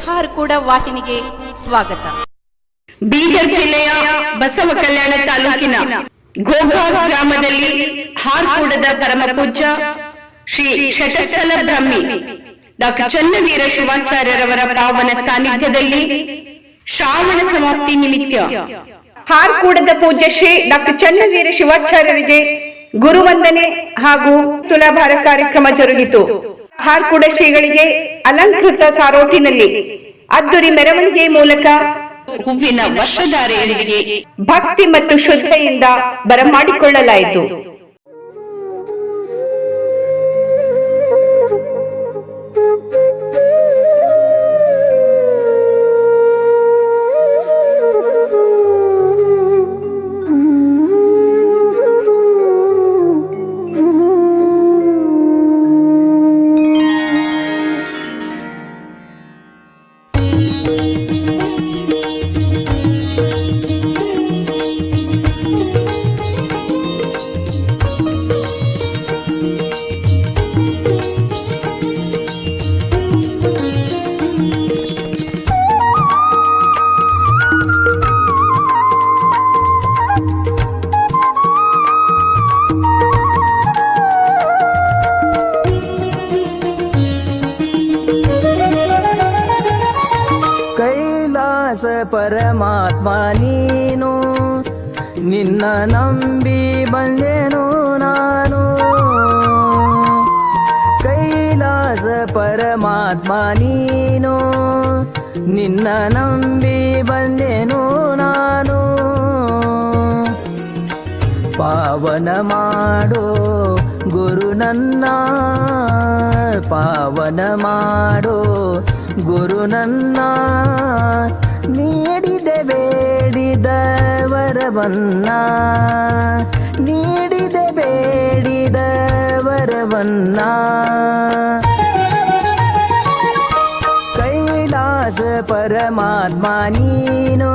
ಹಾರ್ಕೂಡ ವಾಹಿನಿಗೆ ಸ್ವಾಗತ. ಬೀದರ್ ಜಿಲ್ಲೆಯ ಬಸವ ಕಲ್ಯಾಣ ತಾಲೂಕಿನ ಗೋಗಾವ್ ಗ್ರಾಮದಲ್ಲಿ ಹಾರ್ಕೂಡದ ಪರಮ ಪೂಜ್ಯ ಶ್ರೀ ಶಟಸ್ಥಲ ಬ್ರಹ್ಮಿ ಡಾಕ್ಟರ್ ಚನ್ನವೀರ ಶಿವಾಚಾರ್ಯರವರ ಪಾವನ ಸಾನ್ನಿಧ್ಯದಲ್ಲಿ ಶ್ರಾವಣ ಸಮಾಪ್ತಿ ನಿಮಿತ್ತ ಹಾರ್ಕೂಡದ ಪೂಜ್ಯ ಶ್ರೀ ಡಾಕ್ಟರ್ ಚನ್ನವೀರ ಶಿವಾಚಾರ್ಯರಿಗೆ ಗುರುವಂದನೆ ಹಾಗೂ ತುಲಾಭಾರ ಕಾರ್ಯಕ್ರಮ ಜರುಗಿತು. ಹಾರ್ಕೂಡ ಶ್ರೀಗಳಿಗೆ ಅಲಂಕೃತ ಸಾರೋಟಿನಲ್ಲಿ ಅದ್ದೂರಿ ಮೆರವಣಿಗೆ ಮೂಲಕ ಹೂವಿನ ವರ್ಷಧಾರೆಯೊಂದಿಗೆ ಭಕ್ತಿ ಮತ್ತು ಶ್ರದ್ಧೆಯಿಂದ ಬರಮಾಡಿಕೊಳ್ಳಲಾಯಿತು. ಪರಮಾತ್ಮ ನೀನು, ನಿನ್ನ ನಂಬಿ ಬಂದೆನು ನಾನು. ಕೈಲಾಸ ಪರಮಾತ್ಮ ನೀನು, ನಿನ್ನ ನಂಬಿ ಬಂದೆನು ನಾನು. ಪಾವನ ಮಾಡೋ ಗುರು ನನ್ನ, ಪಾವನ ಮಾಡೋ ಗುರು ನನ್ನ. ನೀಡಿದೆ ಬೇಡಿದ ವರವನ್ನ, ನೀಡಿದೆ ಬೇಡಿದ ವರವನ್ನ. ಕೈಲಾಸ ಪರಮಾತ್ಮ ನೀನು,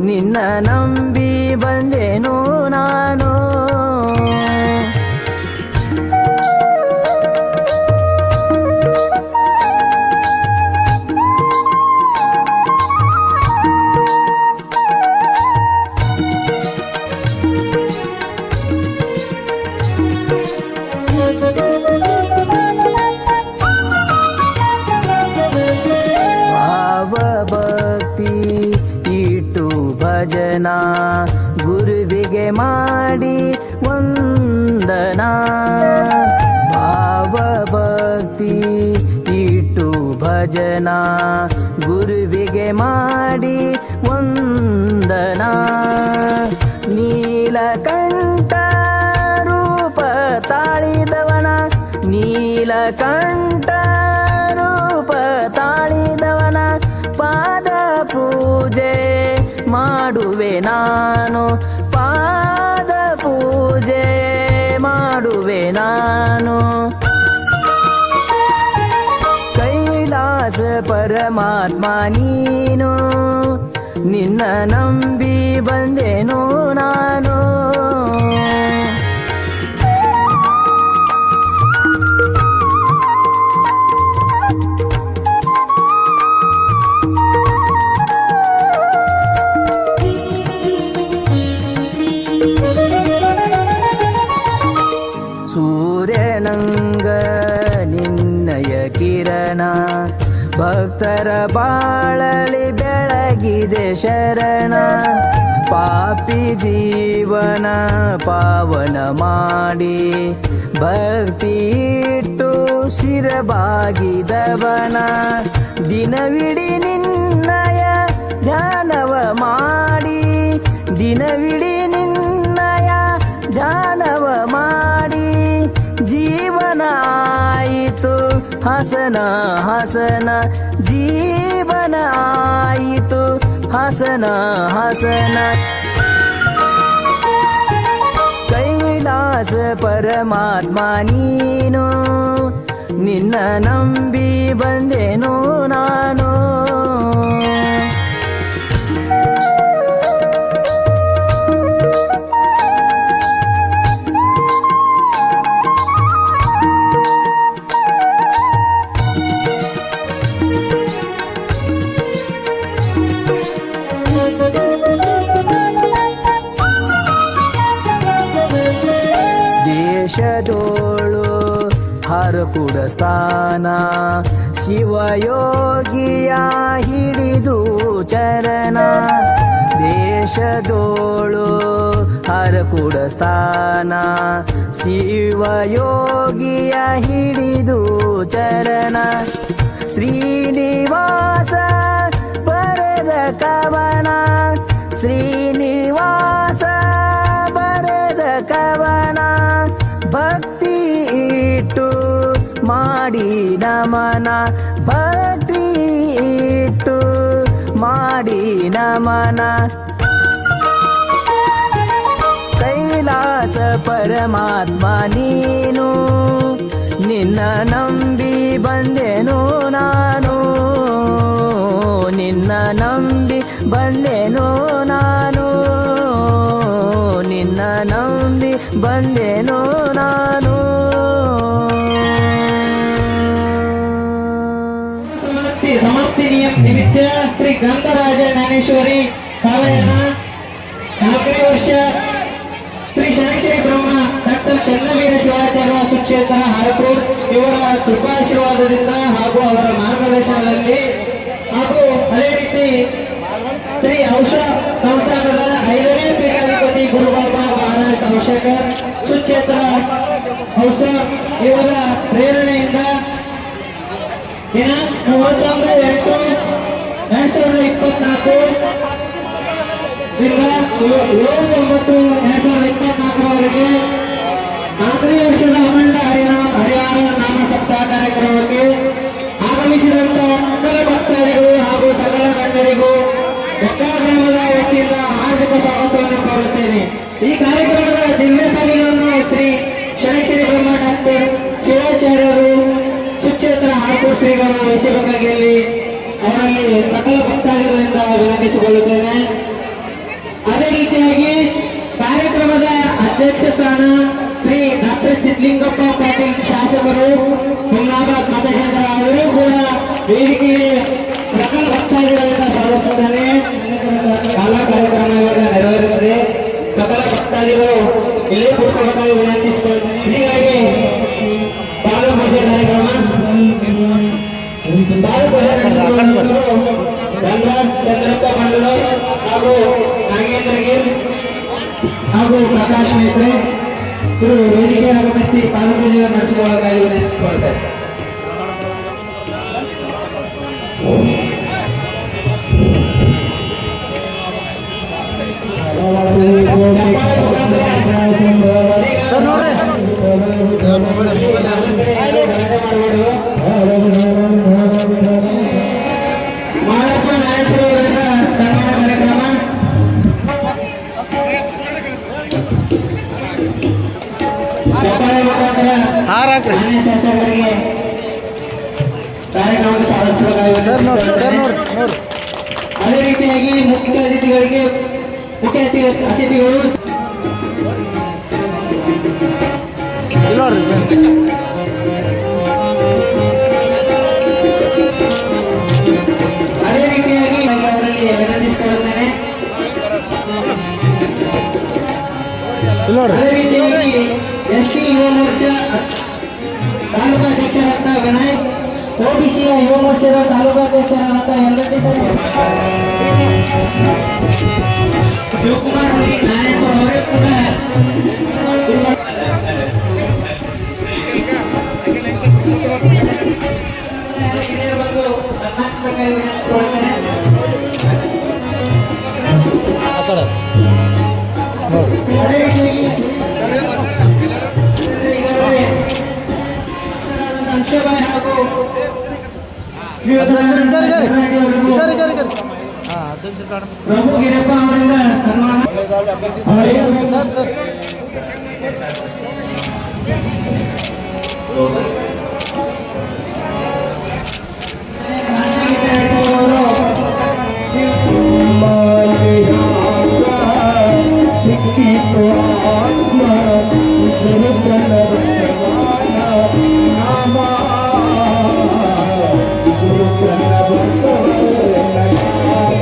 ನಿನ್ನ ನಂಬಿ ಬಂದೆನು ನಾನು. ಭಜನ ಗುರುವಿಗೆ ಮಾಡಿ ವಂದನ. ಭಾವ ಭಕ್ತಿ ಇಟ್ಟು ಭಜನ ಗುರುವಿಗೆ ಮಾಡಿ ವಂದನ. ನೀಲಕಂಠ ರೂಪ ತಾಳಿದವನ, ನೀಲಕಂಠ ರೂಪ ತಾಳಿದವನ ಪಾದ ಪೂಜೆ ಮಾಡುವೆ ನಾನು, ಪಾದ ಪೂಜೆ ಮಾಡುವೆ ನಾನು. ಕೈಲಾಸ ಪರಮಾತ್ಮ ನೀನು, ನಿನ್ನ ನಂಬಿ ಬಂದೆನು ನಾನು. ಸೂರ್ಯನಂಗ ನಿನ್ನಯ ಕಿರಣ, ಭಕ್ತರ ಬಾಳಲಿ ಬೆಳಗಿದೆ ಶರಣ. ಪಾಪಿ ಜೀವನ ಪಾವನ ಮಾಡಿ, ಭಕ್ತಿ ಇಟ್ಟು ಶಿರಬಾಗಿದವನ. ದಿನವಿಡಿ ನಿನ್ನಯ ಧ್ಯಾನವ ಮಾಡಿ, ದಿನವಿಡಿ ನಿನ್ನಯ ಧ್ಯಾನವ ಮಾಡಿ. ಜೀವನ ಆಯಿತು ಹಸನ ಹಸನ, ಜೀವನ ಆಯಿತು ಹಸನ ಹಸನ. ಕೈಲಾಸ ಪರಮಾತ್ಮ ನೀನು, ನಿನ್ನ ನಂಬಿ ಬಂದೆನು ನಾನು. ಹರಕುಡ ಸ್ಥಾನ ಶಿವಯೋಗಿಯ ಹಿಡಿದು ಚರಣ ದೇಶದೋಳು ಹರಕುಡ ಸ್ಥಾನ ಶಿವಯೋಗಿಯ ಹಿಡಿದು ಚರಣ ಶ್ರೀನಿವಾಸ ಬರೆದ ಕವನ ಶ್ರೀನಿವಾಸ ಬರೆದ ಕವನ ಭಕ್ತಿ ಇಟ್ಟು ಮಾಡಿ ನಮನ ಭಕ್ತಿ ಇಟ್ಟು ಮಾಡಿ ನಮನ ಕೈಲಾಸ ಪರಮಾತ್ಮ ನೀನು ನಿನ್ನ ನಂಬಿ ಬಂದೆನು ನಾನು ನಿನ್ನ ನಂಬಿ ಬಂದೆನು ನಾನು ನಿನ್ನ ನಂಬಿ ಬಂದೆನು ನಾನು समाप्ति निमित्त श्री ग्रंथराज ज्ञानेश्वरी कालयन 4ನೇ ವರ್ಷ ಶ್ರೀ ಶನೈಶ್ವರಿ ಬ್ರಹ್ಮ ಡಾಕ್ಟರ್ ಚನ್ನವೀರ ಶಿವಾಚಾರ್ಯ ಸುಕ್ಷೇತ್ರ ಹರಪುರ್ ಇವರ ಕೃಪಾಶೀರ್ವಾದದಿಂದ ಹಾಗೂ ಅವರ ಮಾರ್ಗದರ್ಶನದಲ್ಲಿ ಹಾಗೂ ಅದೇ ರೀತಿ ಶ್ರೀ ಔಷಧ ಸಂಸ್ಥಾನದ 5ನೇ ಪೀಠಾಧಿಪತಿ ಗುರುಬಾಬಾ ಮಹಾರಾಜ್ ಔಷಕರ್ ಸುಕ್ಷೇತ್ರ ಔಷಧ ಇವರ ಪ್ರೇರಣೆಯಿಂದ ದಿನಾಂಕ 31/8/2024 ರಿಂದ 7/9/2024 4ನೇ ವರ್ಷದ ಅಮಂಡ ಹರಿವಾರ ನಾಮ ಸಪ್ತಾಹ ಕಾರ್ಯಕ್ರಮಕ್ಕೆ ಆಗಮಿಸಿದಂತ ಸಕಲ ಭಕ್ತರಿಗೂ ಹಾಗೂ ಸಕಲ ಗಣ್ಯರಿಗೂ ಬೆಕ್ಕಾಗ್ರಾಮದ ವತಿಯಿಂದ ಹಾರ್ದಿಕ ಸ್ವಾಗತವನ್ನು ಕೋರುತ್ತೇನೆ. ಈ ಕಾರ್ಯಕ್ರಮದ ದಿವ್ಯ ಸಾಲಿಗಳನ್ನು ಶ್ರೀ ಶನೈಶ್ವರಿ ಬ್ರಹ್ಮ ಡಾಕ್ಟರ್ ಶಿವಾಚಾರ್ಯರು ಸುಕ್ಷೇತ್ರ ಹಾರ್ಪುರ್ ಶ್ರೀಗಳು ವಹಿಸಬೇಕಾಗಿ ಅವರಲ್ಲಿ ಸಕಲ ಭಕ್ತಾದಿಗಳಿಂದ ವಿನಂತಿಸಿಕೊಳ್ಳುತ್ತೇನೆ. ಅದೇ ರೀತಿಯಾಗಿ ಕಾರ್ಯಕ್ರಮದ ಅಧ್ಯಕ್ಷ ಸ್ಥಾನ ಶ್ರೀ ಡಾಕ್ಟರ್ ಸಿದ್ಲಿಂಗಪ್ಪ ಪಾಟೀಲ್ ಶಾಸಕರು ಹುಮ್ನಾಬಾದ್ ಮತಕ್ಷೇತ್ರ ಅವರು ಕೂಡ ವೇದಿಕೆಗೆ ಸಕಲ ಭಕ್ತಾದಿಗಳಿಂದ ಸ್ವಾಗತಿಸುತ್ತೇನೆ. ಕಾಲ ಕಾರ್ಯಕ್ರಮ ಇವಾಗ ನೆರವೇರುತ್ತದೆ. ಸಕಲ ಭಕ್ತಾದಿಗಳು ಇಲ್ಲೇ ಕೂತ್ಕೊಳ್ಳಬೇಕಾಗಿ ವಿನಂತಿಸಿಕೊಳ್ಳುತ್ತೇನೆ. ಹೀಗಾಗಿ ಬಾಲಪೂಜೆ ಕಾರ್ಯಕ್ರಮ ಧನರಾಜ್ ಚಂದ್ರಪ್ಪ ಮಂಡಲ ಹಾಗೂ ನಾಗೇಂದ್ರ ಗಿರ್ ಹಾಗೂ ಪ್ರಕಾಶ್ ಮೇತ್ರೆ ಇವರು ವೇದಿಕೆ ಆಗಮಿಸಿ ಬಾಲಪೂಜೆ ನಡೆಸಿಕೊಳ್ಳಬೇಕಾಗಿ ವಿನಂತಿಸಿಕೊಳ್ತಾರೆ. ಸರ್ ನೋಡ್ರಿ ಮಾಳಪ್ಪ ನಾಯಕರು ಅವರಿಂದ ಸನ್ಮಾನ ಕಾರ್ಯಕ್ರಮ ಮಾನ್ಯ ಶಾಸಕರಿಗೆ ಕಾರ್ಯಕ್ರಮಕ್ಕೆ ಸ್ವಾಗತಿಸಬೇಕಾಗಿದೆ. ಸರ್ ನೋಡ್ರಿ ಅದೇ ರೀತಿಯಾಗಿ ಮುಖ್ಯ ಅತಿಥಿಗಳು ಅದೇ ರೀತಿಯಾಗಿ ಅವರಲ್ಲಿ ವಿನಂತಿಸಿಕೊಳ್ಳುತ್ತೇನೆ. ಅದೇ ರೀತಿಯಾಗಿ ಎಸ್ಟಿ ಯುವ ಮೋರ್ಚಾ ತಾಲೂಕಾ ಅಧ್ಯಕ್ಷರಾದ ವಿನಾಯಕ್, ಓಬಿಸಿಯ ಯುವ ಮೋರ್ಚಾದ ತಾಲೂಕಾ ಅಧ್ಯಕ್ಷರಾದ ಯಲ್ಲಟ್ಟಿ ಶಿವಕುಮಾರ್ ಹೋಗಿ ನಾಯಕ ಅವರೇ ಕೂಡ ಬಂದು ಸನ್ಮಾನಿಸಬೇಕಾಗಿ ವಿನಂತಿಸಿಕೊಳ್ಳುತ್ತೇನೆ. ಅದೇ ರೀತಿಯಾಗಿ ಅಂಶಭಾಯ್ ಹಾಗೂ ಪ್ರಭು ಗಿರಪ್ಪ ಅವರಿಂದ ಸನ್ಮಾನ ಸರ್ ಸಿಕ್ಕಿತು ಆತ್ಮ ಗುರುಚನ ಬಸವನ ನಾಮ ಗುರುಚನ ಬಸವನ ನಾಮ.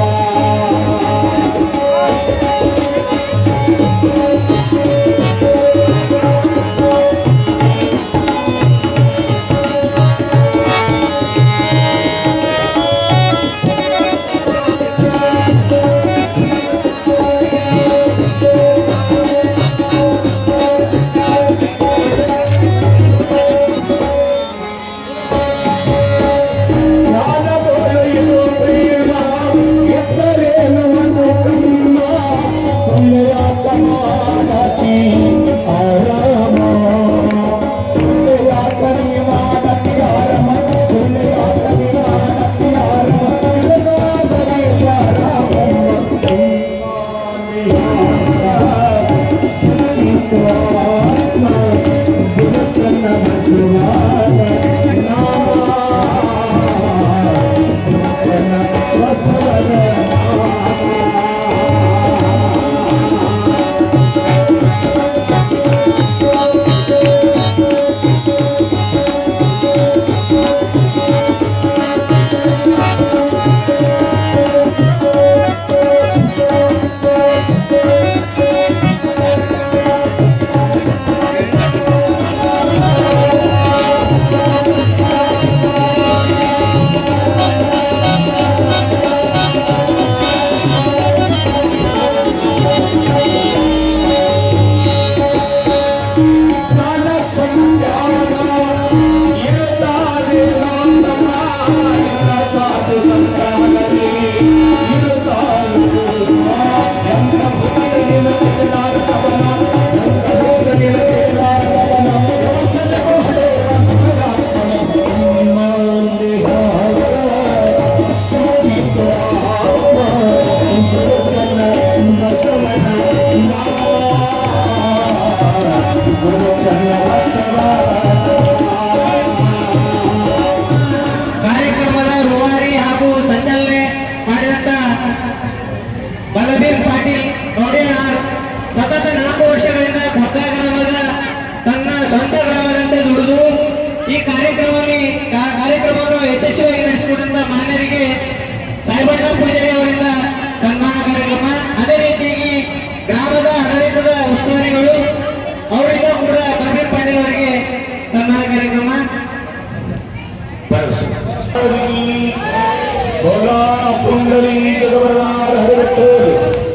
बोला पुंडलीकवरदार हरिविठ्ठल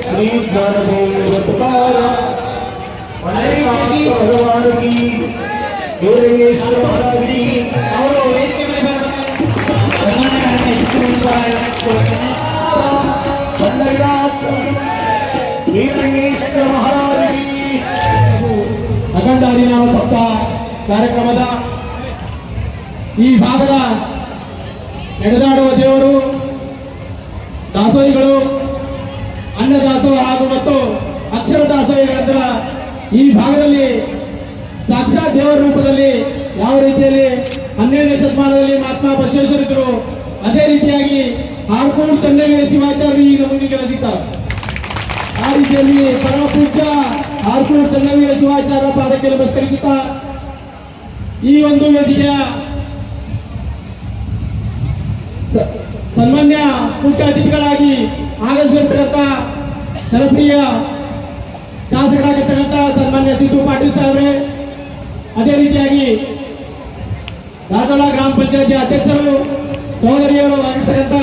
श्री ज्ञानदेव तुकाराम भगवान की वीरेश्वर महाराज की ಅವರು ವೇದಿಕೆ ಮೇಲೆ पंडरीनाथ वीरेश्वर महाराज की ಅಖಂಡ ಹರಿನಾಮ ಸಪ್ತಾಹ ಕಾರ್ಯಕ್ರಮದ ಈ ಭಾಗದ ನಡೆದಾಡುವ ದೇವರು ದಾಸೋಹಿಗಳು ಅನ್ನದಾಸೋಹ ಹಾಗೂ ಮತ್ತು ಅಕ್ಷರ ದಾಸೋಹಿಗಳಿಂದ ಈ ಭಾಗದಲ್ಲಿ ಸಾಕ್ಷಾತ್ ದೇವರ ರೂಪದಲ್ಲಿ ಯಾವ ರೀತಿಯಲ್ಲಿ 12ನೇ ಶತಮಾನದಲ್ಲಿ ಮಹಾತ್ಮ ಬಸವೇಶ್ವರಿದ್ದರು ಅದೇ ರೀತಿಯಾಗಿ ಹಾರ್ಕೋಡ್ ಚನ್ನವೀರ ಶಿವಾಚಾರ್ಯರು ಈ ನಮೂನಿಗೆಲ್ಲ ಸಿಗ್ತಾರೆ. ಆ ರೀತಿಯಲ್ಲಿ ಪರಮ ಪೂಜ್ಯ ಹಾರ್ಕೋಡ್ ಚನ್ನವೀರ ಶಿವಾಚಾರ್ಯರ ಪಾದಕ್ಕೆ ನಮಸ್ಕರಿಸುತ್ತಾ ಈ ಒಂದು ವೇದಿಕೆಯ ಸನ್ಮಾನ್ಯ ಮುಖ್ಯ ಅತಿಥಿಗಳಾಗಿ ಆಗಮಿಸಿರ್ತಕ್ಕಂಥ ಜನಪ್ರಿಯ ಶಾಸಕರಾಗಿರ್ತಕ್ಕಂಥ ಸನ್ಮಾನ್ಯ ಸಿದ್ದು ಪಾಟೀಲ್ ಸಾಹೇಬ್ರೆ, ಅದೇ ರೀತಿಯಾಗಿ ರಾಜೋಳ ಗ್ರಾಮ ಪಂಚಾಯತಿ ಅಧ್ಯಕ್ಷರು ಸಹೋದರಿಯರು ಆಗಿರ್ತಕ್ಕಂಥ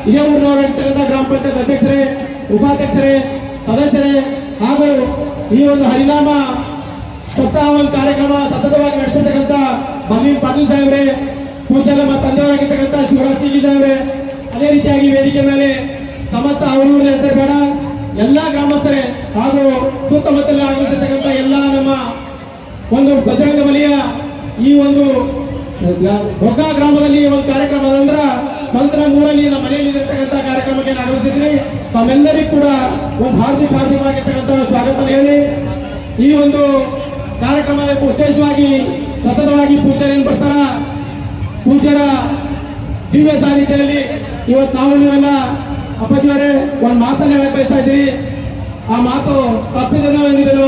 ಹಿರಿಯೂರಿನವರಾಗಿರ್ತಕ್ಕಂಥ ಗ್ರಾಮ ಪಂಚಾಯತ್ ಅಧ್ಯಕ್ಷರೇ, ಉಪಾಧ್ಯಕ್ಷರೇ, ಸದಸ್ಯರೇ ಹಾಗೂ ಈ ಒಂದು ಹರಿನಾಮ ಸಪ್ತಾಹ ಒಂದು ಕಾರ್ಯಕ್ರಮ ಸತತವಾಗಿ ನಡೆಸಿರ್ತಕ್ಕಂಥ ಬನ್ನೀನ್ ಪಾಟೀಲ್ ಸಾಹೇಬ್ರೆ, ಪೂಜ್ಯ ನಮ್ಮ ತಂದೆಯವರಾಗಿರ್ತಕ್ಕಂಥ ಶಿವರಾಜ್ ಸಿಂಗಿ ಸಾಹೇಬ್ರೆ, ಅದೇ ರೀತಿಯಾಗಿ ವೇದಿಕೆ ಮೇಲೆ ಸಮಸ್ತ ಅವರು ಹೆಸರು ಬೇಡ ಎಲ್ಲಾ ಗ್ರಾಮಸ್ಥರೇ ಹಾಗೂ ಸುತ್ತಮುತ್ತಲ ಆಗಮಿಸಿರ್ತಕ್ಕಂಥ ಎಲ್ಲ ನಮ್ಮ ಒಂದು ಬಜರಂಗ ಬಲಿಯ ಈ ಒಂದು ಹೊಗ್ಗ ಗ್ರಾಮದಲ್ಲಿ ಒಂದು ಕಾರ್ಯಕ್ರಮ ಅಂದ್ರೆ ಸ್ವಂತ ಊರಲ್ಲಿ ನಮ್ಮ ಮನೆಯಲ್ಲಿ ಇರತಕ್ಕಂಥ ಕಾರ್ಯಕ್ರಮಕ್ಕೆ ಆಗಮಿಸಿದ್ರಿ. ತಮ್ಮೆಲ್ಲರಿಗೂ ಕೂಡ ಒಂದು ಹಾರ್ದಿಕವಾಗಿರ್ತಕ್ಕಂಥ ಸ್ವಾಗತ ಹೇಳಿ ಈ ಒಂದು ಕಾರ್ಯಕ್ರಮದ ಉದ್ದೇಶವಾಗಿ ಸತತವಾಗಿ ಪೂಜ್ಯರೇನು ಬರ್ತಾರ ಪೂಜ್ಯರ ದಿವ್ಯ ಸಾನ್ನಿಧ್ಯದಲ್ಲಿ ಇವತ್ತು ನಾವು ನೀವೆಲ್ಲ ಅಪ್ಪಾಜಿಯವರೇ ಒಂದು ಮಾತನ್ನು ಹೇಳಕ್ ಬಯಸ್ತಾ ಇದ್ದೀವಿ. ಆ ಮಾತು ತಪ್ಪಿದನೋ ಏನಿದನೋ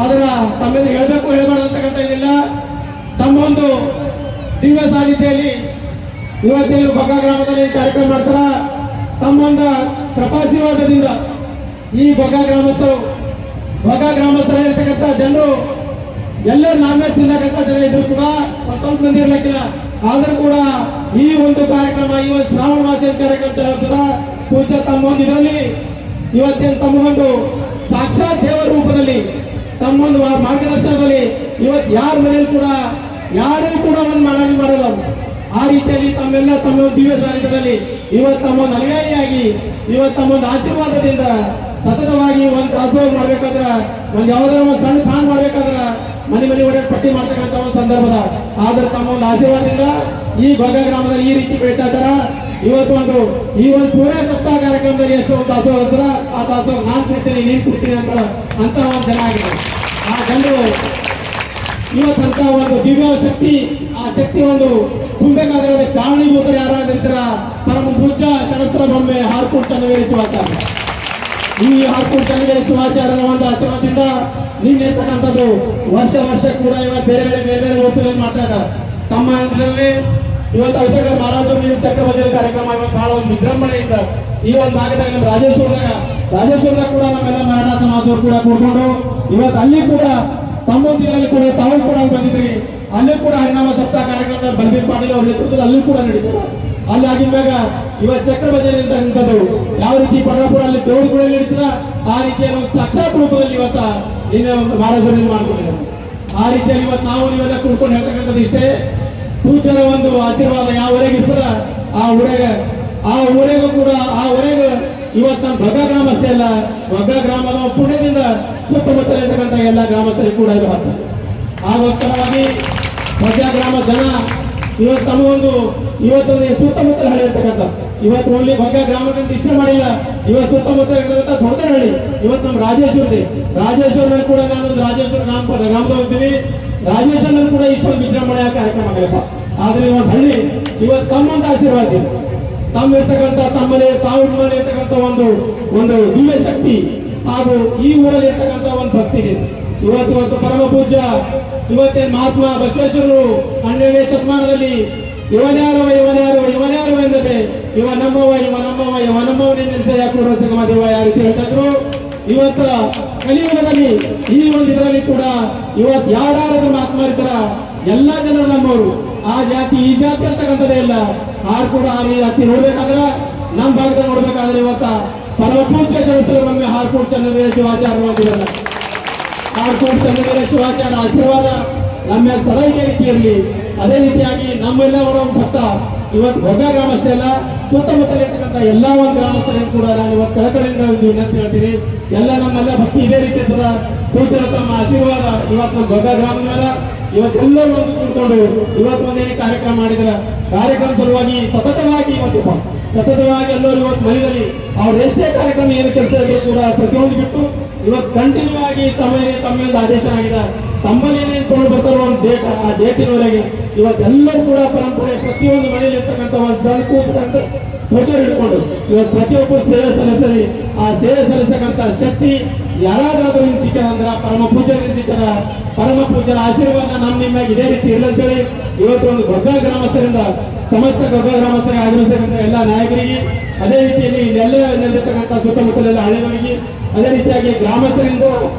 ಅದರ ತಮ್ಮೆದು ಹೇಳಬೇಕು ಹೇಳಬಾರ್ದು ಅಂತಕ್ಕಂಥ ಇದಿಲ್ಲ. ತಮ್ಮ ಒಂದು ದಿವ್ಯ ಸಾನ್ನಿಧ್ಯದಲ್ಲಿ ಇವತ್ತೇನು ಬಗ್ಗ ಗ್ರಾಮದಲ್ಲಿ ಕಾರ್ಯಕ್ರಮ ಮಾಡ್ತಾರ, ತಮ್ಮ ಒಂದು ಕೃಪಾಶೀರ್ವಾದದಿಂದ ಈ ಬಗ್ಗ ಗ್ರಾಮಸ್ಥರಾಗಿರ್ತಕ್ಕಂಥ ಜನರು ಎಲ್ಲರೂ ನಾವೇ ತಿನ್ನಕ್ಕಂಥ ಜನ ಇದ್ರು ಕೂಡ ಸ್ವಲ್ಪ ಮಂದಿ ಇರ್ಲಿಕ್ಕಿಲ್ಲ. ಆದ್ರೂ ಕೂಡ ಈ ಒಂದು ಕಾರ್ಯಕ್ರಮ ಈ ಒಂದು ಶ್ರಾವಣ ಮಾಸ ಕಾರ್ಯಕ್ರಮ ಚಲಾಗ್ತದ ಪೂಜೆ ತಮ್ಮ ಒಂದು ಇದರಲ್ಲಿ ಇವತ್ತೇನು ತಮ್ಮೊಂದು ಸಾಕ್ಷಾತ್ ದೇವರ ರೂಪದಲ್ಲಿ ತಮ್ಮೊಂದು ಮಾರ್ಗದರ್ಶನದಲ್ಲಿ ಇವತ್ತು ಯಾರ ಮನೆಯಲ್ಲಿ ಕೂಡ ಯಾರೂ ಕೂಡ ಒಂದು ಮಾಡಲ್ಲ. ಆ ರೀತಿಯಲ್ಲಿ ತಮ್ಮೆಲ್ಲ ತಮ್ಮ ದಿವ್ಯ ಸಾನ್ನಿಧ್ಯದಲ್ಲಿ ಇವತ್ತು ತಮ್ಮೊಂದು ಅನುಯಾಯಿಯಾಗಿ ಇವತ್ತು ತಮ್ಮೊಂದು ಆಶೀರ್ವಾದದಿಂದ ಸತತವಾಗಿ ಒಂದು ದಾಸೋಹ ಮಾಡ್ಬೇಕಾದ್ರ ಒಂದು ಯಾವ್ದಾರ ಒಂದು ಸಣ್ಣ ಖಾನ್ ಮಾಡ್ಬೇಕಾದ್ರ ಮನೆ ಓಡಾಡಿ ಪಟ್ಟಿ ಮಾಡ್ತಕ್ಕಂಥ ಒಂದು ಸಂದರ್ಭದ ಆದ್ರೆ ತಮ್ಮ ಒಂದು ಆಶೀರ್ವಾದದಿಂದ ಈ ಬಗ್ಗ ಗ್ರಾಮದಲ್ಲಿ ಈ ರೀತಿ ಬೆಳೀತಾ ಇದ್ದಾರ. ಇವತ್ತು ಈ ಒಂದು ಪೂರೈ ಸಪ್ತಾಹ ಕಾರ್ಯಕ್ರಮದಲ್ಲಿ ಎಷ್ಟು ಒಂದು ದಾಸೋಹ ಇರ್ತದ ಆ ದಾಸೋಹ ನಾನ್ ಕೊಡ್ತೀನಿ ನೀನ್ ಕೊಡ್ತೀನಿ ಅಂತ ಒಂದು ಜನ ಆಗಿದೆ. ಆ ಜನರು ಇವತ್ತಂತ ಒಂದು ದಿವ್ಯ ಶಕ್ತಿ ಆ ಶಕ್ತಿ ಒಂದು ತುಂಬಬೇಕಾದ್ರೆ ಅದಕ್ಕೆ ಕಾರಣೀಭೂತರು ಯಾರಾಗಿರ್ತಾರ ಪರಮ ಪೂಜ್ಯ ಶರಸ್ತ್ರ ಬೊಮ್ಮೆ ಹಾರ್ಕೋಡ್ ಚನ್ನವೀರ ಶಿವಾಚಾರ್ಯ. ಈ ಹಾರ್ಕೋಡ್ ಚನ್ನವೀರ ಶಿವಾಚಾರ್ಯರ ಒಂದು ಆಶೀರ್ವಾದದಿಂದ ನೀರ್ತಕ್ಕಂಥದ್ದು ವರ್ಷ ಕೂಡ ಇವತ್ತು ಬೇರೆ ಒಪ್ಪಿಗೆ ಮಾಡ್ತಾ ಇದ್ದಾರೆ. ತಮ್ಮ ಇದರಲ್ಲಿ ಇವತ್ತು ಅವಸರ ಮಹಾರಾಜರು ನೀವು ಚಕ್ರವರ್ತಿ ಕಾರ್ಯಕ್ರಮ ಇವತ್ತು ಬಹಳ ಒಂದು ವಿಜೃಂಭಣೆಯಿಂದ ಈ ಒಂದು ಭಾಗದಾಗ ನಮ್ಮ ರಾಜೇಶ್ವರದಾಗ ಕೂಡ ನಮ್ಮೆಲ್ಲ ಮರಾಠ ಸಮಾಜದವರು ಕೂಡ ಕೂಡ್ಕೊಂಡು ಇವತ್ತು ಅಲ್ಲಿ ಕೂಡ ತಮ್ಮೊಂದಿನಲ್ಲಿ ಕೂಡ ತಾವು ಕೂಡ ಬಂದಿದ್ರಿ. ಅಲ್ಲಿ ಕೂಡ ಹರಿನಾಮ ಸಪ್ತಾಹ ಕಾರ್ಯಕ್ರಮ ಬಲ್ಬೀರ್ ಪಾಟೀಲ್ ಅವ್ರ ನೇತೃತ್ವದಲ್ಲಿ ಅಲ್ಲಿ ಕೂಡ ನಡೀತದೆ. ಅಲ್ಲಿ ಆಗಿದ್ದಾಗ ಇವತ್ತು ಚಕ್ರ ಭಜನೆ ಅಂತ ನಿಂತದ್ದು ಯಾವ ರೀತಿ ಪಂಡರಪುರ ಅಲ್ಲಿ ದೇವರುಗಳು ನಡೀತದ ಆ ರೀತಿಯಲ್ಲಿ ಒಂದು ಸಾಕ್ಷಾತ್ ರೂಪದಲ್ಲಿ ಇವತ್ತ ಇನ್ನು ಮಹಾರಾಜರು ಮಾಡ್ಕೊಂಡಿದ್ದಾರೆ. ಆ ರೀತಿಯಲ್ಲಿ ಇವತ್ತು ನಾವು ನೀವೆಲ್ಲ ಕೂಡ್ಕೊಂಡು ಹೇಳ್ತಕ್ಕಂಥದ್ದು ಇಷ್ಟೇ, ಪೂಜ್ಯರ ಒಂದು ಆಶೀರ್ವಾದ ಯಾವರೆಗೆ ಇರ್ತದ ಆ ಊರೆಗೂ ಕೂಡ ಆ ಊರೆಗೂ ಇವತ್ತು ನಮ್ಮ ಬಗ್ಗ ಗ್ರಾಮ ಅಷ್ಟೇ ಅಲ್ಲ, ಬಗ್ಗ ಗ್ರಾಮದ ಪುಣ್ಯದಿಂದ ಸುತ್ತಮುತ್ತಲ ಇರ್ತಕ್ಕಂಥ ಎಲ್ಲ ಗ್ರಾಮಸ್ಥರಿಗೆ ಕೂಡ ಇದು ಆಗ್ತದೆ. ಆಗೋಸ್ಕರವಾಗಿ ಬಗ್ಗ ಗ್ರಾಮ ಜನ ಇವತ್ತು ತಮಗೊಂದು ಇವತ್ತೊಂದು ಸುತ್ತಮುತ್ತಲ ಹಳ್ಳಿ ಇರ್ತಕ್ಕಂಥ ಇವತ್ತು ಓನ್ಲಿ ಬಗ್ಗ ಗ್ರಾಮದಿಂದ ಇಷ್ಟ ಮಾಡಿಲ್ಲ, ಇವತ್ತು ಸುತ್ತಮುತ್ತ ಇರ್ತಕ್ಕಂಥ ದೊಡ್ಡ ಹಳ್ಳಿ ಇವತ್ತು ನಮ್ಮ ರಾಜೇಶ್ವರನಲ್ಲಿ ಕೂಡ ನಾನೊಂದು ರಾಜೇಶ್ವರ ಗ್ರಾಮದ ಹೋಗ್ತೀನಿ. ರಾಜೇಶ್ವರನಲ್ಲಿ ಕೂಡ ಇಷ್ಟೊಂದು ವಿಜೃಂಭಣೆಯ ಕಾರ್ಯಕ್ರಮ ಆಗಲ್ಲಪ್ಪ. ಆದ್ರೆ ಇವತ್ತು ಹಳ್ಳಿ ಇವತ್ತು ತಮ್ಮೊಂದು ಆಶೀರ್ವಾದ ತಮ್ಮ ಇರ್ತಕ್ಕಂಥ ತಮ್ಮಲ್ಲಿ ತಾವು ಇರ್ತಕ್ಕಂಥ ಒಂದು ದಿವ್ಯ ಶಕ್ತಿ ಹಾಗೂ ಈ ಊರಲ್ಲಿ ಇರ್ತಕ್ಕಂಥ ಒಂದು ಭಕ್ತಿ ಇದೆ. ಇವತ್ತು ಪರಮ ಪೂಜ್ಯ ಇವತ್ತೇನು ಮಹಾತ್ಮ ಬಸವೇಶ್ವರರು 12ನೇ ಶತಮಾನದಲ್ಲಿ ಇವನ್ಯಾರು ಎಂದರೆ ಇವ ನಮ್ಮವನಿಂದ ಯಾಕೂಡ ಸಂಗಮ ದೇವ ಯಾವ ರೀತಿ ಹೇಳ್ತಿದ್ರು. ಇವತ್ತು ಕಲಿಯುಗದಲ್ಲಿ ಈ ಒಂದು ಇದರಲ್ಲಿ ಕೂಡ ಇವತ್ತು ಯಾರಾದ್ರೂ ಮಹಾತ್ಮ ಇರ್ತಾರ ಎಲ್ಲಾ ಜನರು ನಮ್ಮವರು. ಆ ಜಾತಿ ಈ ಜಾತಿ ಅಂತಕ್ಕಂಥದ್ದೇ ಇಲ್ಲ. ಆರು ಕೂಡ ಆ ಜಾತಿ ನೋಡ್ಬೇಕಾದ್ರೆ ನಮ್ಮ ಭಾಗದ ನೋಡ್ಬೇಕಾದ್ರೆ ಇವತ್ತ ಪರಮ ಪೂಜ್ಯ ಶ್ರೀ ಒಮ್ಮೆ ಹಾರ್ಕೋಟ್ ಚನ್ನವೀರ ಶಿವಾಚಾರ್ಯ ಬಂದಿರಲ್ಲ. ಹಾರ್ಕೋಟ್ ಚನ್ನವೀರ ಶಿವಾಚಾರ್ಯ ಆಶೀರ್ವಾದ ನಮ್ಮ ಮೇಲೆ ಸದಾ ಇದೇ ರೀತಿ ಇರಲಿ. ಅದೇ ರೀತಿಯಾಗಿ ನಮ್ಮೆಲ್ಲವರ ಭಕ್ತ ಇವತ್ತು ಹೊಗ ಗ್ರಾಮಸ್ಥರ ಎಲ್ಲ ಸುತ್ತಮುತ್ತಲಿರ್ತಕ್ಕಂಥ ಎಲ್ಲ ಒಂದು ಗ್ರಾಮಸ್ಥರಿಗೂ ಕೂಡ ನಾನು ಇವತ್ತು ಕಳಕಳಿಯಿಂದ ಒಂದು ವಿನಂತಿ ಹೇಳ್ತೀನಿ. ಎಲ್ಲ ನಮ್ಮೆಲ್ಲ ಭಕ್ತಿ ಇದೇ ರೀತಿ ಇರ್ತದ. ಪೂಜ್ಯರ ತಮ್ಮ ಆಶೀರ್ವಾದ ಇವತ್ತು ನಮ್ಮ ಹೊಗ ಗ್ರಾಮದ ಮೇಲೆ ಇವತ್ತೆಲ್ಲರೂ ಒಂದು ಕೂತ್ಕೊಂಡು ಇವತ್ತು ಒಂದೇನೇ ಕಾರ್ಯಕ್ರಮ ಮಾಡಿದ್ರ ಕಾರ್ಯಕ್ರಮ ಸಲುವಾಗಿ ಸತತವಾಗಿ ಎಲ್ಲರೂ ಇವತ್ತು ಮನೆಯಲ್ಲಿ ಅವ್ರ ಎಷ್ಟೇ ಕಾರ್ಯಕ್ರಮ ಏನು ಕೆಲಸ ಇದ್ರು ಕೂಡ ಪ್ರತಿಯೊಂದು ಬಿಟ್ಟು ಇವತ್ತು ಕಂಟಿನ್ಯೂ ಆಗಿ ತಮ್ಮಿಂದ ಆದೇಶ ಆಗಿದೆ. ತಮ್ಮಲ್ಲಿ ಏನೇನು ತೊಗೊಂಡು ಬರ್ತಾರೋ ಒಂದು ಡೇಟ್, ಆ ಡೇಟಿನವರೆಗೆ ಇವತ್ತೆಲ್ಲರೂ ಕೂಡ ಪರಂಪರೆ ಪ್ರತಿಯೊಂದು ಮನೆಯಲ್ಲಿ ಇರ್ತಕ್ಕಂಥ ಒಂದು ಸಣ್ಣ ಕೂಸ್ತಕ್ಕಂಥ ಫೋಟೋ ಹಿಡ್ಕೊಂಡು ಇವತ್ತು ಪ್ರತಿಯೊಬ್ಬರು ಸೇವೆ ಸಲ್ಲಿಸಲಿ. ಆ ಸೇವೆ ಸಲ್ಲಿಸ್ತಕ್ಕಂಥ ಶಕ್ತಿ ಯಾರಾದ್ರೂ ಹಿಂಗೆ ಸಿಕ್ಕದ ಅಂದ್ರೆ ಪರಮ ಪೂಜೆಗೆ ಸಿಕ್ಕದ. ಪರಮ ಪೂಜರ ಆಶೀರ್ವಾದ ನಿಮ್ಮ ಇದೇ ರೀತಿ ಇರಲಂತೇಳಿ ಇವತ್ತು ಒಂದು ಗೊಗ್ಗ ಗ್ರಾಮಸ್ಥರಿಂದ ಸಮಸ್ತ ಗೊಗ್ಗ ಗ್ರಾಮಸ್ಥರಿಗೆ ಆಗಮಿಸತಕ್ಕಂಥ ಎಲ್ಲ ನಾಯಕರಿಗೆ, ಅದೇ ರೀತಿಯಲ್ಲಿ ಇಲ್ಲೆಲ್ಲ ನೆಲೆಸತಕ್ಕಂಥ ಸುತ್ತಮುತ್ತಲೆಲ್ಲ ಹಳ್ಳಿಗಳಿಗೆ, ಅದೇ ರೀತಿಯಾಗಿ ಗ್ರಾಮಸ್ಥರಿಂದ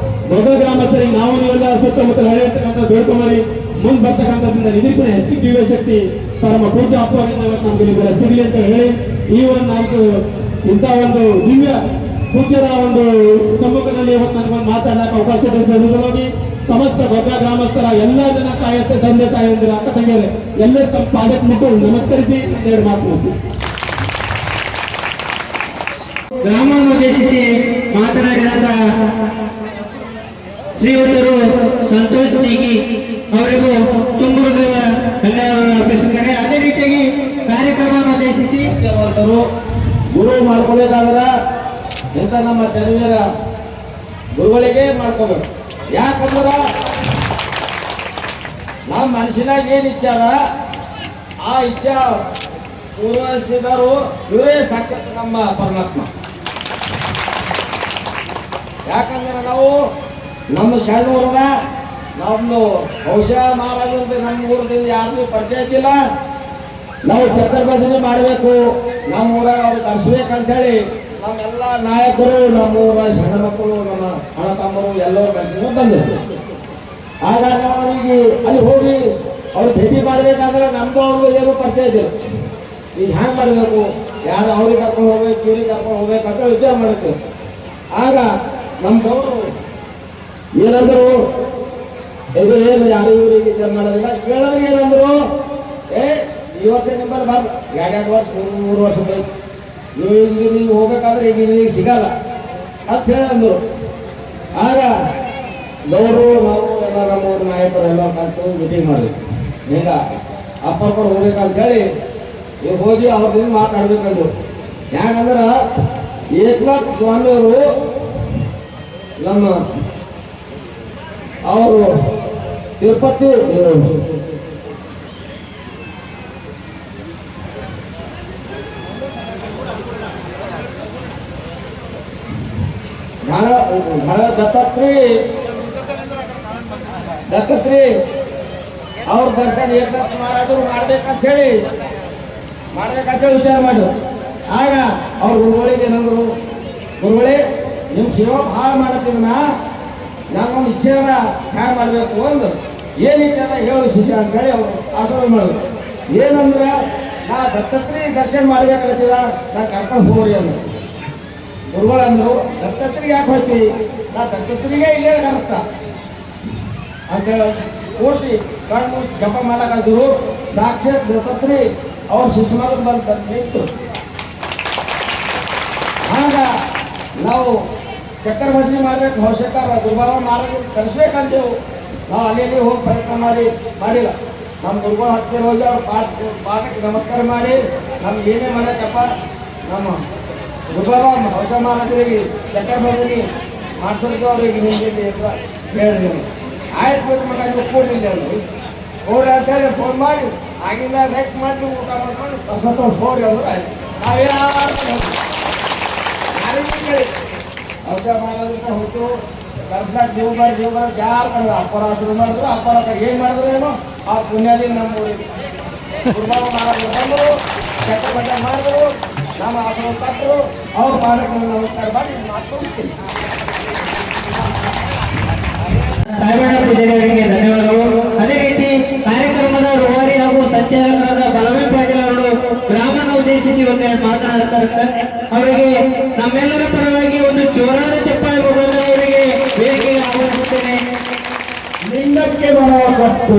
ಗೊಗ್ಗ ಗ್ರಾಮಸ್ಥರಿಗೆ ನಾವು ನೀವೆಲ್ಲ ಸುತ್ತಮುತ್ತಲ ಹಳ್ಳಿರ್ತಕ್ಕಂಥ ಬೇಡ್ಕೊಂಬರಿ ಮುಂದೆ ಬರ್ತಕ್ಕಂಥದ್ರಿಂದ ಇದಕ್ಕೂ ಹೆಚ್ಚಿಗೆ ದಿವ್ಯ ಶಕ್ತಿ ಪರಮ ಪೂಜಾ ಅಪ್ಪರಿಂದ ಇವತ್ತು ನಮ್ಗೆ ನಿಮ್ಗೆಲ್ಲ ಸಿಗಲಿ ಅಂತ ಹೇಳಿ ಈ ಒಂದು ನಾಲ್ಕು ಇಂಥ ಒಂದು ದಿವ್ಯ ಪೂಜ್ಯರ ಒಂದು ಸಮ್ಮುಖದಲ್ಲಿ ಇವತ್ತು ನನಗೊಂದು ಮಾತಾಡಕ್ಕೆ ಅವಕಾಶ ಹೋಗಿ ಸಮಸ್ತ ಗೊಗ್ಗ ಗ್ರಾಮಸ್ಥರ ಎಲ್ಲ ಜನ ತಾಯತ್ತೆ ತಂದೆ ತಾಯಿಯಂದಿರ ಅಕ್ಕ ತಂಗಿಯರೆ ಎಲ್ಲರೂ ತಮ್ಮ ಪಾದಕ್ಕೆ ಮುಟ್ಟು ನಮಸ್ಕರಿಸಿ ಎರಡು ಮಾತು ಮುಗಿಸಿ. ಗ್ರಾಮವನ್ನು ಉದ್ದೇಶಿಸಿ ಮಾತನಾಡಿದಂತ ಶ್ರೀಯುತರು ಸಂತೋಷ್ ಸಿಗಿ ಅವರಿಗೂ ತುಂಬ ಧನ್ಯವಾದಗಳು ಅರ್ಪಿಸುತ್ತೇನೆ. ಅದೇ ರೀತಿಯಾಗಿ ಕಾರ್ಯಕ್ರಮವನ್ನು ಉದ್ದೇಶಿಸಿ ಗುರು ಮಾಡ್ಕೋಬೇಕಾದ್ರೆ ಎಂತ ನಮ್ಮ ಚನ್ನವೀರ ಗುರುಗಳಿಗೆ ಮಾಡ್ಕೋಬೇಕು. ಯಾಕಂದ್ರ ನಮ್ಮ ಮನುಷ್ಯನಾಗ ಏನ್ ಇಚ್ಛಾದ ಆ ಇಚ್ಛಾ ಪೂರೈಸಿದರು ಇವರೇ ಸಾಕ್ಷಾತ್ ನಮ್ಮ ಪರಮಾತ್ಮ. ಯಾಕಂದ್ರೆ ನಾವು ನಮ್ಮ ಶರಣೂರದ ನಮ್ದು ಬಹುಶಃ ಮಹಾರಾಜಂತ ನಮ್ಮ ಊರದಿಂದ ಯಾರಿಗೂ ಪರಿಚಯ ಇದ್ದಿಲ್ಲ. ನಾವು ಚಕ್ಕರ್ ಭಜನೆ ಮಾಡಬೇಕು, ನಮ್ಮ ಊರಾಗ ಅವ್ರು ಕರ್ಸ್ಬೇಕಂತ ಹೇಳಿ ನಮ್ಮೆಲ್ಲ ನಾಯಕರು, ನಮ್ಮ ಊರ ಸಣ್ಣ ಮಕ್ಕಳು, ನಮ್ಮ ಅಣ್ಣ ತಮ್ಮರು ಎಲ್ಲರೂ ಕರ್ಸ್ಕೊಂಡು ಬಂದಿದ್ರು. ಹಾಗಾಗಿ ಅವರಿಗೆ ಅಲ್ಲಿ ಹೋಗಿ ಅವ್ರು ಭೇಟಿ ಮಾಡಬೇಕಾದ್ರೆ ನಮ್ದು ಅವ್ರಿಗೂ ಏನೂ ಪರಿಚಯ ಇದ್ದಿಲ್ಲ. ಈಗ ಹ್ಯಾಂಗೆ ಮಾಡಬೇಕು, ಯಾರು ಅವ್ರಿಗೆ ಕರ್ಕೊಂಡು ಹೋಗ್ಬೇಕು, ಇವ್ರಿಗೆ ಕರ್ಕೊಂಡು ಹೋಗ್ಬೇಕಂತ ವಿಚಾರ ಮಾಡುತ್ತೆ. ಆಗ ನಮ್ದವರು ಏನಂದ್ರು, ಇದು ಏನು ಯಾರು ಇವ್ರಿಗೆ ವಿಚಾರ ಮಾಡೋದಿಲ್ಲ. ಕೇಳೋರಿಗೆ ಏನಂದ್ರು, ಈ ವರ್ಷ ನಿಂಬಲ್ಲಿ ಬರ್ 2 ವರ್ಷ 3 ವರ್ಷ ಬೇಕು, ನೀವು ಹೋಗ್ಬೇಕಾದ್ರೆ ಈಗ ನಿಮಗೆ ಸಿಗಲ್ಲ ಅಂತ ಹೇಳಂದ್ರು. ಆಗ ಗೌಡರು ನಾವು ಎಲ್ಲ ನಮ್ಮೂರು ನಾಯಕರು ಎಲ್ಲ ಕಲ್ತು ಮೀಟಿಂಗ್ ಮಾಡಿದ್ವಿ. ಈಗ ಅಪ್ಪರ್ಕೊಂಡು ಹೋಗ್ಬೇಕಂತ ಹೇಳಿ ಈಗ ಹೋಗಿ ಅವ್ರದಿಂದ ಮಾತಾಡ್ಬೇಕಂದ್ರು. ಯಾಕಂದ್ರೆ ಏಕನಾಥ್ ಸ್ವಾಮಿಯವರು ನಮ್ಮ ಅವರು ತಿರುಪತಿ ದತ್ತಾತ್ರಿ ಅವ್ರ ದರ್ಶನ ಏಕನಾಥ್ ಮಹಾರಾಜರು ಮಾಡ್ಬೇಕಂತ ಹೇಳಿ ವಿಚಾರ ಮಾಡಿದ್ರು. ಆಗ ಅವ್ರ ಗುರುಗಳಿಗೆ ಏನಂದ್ರು, ಗುರುಗಳೇ ನಿಮ್ಮ ಸೇವಾ ಭಾಳ ಮಾಡತ್ತೀವಿ, ನಾವೊಂದು ಇಚ್ಛೆ ಹ್ಯಾಂಗ ಮಾಡಬೇಕು ಅಂದ್ರು. ಏನು ಇಚ್ಛೆ ಹೇಳು ಶಿಷ್ಯ ಅಂತ ಹೇಳಿ ಅವ್ರು ಆಶ್ರಮ ಮಾಡಿದ್ರು. ಏನಂದ್ರೆ ನಾ ದತ್ತಾತ್ರಿ ದರ್ಶನ ಮಾಡ್ಬೇಕಂತೀವ, ನಾ ಕರ್ಕೊಂಡು ಹೋಗ್ರಿ ಅಂದ್ರು. ಗುರುಗಳು ಅಂದ್ರು, ದತ್ತಾತ್ರಿಗೆ ಯಾಕೆ ಹೋಗ್ತೀವಿ, ನಾ ದತ್ತಾತ್ರಿಗೆ ಇಲ್ಲೇ ಕರೆಸ್ತಾ ಅಂತ ಕೂರಿಸಿ ಕಣ್ಣು ಜಪ ಮಾಡಕ್ಕಾದ್ರು. ಸಾಕ್ಷಾತ್ ದತ್ತಾತ್ರಿ ಅವ್ರ ಶಿಶುಮಾಗ ಬಂದು ನಿಂತು. ಆಗ ನಾವು ಚಕ್ಕರ್ ಭಜನೆ ಮಾಡ್ಬೇಕು, ಅವಶ್ಯಕ ಗುರುಬಾಬಾ ಮಹಾರಾಜ ಕರೆಸ್ಬೇಕಂತೇವು. ನಾವು ಅಲ್ಲಿ ಹೋಗಿ ಪ್ರಯತ್ನ ಮಾಡಿಲ್ಲ. ನಮ್ಮ ಗುರುಗಳು ಹತ್ತಿರ ಹೋಗಿ ಅವ್ರ ಪಾದಕ್ಕೆ ನಮಸ್ಕಾರ ಮಾಡಿ ನಮ್ಗೆ ಏನೇ ಮಾಡಕ್ಕಪ್ಪ ನಮ್ಮ ಗುರುಬಾಬಾ ಹೊಸ ಮಹಾರಾಜರಿಗೆ ಚಕ್ಕರ್ ಭಜನೆ ಮಾಡ್ಸೋದಕ್ಕೆ ಅವ್ರಿಗೆ ಹಿಂಗೆ ಹೇಳಿದೆ. ಆಯ್ತು ಬಿಟ್ಟು ಮಗ ನೀವು ಕೂಡಿಲ್ಲ ಅಂದ್ರು. ಹೋಗ್ರಿ ಅಂತೇಳಿ ಫೋನ್ ಮಾಡಿ ಆಗಿಲ್ಲ ರೆಕ್ಟ್ ಮಾಡಿ ಊಟ ಮಾಡ್ಕೊಂಡು ಹೊಸತ ಹೋಗ್ರಿ ಅಂದ್ರು. ಆಯ್ತು ನಾವೇನು ಕೇಳಿ ಹೊಸ ಮಹಾರಾಜ ಹೋಯ್ತು ಕರ್ಸ್ಲಾಕ ಜೀವ ಯಾರು ಮಾಡಿದ್ರು. ಅಪ್ಪರ ಶುರು ಮಾಡಿದ್ರು. ಅಪ್ಪರ ಏನು ಮಾಡಿದ್ರು ಏನೋ ಆ ಪುಣ್ಯದಿಂದ ನಮ್ಮ ಊರಿಗೆ ಗುರುಬಾಬಾ ಮಹಾರಾಜರು ಬಂದರು, ಚಕ್ಕ ಬಡ್ಡ ಮಾಡಿದ್ರು, ನಮ್ಮ ಆಶ್ರಮ ತಟ್ಟರು. ಅವ್ರ ಪಾದಕ್ಕೆ ನಮಸ್ಕಾರ ಮಾಡಿ ಮಾಡ್ಕೊಳ್ತೀನಿ. ಸಾಯಿಬಣ್ಣ ಪೂಜಾರಿಯವರಿಗೆ ಧನ್ಯವಾದಗಳು. ಅದೇ ರೀತಿ ಕಾರ್ಯಕ್ರಮದ ರೂವಾರಿ ಹಾಗೂ ಸಂಚಾಲಕರಾದ ಬಲವೀರ್ ಪಾಟೀಲ್ ಅವರು ಗ್ರಾಮವನ್ನು ಉದ್ದೇಶಿಸಿ ಕೆಪಿಸಿಸಿ ವತಿಯಿಂದ ಮಾತನಾಡ್ತಾರೆ. ಅವರಿಗೆ ನಮ್ಮೆಲ್ಲರ ಪರವಾಗಿ ಒಂದು ಜೋರಾದ ಚಪ್ಪಾಳೆ ಕೊಡುವುದನ್ನು ಅವರಿಗೆ ವೇದಿಕೆಗೆ ಆಹ್ವಾನಿಸುತ್ತೇನೆ. ಲಿಂಗಕ್ಕೆ ಧನವ ಕೊಟ್ಟು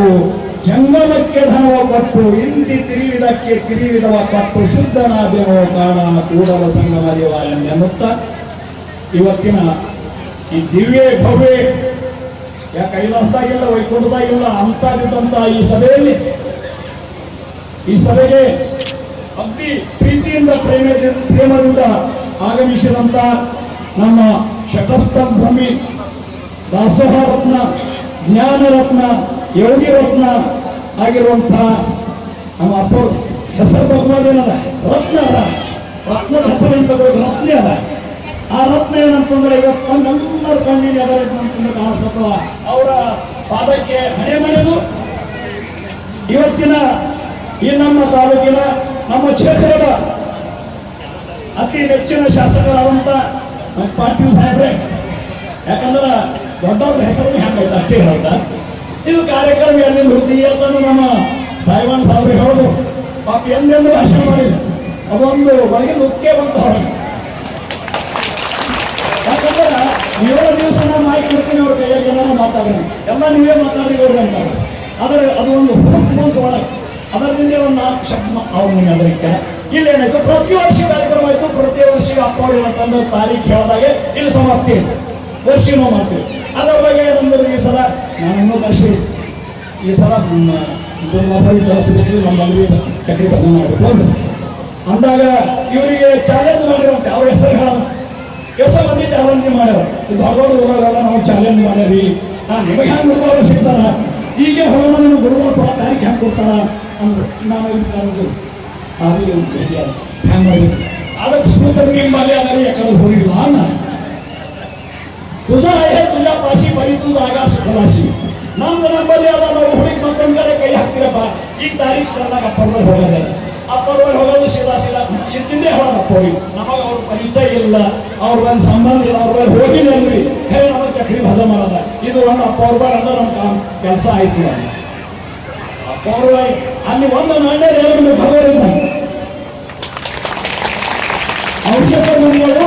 ಜಂಗಮಕ್ಕೆ ಧನವ ಕೊಟ್ಟು ಇಂದಿ ತಿರುವಿದಕ್ಕೆ ತಿರುವಿದವ ಕೊಟ್ಟು ಶುದ್ಧನಾದೇವೋ ಕಾರಣ ಕೂಡಲ ಸಂಗಮ ದೇವ ಎನ್ನುತ್ತಾ ಇವತ್ತಿನ ಈ ದಿವ್ಯ ಭವ್ಯ ಕೈಲಾಸದಾಗಿಲ್ಲ ವೈಕುಂಠದಾಗಿಲ್ಲ ಅಂತಾಗಿದ್ದಂತ ಈ ಸಭೆಗೆ ಅತಿ ಪ್ರೀತಿಯಿಂದ ಪ್ರೇಮದಿಂದ ಆಗಮಿಸಿದಂತ ನಮ್ಮ ಶತಸ್ಥ ಭೂಮಿ ದಾಸೋಹ ರತ್ನ ಜ್ಞಾನ ರತ್ನ ಯೋಗಿ ರತ್ನ ಆಗಿರುವಂತಹ ನಮ್ಮ ಅಪ್ಪ ಹೆಸರು ಭಗವಾನೇನದ ರತ್ನ ಅದ, ರತ್ನದ ಹೆಸರು ಅಂತ ರತ್ನ ಅದ. ಆ ರತ್ನ ಏನಂತಂದ್ರೆ ಇವತ್ತು ನಮ್ಮೆಲ್ಲರ ಕಣ್ಣಿನ ಎದುರು ಕಾಣಿಸ್ಕೊತವ. ಅವರ ಪಾದಕ್ಕೆ ಹಣೆ ಮನೆದು ಇವತ್ತಿನ ಈ ನಮ್ಮ ತಾಲೂಕಿನ ನಮ್ಮ ಕ್ಷೇತ್ರದ ಅತಿ ನೆಚ್ಚಿನ ಶಾಸಕರಾದಂತ ಪಾಟೀಲ್ ಸಾಹೇಬ್ರೆ. ಯಾಕಂದ್ರೆ ದೊಡ್ಡವ್ರ ಹೆಸರು ಹೆಂಗಾಯ್ತು ಅಷ್ಟೇ ಹೇಳ್ತಾ ಇದು ಕಾರ್ಯಕ್ರಮ ಎಲ್ಲಿ ಹುಡುಗಿ ಅಂತ ನಮ್ಮ ಸಾಯಿವಾನ್ ಸಾಹೇಬ್ರೆ ಹೇಳೋದು. ಪಾಪ ಎಂದೆಂದು ಭಾಷಣ ಮಾಡಿಲ್ಲ, ಅದೊಂದು ಒಳಗೆ ನುಕ್ಕೆ ಬಂತ ಹೊರಗೆ. ಯಾಕಂದ್ರೆ 7 ದಿವಸ ನಾನು ಮಾಹಿತಿ ಕೊಡ್ತೀನಿ, ಅವ್ರ ಕೈಯಾಗ ಏನಾರು ಮಾತಾಡೋಣ ಎಲ್ಲ ನೀವೇ ಮಾತಾಡಿ ಅಂತಾರೆ. ಆದರೆ ಅದು ಒಂದು ಹುಡುಕು ಒಳಗೆ ಅದರಿಂದ ಒಂದು 4 ಶಬ್ದ ಅವ್ರನ್ನ ಅದಕ್ಕೆ ಇಲ್ಲೇನಾಯ್ತು, ಪ್ರತಿ ವರ್ಷ ಕಾರ್ಯಕ್ರಮ ಆಯ್ತು. ಪ್ರತಿ ವರ್ಷ ಅಪ್ಪವ್ರು ಅಂತಂದು ತಾರೀಖು ಹೇಳಿದಾಗೆ ಇಲ್ಲಿ ಸಮಾಪ್ತಿ ಆಯ್ತು. ವರ್ಷನೂ ಮಾಡ್ತೀವಿ. ಅದರ ಬಗ್ಗೆ ನಮ್ಮದು ಈ ಸಲ ನಾನು ಇನ್ನೂ ವರ್ಷ ಈ ಸಲ ಕಳಿಸಿದ್ದೀವಿ. ನಮ್ಮ ಮದುವೆ ಚಕ್ರಿ ಬಂದ ಮಾಡಬೇಕು ಅಂದಾಗ ಇವರಿಗೆ ಚಾಲೆಂಜ್ ಮಾಡಿರಂತೆ. ಅವ್ರ ಹೆಸರು ಹೇಳೋದು ಕೆಲಸ ಮಂದಿ ಚಾಲೆಂಜ್ ಮಾಡ್ಯಾರ. ಇದು ಹಗೋದು ಹೋಗೋಲ್ಲ, ನಾವು ಚಾಲೆಂಜ್ ಮಾಡ್ಯಾರಿ. ನಿಮಗೆ ಹೆಂಗೆ ಗುರುಗಳು ಸಿಗ್ತಾರ, ಈಗ ಹೋಗೋಣ ನಿಮ್ಗೆ ಗುರುಗಳು ತಾರೀಖು ಹೆಂಗೆ ಕೊಡ್ತಾರ ಅಂದ್ರು. ನಾನು ಹ್ಯಾಂಗ ಮಾಡಿ ಅದಕ್ಕೆ ಸೂತ್ರ ನಿಮ್ಮಲ್ಲಿ ಅದರಲ್ಲಿ ಯಾಕಂದ್ರೆ ಹೋಗಿಲ್ಲ ಅನ್ನ तुझा आहे तुझ्या पाशी बरी तू जागा सुखलाशी ನಮ್ಮಲ್ಲಿ ಅದ ನಾವು ಹುಡುಗಿ ಮಕ್ಕಳ ಕಡೆ ಕೈ ಹಾಕ್ತಿರಪ್ಪ. ಈಗ ತಾರೀಖು ತಂದಾಗ ಅಪ್ಪರ್ವಲ್ ಹೋಗೋದೇ, ಅಪ್ಪರ್ವಲ್ ಹೋಗೋದು ಸೀದಾ ಇದ್ದಿದ್ದೇ ಹೋಗೋದು ಅಪ್ಪವ್ರಿಗೆ. ನಮಗೆ ಅವ್ರ ಪರಿಚಯ ಇಲ್ಲ, ಅವ್ರ ಒಂದು ಸಂಬಂಧ ಇಲ್ಲ, ಅವ್ರ ಹೋಗಿಲ್ಲ ಅಂದ್ರಿ ಹೇಳಿ ನಮಗೆ ಚಕ್ರಿ ಭದ ಮಾಡದ. ಇದು ಒಂದು ಅಪ್ಪವ್ರ ಅಂದ್ರೆ ನಮ್ಮ ಕೆಲಸ ಆಯ್ತು. ಅಪ್ಪವ್ರ ಅಲ್ಲಿ ಒಂದು ನಾಣ್ಯ ಎರಡು ಭಗವರಿಂದ ಔಷಧ ಮನೆಗಳು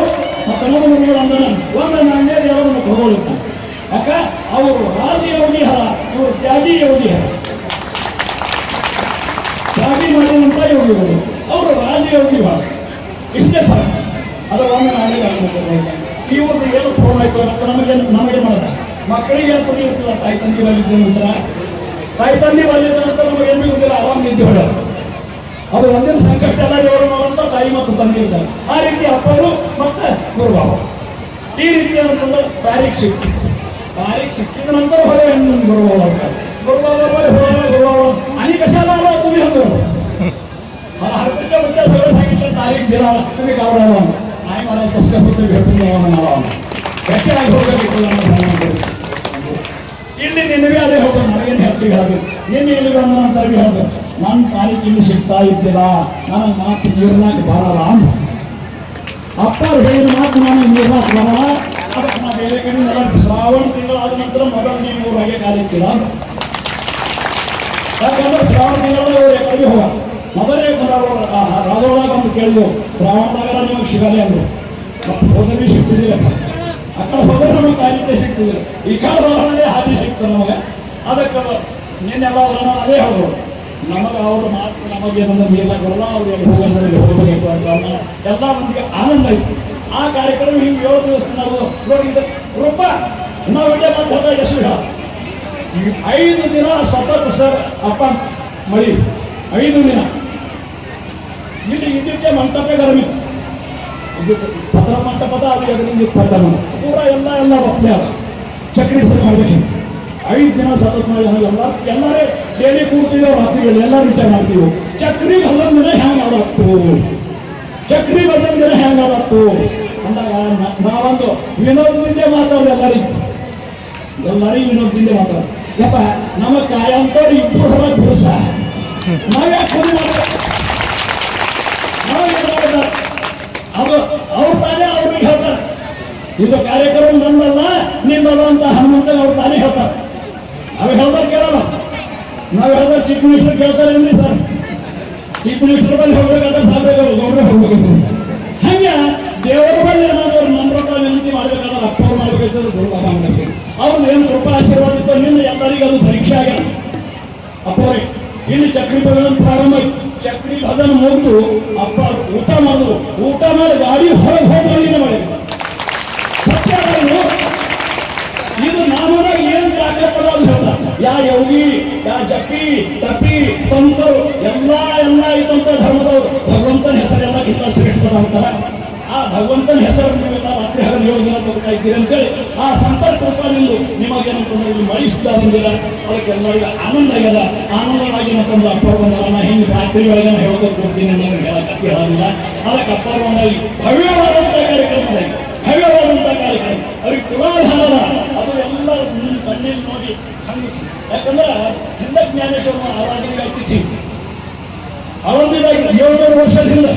ಕನ್ನಡ ಮನೆಗಳು ಅಂದ್ರೆ ಒಂದು ನಾಣ್ಯ ಎರಡು ಭಗವಳಿತ. ಯಾಕ ಅವರು ರಾಜಿ ಯೋಗಿ ಹರ, ಇವರು ತ್ಯಾಗಿ ಯೋಗಿ ಹರ. ತ್ಯಾಗಿ ಮಾಡಿದಂತ ಯೋಗಿಗಳು, ಅವರು ರಾಜಯೋಗಿ ಹರ. ಇಷ್ಟೇ ಫಲ. ಅದರ ಒಂದು ನಾಣ್ಯ ಇವ್ರದ್ದು ಏನು ಫೋನ್ ಆಯ್ತು ಅಂತ ನಮಗೆ ಮಾಡೋದ. ಮಕ್ಕಳಿಗೆ ಏನು ಕೊಟ್ಟಿರ್ತದ, ತಾಯಿ ತಂದೆ ಬಲ್ಲಿದ್ದ ನಂತರ ತಾಯಿ ತಂದೆ ಬಲ್ಲಿದ್ದ ನಂತರ ನಮಗೆ ಏನು ಗೊತ್ತಿಲ್ಲ, ಆರಾಮ್ ನಿದ್ದೆ ಹೊಡೆಯೋದು. ಅದು ಒಂದಿನ ಸಂಕಷ್ಟ ಎಲ್ಲ ದೇವರು ಮಾಡುವಂತ ತಾಯಿ ಮತ್ತು ತಂದೆ ಇರ್ತಾರೆ. ಆ ರೀತಿ ಅಪ್ಪರು ಮತ್ತೆ ಗುರುಭಾವ ಈ ರೀತಿ ಅಂತಂದ್ರೆ ತಾರೀಖ್ ಸಿಕ್ಕಿದ ನಂತರ ಹೊರೆ ಗುರುಭಾವ ಆಗ್ತಾರೆ. ಗುರುಭಾವ ಗುರುಭಾವ आणि कशाला आला तुम्ही होतो मला हरकतच्या बद्दल सगळं सांगितलं. तारीख दिला तुम्ही गावराला नाही, मला कसं कसं ते भेटून द्यावा म्हणावा. ಯಾಕೆ ಆಗಿ ಹೋಗಬೇಕು ಇಲ್ಲಿ ನಿನಗೆ ಅದೇ ಹೋಗೋದು, ನನಗೇನು ಹೆಚ್ಚಿಗೆ ಆಗಬೇಕು. ನಿನ್ನೆ ಇಲ್ಲಿ ಬಂದ ನಂತರ ಹೇಳೋದು ನನ್ನ ತಾರೀಕು ಇಲ್ಲಿ ಸಿಗ್ತಾ ಇದ್ದಿಲ್ಲ, ನನಗೆ ಮಾತು ನೀರ್ನಾಗ ಬರಲ್ಲ ಅಂತ. ಅಪ್ಪ ಹೇಳಿದ ಮಾತು ನಾನು ನೀರ್ನಾಗ ಬರಲ್ಲ. ಅದಕ್ಕೆ ನಾ ಬೇರೆ ಕಡೆ ಶ್ರಾವಣ ತಿಂಗಳು ಆದ ನಂತರ ಮೊದಲನೇ 3 ಹಾಗೆ ಕಾಲಿಕ್ಕಿಲ್ಲ. ಯಾಕಂದ್ರೆ ಶ್ರಾವಣ ತಿಂಗಳಲ್ಲಿ ಅವ್ರು ಎಕಡೆಗೆ ಹೋಗ ಮೊದಲೇ ರಾಜೊಳಗ ಬಂದು ಕೇಳಿದ್ರು, ಶ್ರಾವಣದಾಗ ನಿಮಗೆ ಸಿಗಲ್ಲ ಅಂದ್ರು. ಹೋದಲ್ಲಿ ಸಿಗ್ತಿದ್ದಿಲ್ಲ, ಆ ಕಡೆ ಹೋದ್ರೆ ನಮಗೆ ಕಾಲಿಕೆ ಸಿಗ್ತಿದ್ದಿಲ್ಲ. ಈ ಕಾಲದೊಳಗಡೆ ಹಾದಿ ಸಿಗ್ತದೆ ನಮಗೆ. ಅದಕ್ಕೆ ನಿನ್ನೆಲ್ಲ ಅವ್ರನ್ನ ಅದೇ ಹೋಗೋದು. ನಮಗೆ ಅವ್ರ ಮಾತು ನಮಗೇನಂದ್ರೆ ನೀರ್ಲಾಗ ಬರಲ್ಲ, ಅವ್ರು ಎಲ್ಲಿ ಹೋಗಂದ್ರೆ ಹೋಗಬೇಕು ಅಂತ ಎಲ್ಲ ಮಂದಿಗೆ ಆನಂದ ಇತ್ತು. ಆ ಕಾರ್ಯಕ್ರಮ ಹಿಂಗೆ 7 ದಿವಸ ನಾವು ನೋಡಿದ ರೂಪ ನಾವು ಇಲ್ಲೇ ಮಾತಾಡ್ತಾ ಎಷ್ಟು 5 ದಿನ ಸತತ ಸರ್ ಅಪ್ಪ ಮಳಿ 5 ದಿನ ಇಲ್ಲಿ ಇದಕ್ಕೆ ಮಂಟಪ ಗರಮಿ ಇದಕ್ಕೆ ಪತ್ರ ಮಂಟಪದ ಅದು ಎದುರಿಂದ ಪತ್ರ ಪೂರ ಎಲ್ಲ ಬಪ್ಪಲೆ ಅದ ಚಕ್ರಿ ಮಾಡಬೇಕು. 5 ದಿನ ಸತತ ಮಾಡಿ ಎಲ್ಲರೇ ಡೈಲಿ ಕೂಡ್ತೀವಿ, ರಾತ್ರಿಗಳು ಎಲ್ಲ ವಿಚಾರ ಮಾಡ್ತೀವಿ. ಚಕ್ರಿ ಹಲ್ಲದ ದಿನ ಹೆಂಗಾಗತ್ತು, ಚಕ್ರಿ ಬಸದ ದಿನ ಹೆಂಗಾಗತ್ತು ಅಂದಾಗ ನಾವೊಂದು ವಿನೋದದಿಂದ ಮಾತಾಡೋದು. ಎಲ್ಲರಿಗೂ ವಿನೋದದಿಂದ ಮಾತಾಡೋದು. ಯಪ್ಪ ನಮ್ಮ ಕಾಯಂತವ್ರು 2 ಸಲ ಬಿರುಸ ನಾವ್ಯಾಕೆ ಅದು ಅವ್ರು ತಾನೇ ಅವ್ರಿಗೆ ಹೇಳ್ತಾರೆ. ಇದು ಕಾರ್ಯಕ್ರಮ ಬಂದಲ್ಲ ನಿಮ್ಮಲ್ಲ ಅಂತ ಹನುಮಂತ ಅವ್ರು ತಾನೇ ಹೇಳ್ತಾರೆ. ಅವಾಗ ಹೇಳ್ತಾರೆ ಕೇಳಲ್ಲ, ನಾವು ಹೇಳಿದ್ರೆ ಚೀಫ್ ಮಿನಿಸ್ಟರ್ ಕೇಳ್ತಾರೆ ಏನ್ರಿ ಸರ್, ಚೀಫ್ ಮಿನಿಸ್ಟರ್ ಬಳಿ ಹೋಗ್ಬೇಕಾದ್ರೆ ಗೌಡ್ರೆ ಹೋಗ್ಬೇಕು. ಹಂಗೆ ದೇವರ ಬಳಿ ಏನಾದ್ರು ನಮ್ಮ ರೊಕ್ಕ ವಿನಂತಿ ಮಾಡ್ಬೇಕಾದ್ರೆ ಅಪ್ಪವ್ರು ಮಾಡ್ಬೇಕಾದ್ರೆ ದುರ್ಬಾಬ ಮಾಡ್ಬೇಕು. ಅವ್ರದ್ದು ಏನು ಕೃಪಾ ಆಶೀರ್ವಾದ ಇತ್ತು ನಿನ್ನ ಎಲ್ಲರಿಗೂ ಅದು ಪರೀಕ್ಷೆ ಆಗ್ಯಾರ. ಅಪ್ಪವ್ರೆ ಇಲ್ಲಿ ಚಕ್ರಿ ಭಜನ ಪ್ರಾರಂಭ ಆಯ್ತು. ಚಕ್ರಿ ಭಜನ ಮುಗಿದು ಅಪ್ಪ ಊಟ ಮಾಡಿದ್ರು. ಊಟ ಮಾಡಿ ಗಾಡಿ ಹೊರಗೆ ಹೋಗಿ ಮಾಡಿದ್ರು. ಸತ್ಯ ಇದು ನಾಮದಾಗ ಏನ್ ತಾಕತ್ತದ ಅಂತ ಹೇಳ್ತಾರೆ. ಯಾ ಯೋಗಿ, ಯಾ ಜಪ್ಪಿ ತಪ್ಪಿ ಸಂತರು ಎಲ್ಲ ಇದ್ದಂತ ಧರ್ಮದವರು ಭಗವಂತನ ಹೆಸರೆಲ್ಲ ಕಿತ್ತ ಶ್ರೇಷ್ಠದ ಅಂತಾರ. ಆ ಭಗವಂತನ ಹೆಸರು ನೀವೆಲ್ಲ ರಾತ್ರಿ ಹಗಲು 7 ದಿನ ತಗೋತಾ ಇದ್ದೀರಿ ಅಂತೇಳಿ ಆ ಸಂತರ ಕೃಪೆಯಿಂದ ನಿಮಗೇನಂತಂದ್ರೆ ಇಲ್ಲಿ ಮಳಿ ಸುದ್ದ ಬಂದಿಲ್ಲ. ಅದಕ್ಕೆ ಎಲ್ಲರಿಗೂ ಆನಂದ ಆಗ್ಯದ. ಆನಂದವಾಗಿ ಏನಂತಂದ್ರೆ ಅಪ್ಪ ಬಂದಾಗ ನಾ ಹಿಂಗೆ ರಾತ್ರಿ ಒಳಗೆ ಹೇಳ್ಕೊಂಡು ಕೊಡ್ತೀನಿ ನನಗೆ ಹೇಳಕ್ಕೆ ಹೇಳೋದಿಲ್ಲ. ಅದಕ್ಕೆ ಅಪ್ಪ ಬಂದಾಗ ಭವ್ಯವಾದಂಥ ಕಾರ್ಯಕ್ರಮ ಭವ್ಯವಾದಂಥ ಕಾರ್ಯಕ್ರಮ ಅವ್ರಿಗೆ ಪುರಾಧಾರದ ಅದು ಎಲ್ಲ ನಿಮ್ಮ ಕಣ್ಣಲ್ಲಿ ನೋಡಿ ಸಂಗಿಸಿ. ಯಾಕಂದ್ರೆ ಹಿಂದ ಜ್ಞಾನೇಶ್ವರ ಆರಾಧನೆಗೆ ಆಗ್ತಿದ್ವಿ. ಅವಧಿದಾಗ 700 ವರ್ಷದಿಂದ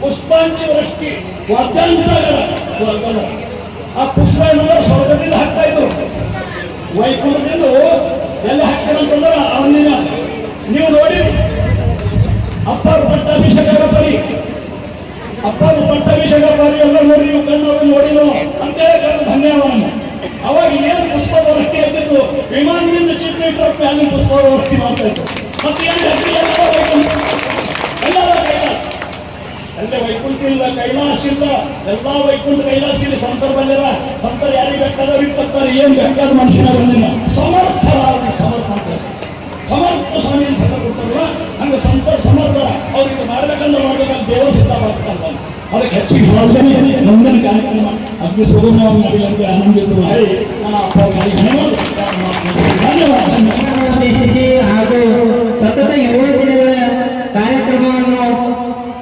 ಪುಷ್ಪಾಂಚಿ ವೃಷ್ಟಿ ವಾದ್ಯಾಂತರ ಆ ಪುಷ್ಪ ಏನಂದ್ರೆ ಸ್ವರ್ಗದಿಂದ ಹಾಕ್ತಾ ಇದ್ರು. ವೈಕುಂಠದಿಂದ ಎಲ್ಲಿ ಹಾಕ್ತಾರಂತಂದ್ರೆ ಅವನಿನ ನೀವು ನೋಡಿ ಅಪ್ಪರು ಪಟ್ಟಾಭಿಷೇಕ ಬರೀ ಅಪ್ಪರು ಪಟ್ಟಾಭಿಷೇಕ ಬರೀ ಎಲ್ಲ ನೋಡಿ ನೀವು ಕಣ್ಣು ನೋಡಿನೋ ಅಂತೇಳಿ ಧನ್ಯವಾದ. ಅವಾಗ ಏನು ಪುಷ್ಪದ ವೃಷ್ಟಿ ಆಗ್ತಿತ್ತು, ವಿಮಾನದಿಂದ ಚೀಫ್ ಮಿನಿಸ್ಟರ್ ಅಲ್ಲಿ ಪುಷ್ಪದ ವೃಷ್ಟಿ ಮಾಡ್ತಾ ಇತ್ತು. ಮತ್ತೆ ಏನು ಎಲ್ಲರ ಕೈಲಾಸ ಅಲ್ಲೇ ವೈಕುಂಠ ಇಲ್ಲ, ಕೈಲಾಸ ಇಲ್ಲ, ಎಲ್ಲ ವೈಕುಂಠ ಕೈಲಾಸ ಇಲ್ಲಿ ಸಂತರ ಬಂದಿಲ್ಲ. ಸಂತರ ಯಾರಿಗೆ ಬೇಕಾದವ್ರು ಇರ್ತಾರೆ, ಏನು ಬೇಕಾದ ಮನುಷ್ಯನ ಬಂದಿಲ್ಲ. ಸಮರ್ಥರಾಗಿ ಸಮರ್ಥ ಅಂತ ಸಮರ್ಥ ಸ್ವಾಮಿ ಅಂತ ಹೆಸರು ಕೊಡ್ತಾರಲ್ಲ ಹಂಗೆ ಸಂತರ ಸಮರ್ಥ. ಅವ್ರಿಗೆ ಮಾಡ್ಬೇಕಂದ್ರೆ ಮಾಡ್ಬೇಕಂದ್ರೆ ದೇವರು ಸಿದ್ಧ ಮಾಡ್ತಾರೆ. ಅದಕ್ಕೆ ಹೆಚ್ಚಿಗೆ ಹೇಳೋದೇ ಮುಂದಿನ ಕಾರ್ಯಕ್ರಮ ಅಗ್ನಿ ಸುಗಮವಾಗಿ ನಡೀಲಂತೆ ಆನಂದಿತು. ಹೇಳಿ ನಾನು ಅಪ್ಪ ಧನ್ಯವಾದ ಉದ್ದೇಶಿಸಿ ಹಾಗೂ ಸತತ 7 ದಿನಗಳ ಕಾರ್ಯಕ್ರಮವನ್ನು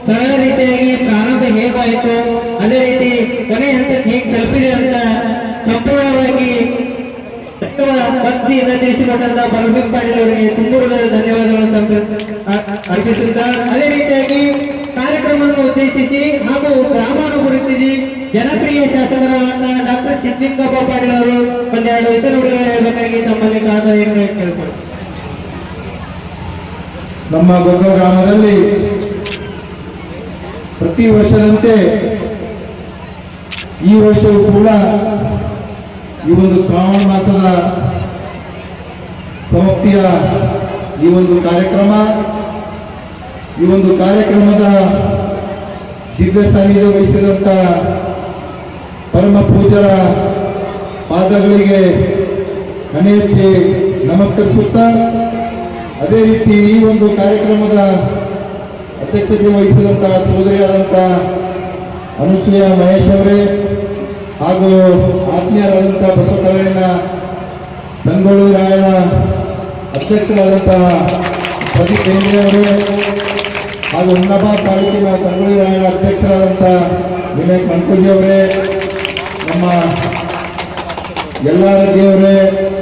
ಸರಳ ರೀತಿಯಾಗಿ ಪ್ರಾರಂಭ ಹೇಗಾಯಿತು ಅದೇ ರೀತಿ ಕೊನೆ ಹಂತಕ್ಕೆ ಹೇಗೆ ತಲುಪಿದೆ ಅಂತ ಸಂಪೂರ್ಣವಾಗಿ ಭಕ್ತಿಯಿಂದ ತಿಳಿಸಿಕೊಟ್ಟಂತ ಬಲಭೀಮ್ ಪಾಟೀಲ್ ಅವರಿಗೆ ತುಂಬ ಧನ್ಯವಾದಗಳನ್ನು ಅರ್ಪಿಸುತ್ತಾ ಅದೇ ರೀತಿಯಾಗಿ ಕಾರ್ಯಕ್ರಮವನ್ನು ಉದ್ದೇಶಿಸಿ ಹಾಗೂ ಗ್ರಾಮಾನುಭೂತಿ ಜನಪ್ರಿಯ ಶಾಸಕರಾದ ಡಾಕ್ಟರ್ ಸಿದ್ಲಿಂಗಪ್ಪ ಪಾಟೀಲ್ ಅವರು ಒಂದೆರಡು ಇತರ ನುಡಿಗಳು ಹೇಳಬೇಕಾಗಿ ತಮ್ಮಲ್ಲಿ ಕೇಳ್ತಾರೆ. ನಮ್ಮ ಗೊಗ್ಗ ಗ್ರಾಮದಲ್ಲಿ ಪ್ರತಿ ವರ್ಷದಂತೆ ಈ ವರ್ಷವೂ ಕೂಡ ಈ ಒಂದು ಶ್ರಾವಣ ಮಾಸದ ಸಮಾಪ್ತಿಯ ಈ ಒಂದು ಕಾರ್ಯಕ್ರಮದ ದಿವ್ಯ ಸಾನ್ನಿಧ್ಯ ವಹಿಸಿದಂಥ ಪರಮ ಪೂಜ್ಯರ ಪಾದಗಳಿಗೆ ಹಣೆಯಚ್ಚಿ ನಮಸ್ಕರಿಸುತ್ತಾ ಅದೇ ರೀತಿ ಈ ಒಂದು ಕಾರ್ಯಕ್ರಮದ ಅಧ್ಯಕ್ಷತೆ ವಹಿಸಿದಂಥ ಸೋದರಿಯಾದಂಥ ಅನುಸೂಯ ಮಹೇಶ್ ಅವರೇ ಹಾಗೂ ಆತ್ಮೀಯರಾದಂಥ ಬಸವಕಲ್ಯಾಣ ಸಂಗೊಳ್ಳಿ ರಾಯಣ್ಣ ಅಧ್ಯಕ್ಷರಾದಂಥ ಪ್ರದೀಪ್ ಕೇಂದ್ರ ಅವರೇ ಹಾಗೂ ಹುಮ್ನಾಬಾದ್ ತಾಲೂಕಿನ ಸಂಗೊಳ್ಳಿ ರಾಯಣ್ಣ ಅಧ್ಯಕ್ಷರಾದಂಥ ವಿನಯ್ ಕಣ್ಕೂಜಿ ಅವರೇ, ನಮ್ಮ ಯಲ್ಲಾರೆಡ್ಡಿ ಅವರೇ,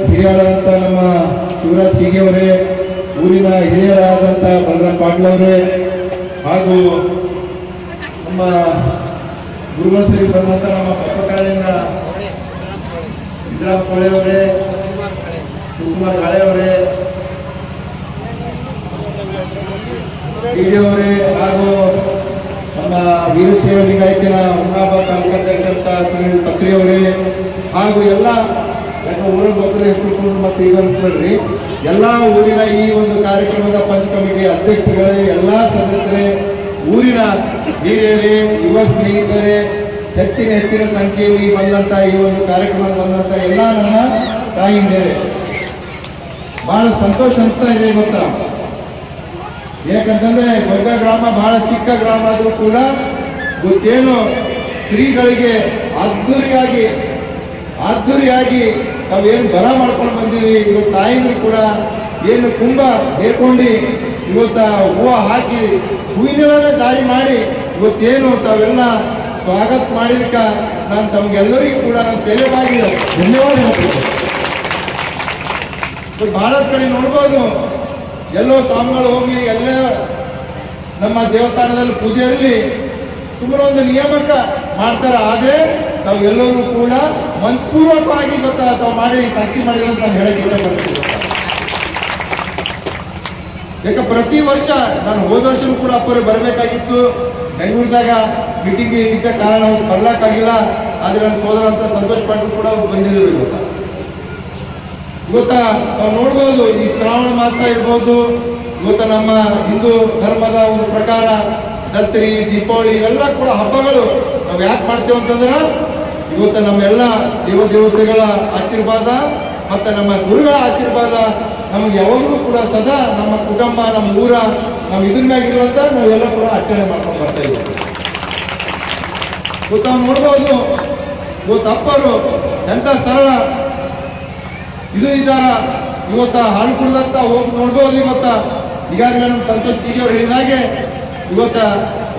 ಹಿರಿಯರಾದಂಥ ನಮ್ಮ ಶಿವರಾಜ್ ಸೀಗೆ ಅವರೇ, ಊರಿನ ಹಿರಿಯರಾದಂಥ ಬಲರಾಮ್ ಪಾಟೀಲ್ ಅವರೇ ಹಾಗೂ ನಮ್ಮ ಗುರುಬಸರಿ ಬಂದಂಥ ನಮ್ಮ ಬಸವಕಲ್ಯಾಣ ಸಿದ್ದರಾಮ ಕೋಳೆ ಅವರೇ, ಶಿವಕುಮಾರ್ ಕಾಳೆ ಅವರೇ, ಅವರೇ ಹಾಗೂ ನಮ್ಮ ವೀರಶೈವ ಲಿಂಗಾಯತಿನ ಹುಮ್ನಾಬಾದ್ ತಾಲೂಕಾಧ್ಯಕ್ಷರಂತ ಸುನೀಲ್ ಪತ್ರಿ ಅವರೇ ಹಾಗೂ ಎಲ್ಲ ಊರ ಗೊಬ್ಬರ ಹೆಸರು ಮತ್ತು ಇದನ್ರಿ ಎಲ್ಲ ಊರಿನ ಈ ಒಂದು ಕಾರ್ಯಕ್ರಮದ ಪಂಚ ಕಮಿಟಿ ಅಧ್ಯಕ್ಷರೇ, ಎಲ್ಲ ಸದಸ್ಯರೇ, ಊರಿನ ಹಿರಿಯರೇ, ಯುವ ಸ್ನೇಹಿತರೇ, ಹೆಚ್ಚಿನ ಸಂಖ್ಯೆಯಲ್ಲಿ ಬಂದಂಥ ಈ ಒಂದು ಕಾರ್ಯಕ್ರಮಕ್ಕೆ ಬಂದಂಥ ಎಲ್ಲ ನನ್ನ ತಾಯಿಂದೇವೆ ಬಹಳ ಸಂತೋಷ ಅನಿಸ್ತಾ ಇದೆ. ಗೊತ್ತಾ, ಯಾಕಂತಂದ್ರೆ ಗೊಗ್ಗ ಗ್ರಾಮ ಬಹಳ ಚಿಕ್ಕ ಗ್ರಾಮ ಆದರೂ ಕೂಡ ಗೊತ್ತೇನು ಶ್ರೀಗಳಿಗೆ ಅದ್ದೂರಿಯಾಗಿ ತಾವೇನು ಬರ ಮಾಡ್ಕೊಂಡು ಬಂದಿದ್ರಿ. ಇವತ್ತು ತಾಯಿನೂ ಕೂಡ ಏನು ಕುಂಭ ಹೇರ್ಕೊಂಡು ಇವತ್ತ ಹೂವು ಹಾಕಿ ಹೂವಿನಲ್ಲೇ ದಾರಿ ಮಾಡಿ ಇವತ್ತೇನು ತಾವೆಲ್ಲ ಸ್ವಾಗತ ಮಾಡಿದಕ್ಕೆ ನಾನು ತಮಗೆಲ್ಲರಿಗೂ ಕೂಡ ನಾನು ತೆರೆವಾಗಿ ಧನ್ಯವಾದ ಹೇಳ್ತೀನಿ. ಬಹಳಷ್ಟು ಕಡೆ ನೋಡ್ಬೋದು, ಎಲ್ಲೋ ಸ್ವಾಮಿಗಳು ಹೋಗ್ಲಿ, ಎಲ್ಲ ನಮ್ಮ ದೇವಸ್ಥಾನದಲ್ಲಿ ಪೂಜೆ ಇರಲಿ, ಸುಮ್ಮನೆ ಒಂದು ನಿಯಮಕ್ಕೆ ಮಾಡ್ತಾರೆ. ಆದರೆ ತಾವೆಲ್ಲರೂ ಕೂಡ ಮನಸ್ಪೂರ್ವಕವಾಗಿ ತಾವು ಮಾಡಿ ಸಾಕ್ಷಿ ಮಾಡಿರೋ ಅಂತ ನಾನು ಹೇಳಕ್ಕೆ ಇಷ್ಟಪಡ್ತೀನಿ. ಯಾಕೆ ಪ್ರತಿ ವರ್ಷ ನಾನು ಹೋದ ವರ್ಷನೂ ಕೂಡ ಅಪ್ಪರು ಬರಬೇಕಾಗಿತ್ತು, ಬೆಂಗಳೂರಿದಾಗ ಮೀಟಿಂಗ್ ಇದ್ದ ಕಾರಣ ಅವ್ರು ಬರ್ಲಕ್ಕಾಗಿಲ್ಲ. ಆದರೆ ನನ್ನ ಸೋದರ ಅಂತ ಸಂತೋಷ್ ಪಾಟೀಲ್ ಕೂಡ ಅವ್ರು ಬಂದಿದ್ರು. ಇವತ್ತ ನಾವು ನೋಡ್ಬೋದು, ಈ ಶ್ರಾವಣ ಮಾಸ ಇರ್ಬೋದು, ಇವತ್ತ ನಮ್ಮ ಹಿಂದೂ ಧರ್ಮದ ಒಂದು ಪ್ರಕಾರ ದಸರಿ, ದೀಪಾವಳಿ ಇವೆಲ್ಲ ಕೂಡ ಹಬ್ಬಗಳು ನಾವು ಯಾಕೆ ಮಾಡ್ತೇವೆ ಅಂತಂದ್ರೆ ಇವತ್ತು ನಮ್ಮೆಲ್ಲ ದೇವತೆಗಳ ಆಶೀರ್ವಾದ ಮತ್ತು ನಮ್ಮ ಗುರುಗಳ ಆಶೀರ್ವಾದ ನಮಗೆ ಯಾವಾಗಲೂ ಕೂಡ ಸದಾ ನಮ್ಮ ಕುಟುಂಬ, ನಮ್ಮ ಊರ, ನಮ್ಮ ಇದ್ರ ಮ್ಯಾಗಿರುವಂತ ನಾವೆಲ್ಲ ಕೂಡ ಆಚರಣೆ ಮಾಡ್ಕೊಂಡು ಬರ್ತಾ ಇದ್ದೀವಿ. ಇವತ್ತು ನಾವು ನೋಡ್ಬೋದು, ಇವತ್ತು ಅಪ್ಪರು ಎಂತ ಸರಳ ಇದು ಇದ್ದಾರ. ಇವತ್ತ ಹಾಲು ಕುಡ್ದಂತ ಹೋಗಿ ನೋಡ್ಬೋದು. ಇವತ್ತ ಈಗಾಗಲೇ ನಮ್ಮ ಸಂತೋಷ್ ಸಿಗಿ ಅವ್ರು ಹೇಳಿದಾಗೆ ಇವತ್ತ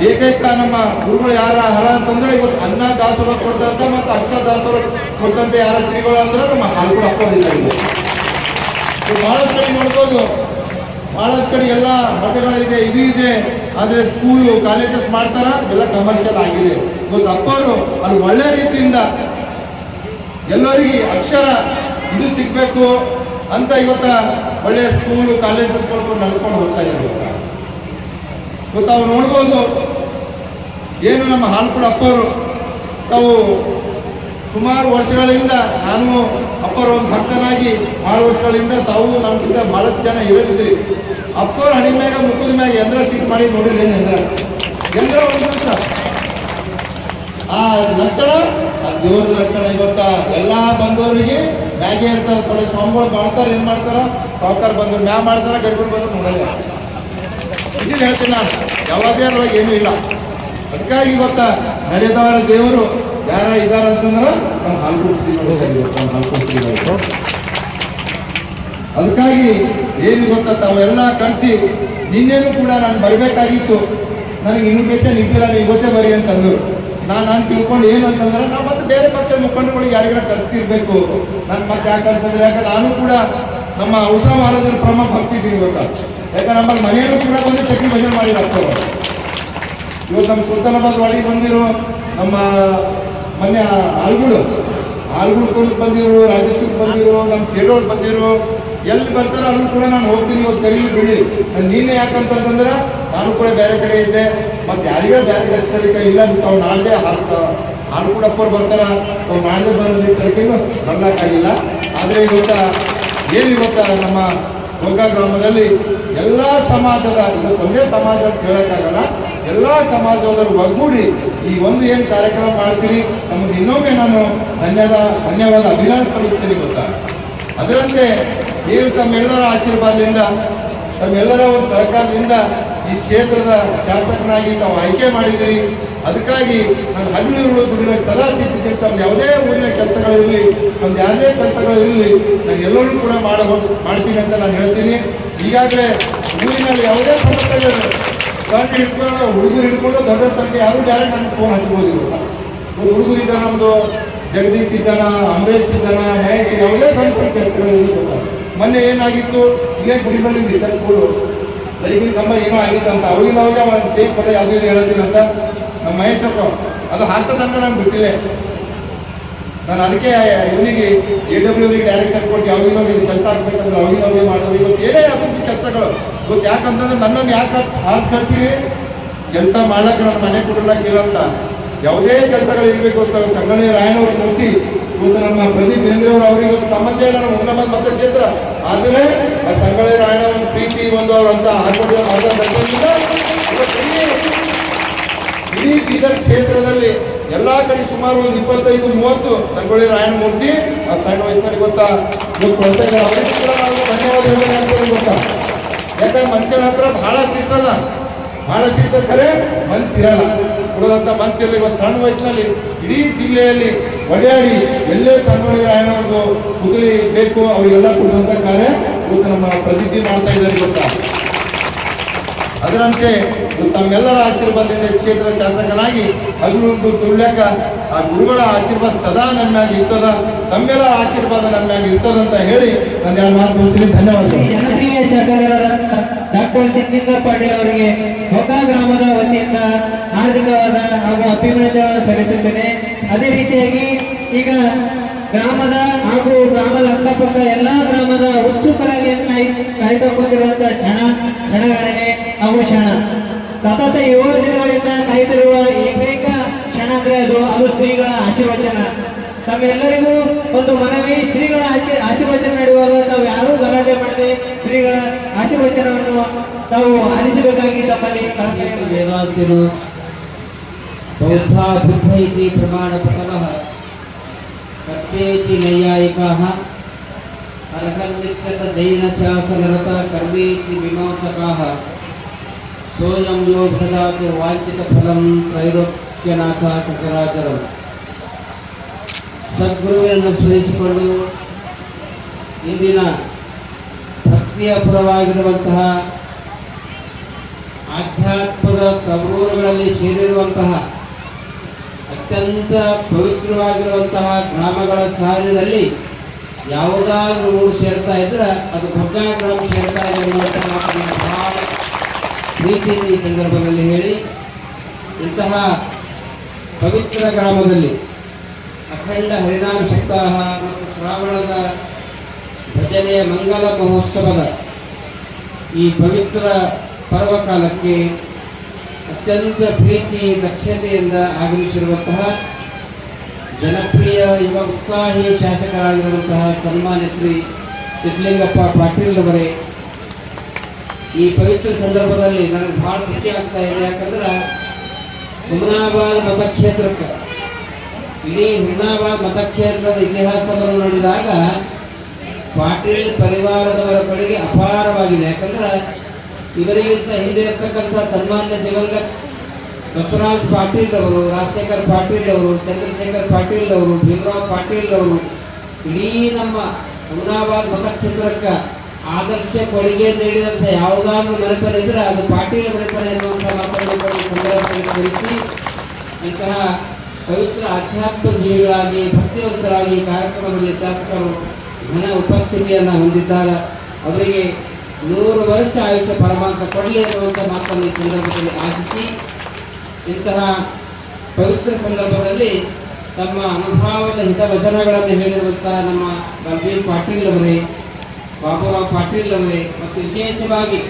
ಏಕೈಕ ನಮ್ಮ ಗುರುಗಳು ಯಾರ ಹರ ಅಂತಂದ್ರೆ ಇವತ್ತು ಅನ್ನ ದಾಸೋಹ ಕೊಡ್ತಂತ ಮತ್ತು ಅಕ್ಷರ ದಾಸೋಹ ಕೊಡ್ತಂತೆ ಯಾರ ಶ್ರೀಗಳು ಅಂದ್ರೆ ನಮ್ಮ ಹಾಲ್ಕುಳ ಅಪ್ಪರಿದ್ದಾರೆ. ಬಹಳಷ್ಟು ಕಡೆ ನೋಡ್ಬೋದು, ಬಹಳಷ್ಟು ಕಡೆ ಎಲ್ಲ ಮಠಗಳಿದೆ, ಇದು ಇದೆ. ಆದರೆ ಸ್ಕೂಲು ಕಾಲೇಜಸ್ ಮಾಡ್ತಾರ, ಎಲ್ಲ ಕಮರ್ಷಿಯಲ್ ಆಗಿದೆ. ಇವತ್ತು ಅಪ್ಪರು ಅಲ್ಲಿ ಒಳ್ಳೆ ರೀತಿಯಿಂದ ಎಲ್ಲರಿಗೆ ಅಕ್ಷರ ಇದು ಸಿಗ್ಬೇಕು ಅಂತ ಇವತ್ತ ಒಳ್ಳೆಯ ಸ್ಕೂಲು ಕಾಲೇಜಸ್ ನಡೆಸ್ಕೊಂಡು ಹೋಗ್ತಾ ಇದ್ದಾರೆ. ಇವತ್ತು ಅವ್ರು ನೋಡ್ಬೋದು, ಏನು ನಮ್ಮ ಹಾಲ್ಕುಳ ಅಪ್ಪರು ತಾವು ಸುಮಾರು ವರ್ಷಗಳಿಂದ, ನಾನು ಅಪ್ಪರ ಒಂದು ಭಕ್ತನಾಗಿ ಭಾಳ ವರ್ಷಗಳಿಂದ ತಾವು ನಮ್ಗಿಂತ ಬಹಳಷ್ಟು ಜನ ಇರಲಿದ್ರಿ. ಅಪ್ಪರ ಹಣಿ ಮ್ಯಾಗ ಮುಖದ ಮ್ಯಾಗ ಯಂತ್ರ ಸಿಟ್ಟು ಮಾಡಿ ನೋಡಿರಿ. ಯಂತ್ರ ಒಂದು ದಿವಸ ಆ ಲಕ್ಷಣ, ಆ ದೇವ್ರ ಲಕ್ಷಣ ಇವತ್ತ ಎಲ್ಲ ಬಂದವರಿಗೆ ಮ್ಯಾಗೆ ಇರ್ತಾರೆ. ಕೊಡೆ ಸ್ವಾಮಿಗಳು ಮಾಡ್ತಾರೆ, ಏನ್ ಮಾಡ್ತಾರ, ಸಾವುಕಾರ ಬಂದವ್ರು ಮ್ಯಾಗ ಮಾಡ್ತಾರ, ಗರ್ಭಿಣಿ ಬಂದು ನೋಡಲ್ಲ. ಇದನ್ನ ಹೇಳ್ತೀನಿ ನಾನು, ಯಾವುದೇ ಅದ್ರೊಳಗೆ ಏನೂ ಇಲ್ಲ. ಅದಕ್ಕಾಗಿ ಇವತ್ತ ನಡೆದವರ ದೇವರು ಯಾರ ಇದಾರ ಅಂತಂದ್ರ ನಮ್ಮ ಹಾಲ್ಕುಳ ಶ್ರೀಗಳು. ಅದಕ್ಕಾಗಿ ಏನು ಗೊತ್ತ, ತಾವೆಲ್ಲ ಕರೆಸಿ ನಿನ್ನೇನು ಕೂಡ ನಾನು ಬರಬೇಕಾಗಿತ್ತು, ನನಗೆ ಇನ್ವಿಟೇಷನ್ ಇದ್ದಿಲ್ಲ, ನೀವು ಇವತ್ತೇ ಬರಿ ಅಂತಂದ್ರು. ನಾನು ತಿಳ್ಕೊಂಡು ಏನು ಅಂತಂದ್ರೆ ನಾವು ಮತ್ತೆ ಬೇರೆ ಪಕ್ಷ ಮುಖಂಡಗಳಿಗೆ ಯಾರಿಗಾರ ಕರೆಸ್ತಿರ್ಬೇಕು. ನಾನು ಮತ್ತೆ ಯಾಕಂತಂದ್ರೆ ನಾನು ಕೂಡ ನಮ್ಮ ಔಷಧ ಮಹಾರಾಜರ ಪ್ರಮಾಣ ಭಕ್ತಿದ್ದೀನಿ ಗೊತ್ತ. ಯಾಕಂದ್ರೆ ನಮ್ಮಲ್ಲಿ ಮನೆಯಲ್ಲೂ ಕೂಡ ಬಂದು ಚಕ್ರಿ ಭಜನೆ ಮಾಡಿ ಹಾಕ್ತಾರೆ. ಇವತ್ತು ನಮ್ಮ ಸುಲ್ತಾನಾಬಾದ್ ವಾಡಿಗೆ ಬಂದಿರೋ, ನಮ್ಮ ಮೊನ್ನೆ ಆಲ್ಗುಳು ಕೊಂಡು ಬಂದಿರು, ರಾಜೇಶ್ವರ್ ಬಂದಿರು, ನಮ್ಮ ಸೇಡೋಳು ಬಂದಿರು, ಎಲ್ಲಿ ಬರ್ತಾರೋ ಅಲ್ಲಿ ಕೂಡ ನಾನು ಹೋಗ್ತೀನಿ. ಇವತ್ತು ಕರೀಲಿ ಬಿಡಿ ನಾನು ನೀನೇ. ಯಾಕಂತಂದ್ರೆ ನಾನು ಕೂಡ ಬೇರೆ ಕಡೆ ಇದ್ದೆ, ಮತ್ತೆ ಯಾರಿಗ ಬೇರೆ ಕಳಿಸ್ಕೊಳ್ಳಿಕ್ಕೆ ಇಲ್ಲ. ತಾವು ನಾಳೆ ಆಲ್ಗುಳ ಅಪ್ಪರು ಬರ್ತಾರ, ತಾವು ನಾಳೆ ಬರೋದು ಸರಿಕೆನು ಬರ್ಲಿಕ್ಕಾಗಿಲ್ಲ. ಆದರೆ ಇವತ್ತ ನಮ್ಮ ಗೋಗಾ ಗ್ರಾಮದಲ್ಲಿ ಎಲ್ಲ ಸಮಾಜದ, ಒಂದೇ ಸಮಾಜ ಅಂತ ಹೇಳೋಕ್ಕಾಗಲ್ಲ, ಎಲ್ಲ ಸಮಾಜದವರು ಒಗ್ಗೂಡಿ ಈ ಒಂದು ಏನು ಕಾರ್ಯಕ್ರಮ ಮಾಡ್ತೀರಿ, ನಮಗೆ ಇನ್ನೊಮ್ಮೆ ನಾನು ಧನ್ಯವಾದ ಅಭಿನಂದನೆ ಸಲ್ಲಿಸ್ತೀನಿ ಗೊತ್ತಾ. ಅದರಂತೆ ನೀವು ತಮ್ಮೆಲ್ಲರ ಆಶೀರ್ವಾದದಿಂದ, ತಮ್ಮೆಲ್ಲರ ಒಂದು ಸಹಕಾರದಿಂದ ಈ ಕ್ಷೇತ್ರದ ಶಾಸಕನಾಗಿ ತಾವು ಆಯ್ಕೆ ಮಾಡಿದಿರಿ. ಅದಕ್ಕಾಗಿ ನಾನು ಹಗಲಿರುಳು ದುಡಿನ ಸದಾ ಸಿಗ್ತಿದ್ದೀನಿ. ತಮ್ಮ ಯಾವುದೇ ಊರಿನ ಕೆಲಸಗಳಿರಲಿ, ನಮ್ದು ಯಾವುದೇ ಕೆಲಸಗಳಿರಲಿ, ನಾನು ಎಲ್ಲರೂ ಕೂಡ ಮಾಡ್ತೀನಿ ಅಂತ ನಾನು ಹೇಳ್ತೀನಿ. ಈಗಾಗಲೇ ಊರಿನಲ್ಲಿ ಯಾವುದೇ ಸಮಸ್ಯೆಗಳು ಗಂಟು ಹಿಡ್ಕೊಂಡು, ಹುಡುಗರು ಹಿಡ್ಕೊಂಡು ದೊಡ್ಡ ತನಕ ಯಾರು ಡೈರೆಕ್ಟ್ ನನಗೆ ಫೋನ್ ಹಚ್ಬೋದು. ಹುಡುಗರು ಇದ್ದಾನ, ನಮ್ಮದು ಜಗದೀಶ್ ಇದ್ದಾನ, ಅಂಬರೀಶ್ ಇದ್ದಾನ, ಮಹೇಶ್, ಯಾವುದೇ ಸಂಸ್ಥೆ ಕೆಲಸಗಳು. ಮೊನ್ನೆ ಏನಾಗಿತ್ತು, ಇಲ್ಲೇ ಗುಡಿಬಲ್ಲಿಂದ ಇದ್ದರು ರೈತರು ನಮ್ಮ ಏನೋ ಆಗಿತ್ತಂತ, ಅವಾಗಿಂದ ಅವಾಗ ಒಂದು ಚೇಂಜ್ ಪದ ಯಾವುದೂ ಹೇಳೋದಿಲ್ಲ ಅಂತ ನಮ್ಮ ಮಹೇಶಪ್ಪ ಅದು ಹಾಸೋದನ್ನ ನಾನು ಬಿಟ್ಟಿಲ್ಲ. ನಾನು ಅದಕ್ಕೆ ಇವನಿಗೆ AWರಿಗೆ ಡೈರೆಕ್ಷನ್ ಕೊಟ್ಟು ಯಾವಾಗಿನ ಕೆಲಸ ಆಗ್ಬೇಕಂದ್ರೆ ಅವಾಗಿನ ಮಾಡೋದು. ಇವತ್ತು ಏನೇ ಅಭಿವೃದ್ಧಿ ಕೆಲಸಗಳು ಇವತ್ತು ಯಾಕಂತಂದ್ರೆ ನನ್ನನ್ನು ಯಾಕೆ ಹಾಸ್ ಕಳಿಸಿ ಕೆಲಸ ಮಾಡ್ಲಕ್ಕೆ ನನ್ನ ಮನೆ ಕೊಡಲಾಕಿಲ್ಲ ಅಂತ ಯಾವುದೇ ಕೆಲಸಗಳು ಇರಬೇಕು ಅಂತ ಸಂಗೊಳ್ಳಿ ರಾಯಣ್ಣವ್ರ ಮೂರ್ತಿ ಇವತ್ತು ನಮ್ಮ ಪ್ರದೀಪ್ ಬೇಂದ್ರೆಯವರು ಅವ್ರಿಗೆ ಸಂಬಂಧ ಇಲ್ಲ, ನಮ್ಮ ಹುಮ್ನಾಬಾದ್ ಮತಕ್ಷೇತ್ರ. ಆದರೆ ಆ ಸಂಗೊಳ್ಳಿ ರಾಯಣ್ಣ ಒಂದು ಪ್ರೀತಿ ಒಂದು ಅವ್ರಂತ ಹಾಕೊಂಡಿದ್ದ ಇಡೀ ಬೀದರ್ ಕ್ಷೇತ್ರದಲ್ಲಿ ಎಲ್ಲ ಕಡೆ ಸುಮಾರು ಒಂದು 25-30 ಸಂಗೊಳ್ಳಿ ರಾಯಣ್ಣ ಮೂರ್ತಿ ಆ ಸಣ್ಣ ವಯಸ್ಸಿನಲ್ಲಿ ಗೊತ್ತಾ ಕೊಡ್ತಾ ಇದ್ದಾರೆ. ಅವರಿಗೆ ಕೂಡ ನಾವು ಧನ್ಯವಾದ ಹೇಳಬೇಕಾಗ್ತದೆ ಗೊತ್ತಾ. ಯಾಕಂದ್ರೆ ಮನುಷ್ಯನ ಹತ್ರ ಬಹಳಷ್ಟು ಇರ್ತದ ಖರೆ ಮನ್ಸಿರಲ್ಲ, ಕೊಡೋದಂತ ಮನ್ಸಿರಲಿ. ಇವತ್ತು ಸಣ್ಣ ವಯಸ್ಸಿನಲ್ಲಿ ಇಡೀ ಜಿಲ್ಲೆಯಲ್ಲಿ ಒಡೆಯಾಡಿ ಎಲ್ಲೇ ಸಂಗೊಳ್ಳಿ ರಾಯಣ್ಣವ್ರದ್ದು ಕುದುರೆ ಬೇಕು ಅವರಿಗೆಲ್ಲ ಕೊಡುವಂತ ಕಾರ್ಯ ಇವತ್ತು ನಮ್ಮ ಪ್ರತಿಜ್ಞೆ ಮಾಡ್ತಾ ಇದ್ದಾರೆ ಗೊತ್ತಾ. ಅದರಂತೆ ತಮ್ಮೆಲ್ಲರ ಆಶೀರ್ವಾದದಿಂದ ಕ್ಷೇತ್ರ ಶಾಸಕನಾಗಿ ಹಗಲು ತುಳ್ಯಾಕ ಆ ಗುರುಗಳ ಆಶೀರ್ವಾದ ಸದಾ ನನ್ನ ಮ್ಯಾಗ ಇರ್ತದ, ತಮ್ಮೆಲ್ಲರ ಆಶೀರ್ವಾದ ನನ್ನ ಮ್ಯಾಗ ಇರ್ತದಂತ ಹೇಳಿ ನಾನು 2 ಮಾತು ಮುಗಿಸಿ ಧನ್ಯವಾದಗಳು. ಜನಪ್ರಿಯ ಶಾಸಕರಾದ ಡಾಕ್ಟರ್ ಸಿದ್ಲಿಂಗ ಪಾಟೀಲ್ ಅವರಿಗೆ ಗೋಗಾ ಗ್ರಾಮದ ವತಿಯಿಂದ ಹಾರ್ದಿಕವಾದ ಹಾಗೂ ಅಭಿನಂದನೆ ಸಲ್ಲಿಸುತ್ತೇನೆ. ಅದೇ ರೀತಿಯಾಗಿ ಈಗ ಗ್ರಾಮದ ಹಾಗೂ ಗ್ರಾಮದ ಅಕ್ಕಪಕ್ಕ ಎಲ್ಲಾ ಗ್ರಾಮದ ಉತ್ಸುಕರಾಗಿ ಕಾಯ್ದುಕೊಂಡಿರುವಂತಹ ಕ್ಷಣಗಣನೆ ಅವು ಕ್ಷಣ ಸತತ 7 ದಿನಗಳಿಂದ ಕಾಯ್ದಿರುವ ಏಕೈಕ ಕ್ಷಣ ಅಂದ್ರೆ ಅದು ಶ್ರೀಗಳ ಆಶೀರ್ವಚನ. ತಮ್ಮೆಲ್ಲರಿಗೂ ಒಂದು ಮನವಿ, ಶ್ರೀಗಳ ಆಶೀರ್ವಚನ ನೀಡುವಾಗ ತಾವು ಯಾರೂ ಗಲಾಟೆ ಮಾಡದೆ ಶ್ರೀಗಳ ಆಶೀರ್ವಚನವನ್ನು ತಾವು ಆಲಿಸಬೇಕಾಗಿ ತಮ್ಮಲ್ಲಿ ವೇದಾಂತಿರು ಬೌದ್ಧ ಬುದ್ಧ ಇತಿ ಪ್ರಮಾಣಪತನಃ ಕರ್ಮೇತಿ ನೈಯಾಯಿಕಾಃ ಅರ್ಹನ್ನಿತ್ಯತ ದೈನಶಾಸನರತ ಕರ್ಮೇತಿ ಮೀಮಾಂಸಕಾಃ ಸೋಯಂ ಯೋ ದದಾತು ವಾಂಛಿತ ಫಲಂ ತ್ರೈಲೋಕ್ಯನಾಥ ಸಚರಾಚರಂ. ಸದ್ಗುರುವಿನನ್ನು ಸ್ಮರಿಸಿಕೊಂಡು ಇಂದಿನ ಭಕ್ತಿಯ ಪರವಾಗಿರುವಂತಹ ಆಧ್ಯಾತ್ಮದ ತವರೂರುಗಳಲ್ಲಿ ಸೇರಿರುವಂತಹ ಅತ್ಯಂತ ಪವಿತ್ರವಾಗಿರುವಂತಹ ಗ್ರಾಮಗಳ ಸಾಲಿನಲ್ಲಿ ಯಾವುದಾದ್ರೂ ಊರು ಸೇರ್ತಾ ಇದ್ರೆ ಅದು ಭಗ್ಗಾ ಗ್ರಾಮ ಸೇರ್ತಾ ಇದೆ ಅನ್ನುವಂಥ ಮಾತನ್ನು ಬಹಳ ಪ್ರೀತಿಯಿಂದ ಈ ಸಂದರ್ಭದಲ್ಲಿ ಹೇಳಿ, ಇಂತಹ ಪವಿತ್ರ ಗ್ರಾಮದಲ್ಲಿ ಅಖಂಡ ಹರಿನಾಮ ಸಪ್ತಾಹ ಮತ್ತು ಶ್ರಾವಣದ ಭಜನೆಯ ಮಂಗಲ ಮಹೋತ್ಸವದ ಈ ಪವಿತ್ರ ಪರ್ವಕಾಲಕ್ಕೆ ಅತ್ಯಂತ ಪ್ರೀತಿ ದಕ್ಷತೆಯಿಂದ ಆಗಮಿಸಿರುವಂತಹ ಜನಪ್ರಿಯ ಯುವ ಉತ್ಸಾಹಿ ಶಾಸಕರಾಗಿರುವಂತಹ ಸನ್ಮಾನ್ಯ ಶ್ರೀ ಸಿದ್ಧಲಿಂಗಪ್ಪ ಪಾಟೀಲ್ ಅವರೇ, ಈ ಪವಿತ್ರ ಸಂದರ್ಭದಲ್ಲಿ ನನಗೆ ಬಹಳ ಖುಷಿ ಆಗ್ತಾ ಇದೆ. ಯಾಕಂದ್ರೆ ಹುಮನಾಬಾದ್ ಮತಕ್ಷೇತ್ರಕ್ಕೆ, ಇಡೀ ಹುಮನಾಬಾದ್ ಮತಕ್ಷೇತ್ರದ ಇತಿಹಾಸವನ್ನು ನೋಡಿದಾಗ ಪಾಟೀಲ್ ಪರಿವಾರದವರ ಕಡೆಗೆ ಅಪಾರವಾಗಿದೆ. ಯಾಕಂದ್ರೆ ಇವರಿಗಿಂತ ಹಿಂದೆ ಇರ್ತಕ್ಕಂಥ ಸನ್ಮಾನ್ಯ ದಿವಂಗತ ಬಸವರಾಜ್ ಪಾಟೀಲ್ ಅವರು, ರಾಜಶೇಖರ್ ಪಾಟೀಲ್ ಅವರು, ಚಂದ್ರಶೇಖರ್ ಪಾಟೀಲ್ ಅವರು, ಭೀಮರಾವ್ ಪಾಟೀಲ್ ಅವರು ಇಡೀ ನಮ್ಮ ಹುಮನಾಬಾದ್ ಮತಕ್ಷೇತ್ರಕ್ಕೆ ಆದರ್ಶ ಕೊಡುಗೆ ನೀಡಿದಂಥ ಯಾವುದಾದ್ರೂ ಮನೆತನ ಇದ್ರೆ ಅದು ಪಾಟೀಲ್ ಮನೆತನ ಎನ್ನುವಂಥ ಮಾತನ್ನು ಸಂದರ್ಭದಲ್ಲಿ ಸ್ಮರಿಸಿ, ಇಂತಹ ಪವಿತ್ರ ಆಧ್ಯಾತ್ಮ ಜೀವಿಗಳಾಗಿ ಭಕ್ತಿವಂತರಾಗಿ ಕಾರ್ಯಕ್ರಮದಲ್ಲಿ ಶಾಸಕರು ಘನ ಉಪಸ್ಥಿತಿಯನ್ನು ಹೊಂದಿದ್ದಾರೆ. ಅವರಿಗೆ 100 ವರ್ಷ ಆಯುಷ್ಯ ಪರಮಾತ್ಮ ಕೊಡಲಿ ಎನ್ನುವಂಥ ಮಾತನ್ನು ಈ ಸಂದರ್ಭದಲ್ಲಿ ಆಶಿಸಿ, ಇಂತಹ ಪವಿತ್ರ ಸಂದರ್ಭದಲ್ಲಿ ತಮ್ಮ ಅನುಭವದ ಹಿತವಚನಗಳನ್ನು ಹೇಳಿರುವಂತಹ ನಮ್ಮ ಬಲ್ಬೀರ್ ಪಾಟೀಲ್ ಅವರೇ, ಬಾಬುರಾವ್ ಪಾಟೀಲ್ ಅವರೇ ಮತ್ತು ವಿಶೇಷವಾಗಿ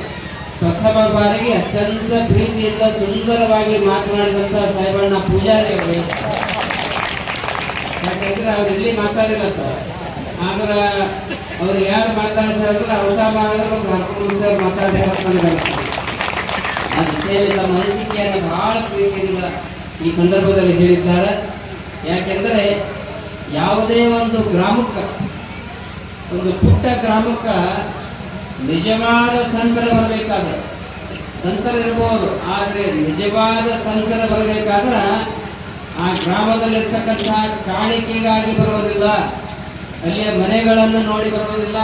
ಪ್ರಥಮ ಬಾರಿಗೆ ಅತ್ಯಂತ ಪ್ರೀತಿಯಿಂದ ಸುಂದರವಾಗಿ ಮಾತನಾಡಿದಂಥ ಸಾಹೇಬಣ್ಣ ಪೂಜಾರಿ ಅವರೇ. ಯಾಕಂದ್ರೆ ಅವ್ರು ಇಲ್ಲಿ ಮಾತಾಡಿರತ್ತ, ಆದ್ರೆ ಅವ್ರು ಯಾರು ಮಾತಾಡ್ಸಾರಂದ್ರೆ ಅವಸಾಮಾನ ಮಾತಾಡ್ಸಾರ ಆ ವಿಷಯದ ಅನಿಸಿಕೆಯನ್ನು ಬಹಳ ಪ್ರೀತಿಯಿಂದ ಈ ಸಂದರ್ಭದಲ್ಲಿ ಹೇಳಿದ್ದಾರೆ. ಯಾಕೆಂದರೆ ಯಾವುದೇ ಒಂದು ಗ್ರಾಮಕ್ಕೆ, ಒಂದು ಪುಟ್ಟ ಗ್ರಾಮಕ್ಕೆ ನಿಜವಾದ ಸಂತರ ಬರಬೇಕಾದ್ರೆ, ಸಂತರಿರ್ಬೋದು, ಆದರೆ ನಿಜವಾದ ಸಂತರ ಬರಬೇಕಾದ್ರೆ ಆ ಗ್ರಾಮದಲ್ಲಿರ್ತಕ್ಕಂಥ ಕಾಣಿಕೆಗಾಗಿ ಬರುವುದಿಲ್ಲ, ಅಲ್ಲಿಯ ಮನೆಗಳನ್ನು ನೋಡಿ ಬರುವುದಿಲ್ಲ,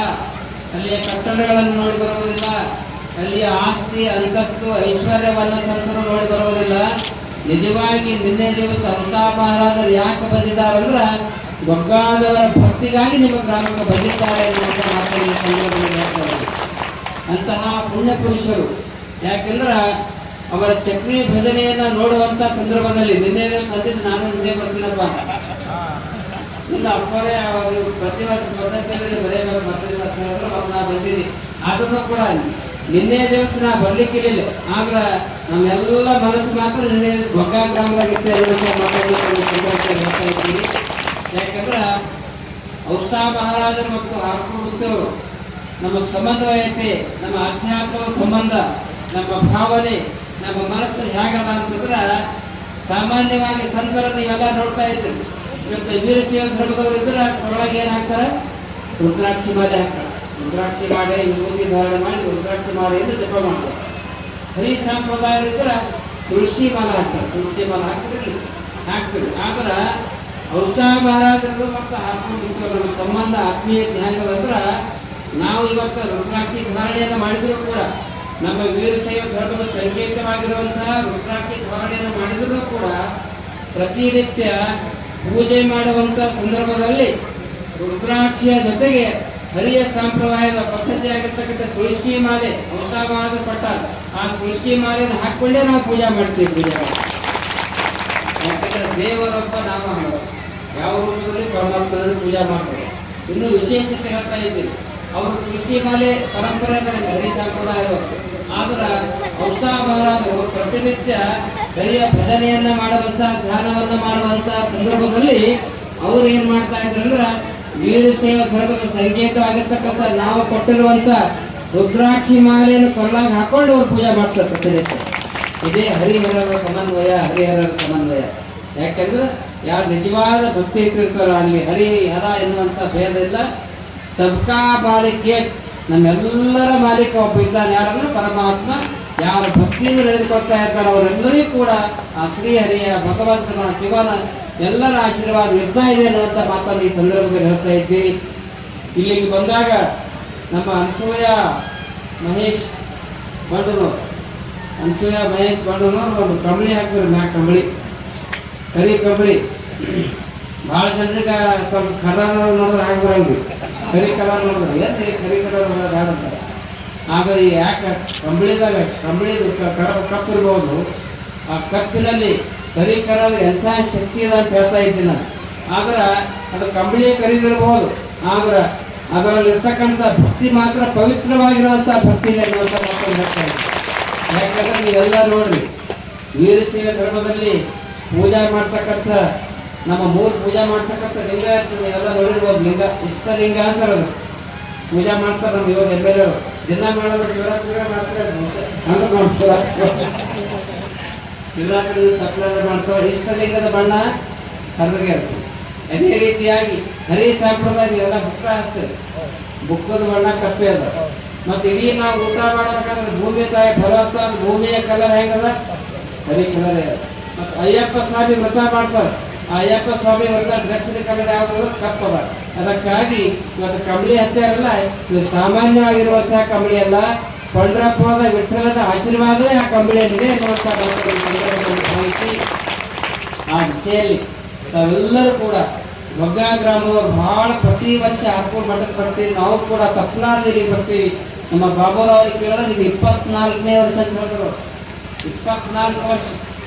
ಅಲ್ಲಿಯ ಕಟ್ಟಡಗಳನ್ನು ನೋಡಿ ಬರುವುದಿಲ್ಲ, ಅಲ್ಲಿಯ ಆಸ್ತಿ ಅಂತಸ್ತು ಐಶ್ವರ್ಯವನ್ನು ಸಂತರು ನೋಡಿ ಬರುವುದಿಲ್ಲ. ನಿಜವಾಗಿ ನಿನ್ನೆ ದಿವಸ ಅಂತಾ ಮಹಾರಾಜರು ಯಾಕೆ ಬಂದಿದ್ದಾರಂದ್ರೆ ಗೊಗ್ಗಾದವರ ಭಕ್ತಿಗಾಗಿ ನಿಮ್ಮ ಗ್ರಾಮಕ್ಕೆ ಬಂದಿದ್ದಾರೆ ಎನ್ನುವಂಥ ಮಾತನ್ನು ಸಂದರ್ಭದಲ್ಲಿ ಹೇಳ್ತಾರೆ. ಅಂತಹ ಪುಣ್ಯ ಪುರುಷರು, ಯಾಕೆಂದ್ರೆ ಅವರ ಚಕ್ರಿ ಭಜನೆಯನ್ನ ನೋಡುವಂತ ಸಂದರ್ಭದಲ್ಲಿ ನಿನ್ನೆ ಸಂದಿದ್ದು ನಾನು ನಿನ್ನೆ ಬರ್ತೀನಪ್ಪ, ಇಲ್ಲ ಅಪ್ಪರೇ ಪ್ರತಿ ವರ್ಷ ಪದ್ಧತಿಯಲ್ಲಿ ಬರೆಯಬೇಕು ಮತ್ತು ನಾ ಬಂದೀನಿ. ಆದ್ರೂ ಕೂಡ ನಿನ್ನೆ ದಿವಸ ನಾ ಬರ್ಲಿಕ್ಕಿರಲಿಲ್ಲ, ಆದ್ರೆ ನಮ್ಮೆಲ್ಲ ಮನಸ್ಸು ಮಾತ್ರ ನಿನ್ನೆ ಗೊಗ್ಗಾ ಗ್ರಾಮದಾಗಿತ್ತು ಹೇಳ್ತಾ ಇದ್ದೀನಿ. ಯಾಕಂದ್ರೆ ಔಷಾ ಮಹಾರಾಜರು ಮತ್ತು ಹಾರ್ಕೊಂಡು ನಮ್ಮ ಸಮನ್ವಯತೆ, ನಮ್ಮ ಆಧ್ಯಾತ್ಮ ಸಂಬಂಧ, ನಮ್ಮ ಭಾವನೆ, ನಮ್ಮ ಮನಸ್ಸು ಹೇಗದ ಅಂತಂದ್ರೆ ಸಾಮಾನ್ಯವಾಗಿ ಸಂತರ ನೀವೆಲ್ಲ ನೋಡ್ತಾ ಇದ್ದೀರಿ. ಇವತ್ತು ವೀರಶೈವ ಧರ್ಮದವರು ಇದ್ರೆ ಹೊರಗೆ ಏನು ಹಾಕ್ತಾರೆ, ರುದ್ರಾಕ್ಷಿ ಮಾಲೆ ಹಾಕ್ತಾರೆ. ರುದ್ರಾಕ್ಷಿ ಮಾಲೆ ವಿಭೂತಿ ಧಾರಣೆ ಮಾಡಿ ರುದ್ರಾಕ್ಷಿ ಮಾಲೆಯಿಂದ ಜಪ ಮಾಡ್ತಾರೆ. ಹರಿ ಸಂಪ್ರದಾಯ ಇದ್ರೆ ತುಳಸಿ ಮಾಲೆ ಹಾಕ್ತಾರೆ. ತುಳಸಿ ಮಾಲೆ ಹಾಕ್ತೀರಿ. ಆದ್ರೆ ಔಷಾ ಮಹಾರಾಜರು ಮತ್ತು ಹಾಕೊಂಡು ನಮ್ಮ ಸಂಬಂಧ ಆತ್ಮೀಯ ಧ್ಯಾನದಂದ್ರೆ ನಾವು ಇವತ್ತು ರುದ್ರಾಕ್ಷಿ ಧಾರಣೆಯನ್ನು ಮಾಡಿದ್ರು ಕೂಡ, ನಮ್ಮ ವೀರಶೈವ ಧರ್ಮದ ಸಂಕೇತವಾಗಿರುವಂತಹ ರುದ್ರಾಕ್ಷಿ ಧಾರಣೆಯನ್ನು ಮಾಡಿದ್ರು ಕೂಡ ಪ್ರತಿನಿತ್ಯ ಪೂಜೆ ಮಾಡುವಂತ ಸಂದರ್ಭದಲ್ಲಿ ರುದ್ರಾಕ್ಷಿಯ ಜೊತೆಗೆ ಹರಿಯ ಸಂಪ್ರದಾಯದ ಪದ್ಧತಿಯಾಗಿರ್ತಕ್ಕಂಥ ತುಳಸಿ ಮಾಲೆ ಔಷಾ ಮಹಾರಾಜರು ಪಟ್ಟ ಆ ತುಳಸಿ ಮಾಲೆಯನ್ನು ಹಾಕೊಂಡೇ ನಾವು ಪೂಜೆ ಮಾಡ್ತೀವಿ. ಪೂಜೆ ಯಾಕಂದ್ರೆ ದೇವರೊಬ್ಬ ನಾಮ ಮಾಡೋದು, ಯಾವ ರೂಪದಲ್ಲಿ ಪರಮಾತ್ಮನ ಪೂಜೆ ಮಾಡ್ತಾರೆ. ಇನ್ನು ವಿಶೇಷತೆ ಹೇಳ್ತಾ ಇದ್ದೀವಿ, ಅವರು ಕೃಷಿ ಮಾಲೆ ಪರಂಪರೆ ಹರಿ ಸಂಪ್ರದಾಯ. ಆದ್ರೆ ಔಷಾಭರಾದರು ಪ್ರತಿನಿತ್ಯ ಹರಿಯ ಭಜನೆಯನ್ನ ಮಾಡುವಂತ, ಧ್ಯಾನವನ್ನ ಮಾಡುವಂತ ಸಂದರ್ಭದಲ್ಲಿ ಅವ್ರು ಏನ್ ಮಾಡ್ತಾ ಇದ್ರು ಅಂದ್ರೆ ವೀರಶೈವ ಧರ್ಮದ ಸಂಕೇತವಾಗಿರ್ತಕ್ಕಂಥ ನಾವು ಕೊಟ್ಟಿರುವಂತ ರುದ್ರಾಕ್ಷಿ ಮಾಲೆಯನ್ನು ಕೊರಳಾಗಿ ಹಾಕೊಂಡು ಅವ್ರು ಪೂಜೆ ಮಾಡ್ತಾರೆ ಪ್ರತಿನಿತ್ಯ. ಇದೇ ಹರಿಹರರ ಸಮನ್ವಯ, ಹರಿಹರರ ಸಮನ್ವಯ. ಯಾಕಂದ್ರೆ ಯಾರು ನಿಜವಾದ ಭಕ್ತಿ ಇಟ್ಟಿರ್ತಾರೋ ಅಲ್ಲಿ ಹರಿಹರ ಎನ್ನುವಂತ ಭೇದ ಇಲ್ಲ. ಸಬ್ಕಾ ಮಾಲಿಕೆ, ನಮ್ಮೆಲ್ಲರ ಮಾಲೀಕ ಒಬ್ಬ ಇದ್ದಾನೆ, ಯಾರಂದ್ರೆ ಪರಮಾತ್ಮ. ಯಾರ ಭಕ್ತಿಯಿಂದ ನಡೆದುಕೊಳ್ತಾ ಇರ್ತಾರೋ ಅವರೆಲ್ಲರಿಗೂ ಕೂಡ ಆ ಶ್ರೀಹರಿಯ, ಭಗವಂತನ, ಶಿವನ ಎಲ್ಲರ ಆಶೀರ್ವಾದ ಇರ್ತಾ ಇದೆ ಅನ್ನುವಂಥ ಮಾತನ್ನು ಈ ಸಂದರ್ಭದಲ್ಲಿ ಹೇಳ್ತಾ ಇದ್ದೀವಿ. ಇಲ್ಲಿಗೆ ಬಂದಾಗ ನಮ್ಮ ಅನಸೂಯ ಮಹೇಶ್ ಬಂಡನೂರು ಒಂದು ಕಂಬಳಿ ಹಾಕ್ತಾರೆ, ಮ್ಯಾಕ್ ಕಂಬಳಿ, ಕರಿ ಕಂಬಳಿ. ಭಾಳ ಜನರಿಗೆ ಸ್ವಲ್ಪ ಕಲರ್ ನೋಡಿದ್ರೆ ಹಾಗೆ ಬರಂಗಿ, ಕರಿ ಕಲರ್ ನೋಡಿದ್ರೆ ಏನು ಕರಿ ಕಲರ್ ಹಾಡಂತಾರೆ. ಆದರೆ ಯಾಕೆ ಕಂಬಳಿದು ಕಪ್ಪು ಇರ್ಬೋದು, ಆ ಕಪ್ಪಿನಲ್ಲಿ ಕರಿ ಕಲರ್ ಎಂಥ ಶಕ್ತಿ ಇದೆ ಅಂತ ಹೇಳ್ತಾ ಇದ್ದೀನಿ ನಾನು. ಆದ್ರೆ ಅದು ಕಂಬಳಿ ಕರಿದಿರ್ಬೋದು, ಆದ್ರೆ ಅದರಲ್ಲಿ ಇರ್ತಕ್ಕಂಥ ಭಕ್ತಿ ಮಾತ್ರ ಪವಿತ್ರವಾಗಿರುವಂಥ ಭಕ್ತಿ ಅನ್ನುವಂಥ ಮಾತನ್ನು ಹೇಳ್ತಾ ಇದ್ದೀನಿ. ಯಾಕಂದ್ರೆ ನೀವೆಲ್ಲ ನೋಡ್ರಿ, ವೀರಶೈವ ಧರ್ಮದಲ್ಲಿ ಪೂಜೆ ಮಾಡ್ತಕ್ಕಂಥ ನಮ್ಮ ಮೂರು ಪೂಜೆ ಮಾಡ್ತಕ್ಕಂಥ ಲಿಂಗ ಇರ್ತದೆ. ನೀವೆಲ್ಲ ನೋಡಿರ್ಬೋದು, ಲಿಂಗ ಇಷ್ಟಲಿಂಗ ಅಂತಾರೆ. ಅದು ಪೂಜೆ ಮಾಡ್ತಾರೆ ನಮ್ಮ ಇವಾಗ ಎಮ್.ಎಲ್.ಎ ದಿನ ಮಾಡೋದು. ಶಿವರಾತ್ರಿ ಮಾಡ್ತಾರೆ, ಶಿವರಾತ್ರಿ ಸಪ್ಲೈ ಮಾಡ್ತಾರೆ. ಇಷ್ಟಲಿಂಗದ ಬಣ್ಣ ಕರ್ರಗೆ ಇರ್ತದೆ. ಅದೇ ರೀತಿಯಾಗಿ ಹರಿ ಸಂಪ್ರದಾಯ ನೀವೆಲ್ಲ ಬುಕ್ಕ ಹಾಕ್ತೇವೆ, ಬುಕ್ಕದ ಬಣ್ಣ ಕಪ್ಪೆ ಅದ. ಮತ್ತೆ ಇಡೀ ನಾವು ಊಟ ಮಾಡಬೇಕಾದ್ರೆ ಭೂಮಿ ತಾಯಿ ಭಗವಂತ ಭೂಮಿಯ ಕಲರ್ ಹೆಂಗದ, ಹರಿ ಕಲರ್. ಮತ್ತೆ ಅಯ್ಯಪ್ಪ ಸ್ವಾಮಿ ವ್ರತ ಮಾಡ್ತಾರೆ, ಆ ಅಯ್ಯಪ್ಪ ಸ್ವಾಮಿ ವ್ರತ ಡ್ರೆಸ್ಸಿನ ಕಲರ್ ಯಾವ್ದು, ಕಪ್ಪದ. ಅದಕ್ಕಾಗಿ ಇವತ್ತು ಕಂಬಳಿ ಹಚ್ಚಾರಲ್ಲ, ಇದು ಸಾಮಾನ್ಯವಾಗಿರುವಂತಹ ಕಂಬಳಿ ಅಲ್ಲ, ಪಂಡ್ರಾಪುರದ ವಿಠಲದ ಆಶೀರ್ವಾದವೇ ಆ ಕಂಬಳಿಯಲ್ಲಿದೆ ಎನ್ನುವಂತಹ ಭಾವಿಸಿ ಆ ದಿಸೆಯಲ್ಲಿ ತಾವೆಲ್ಲರೂ ಕೂಡ ಮೊಗ್ಗ ಗ್ರಾಮದವರು ಬಹಳ ಪ್ರತಿ ವರ್ಷ ಹಾಕೊಂಡು ಮಠಕ್ಕೆ ಬರ್ತೀವಿ. ನಾವು ಕೂಡ ತಪ್ಪಲಾರ್ದಲ್ಲಿ ಬರ್ತೀವಿ. ನಮ್ಮ ಬಾಬುರಾವ್ ಕೇಳಿದ್ರೆ ಇದು 24ನೇ ವರ್ಷ ಅಂತ ಹೇಳಿದ್ರು. 24 ವರ್ಷ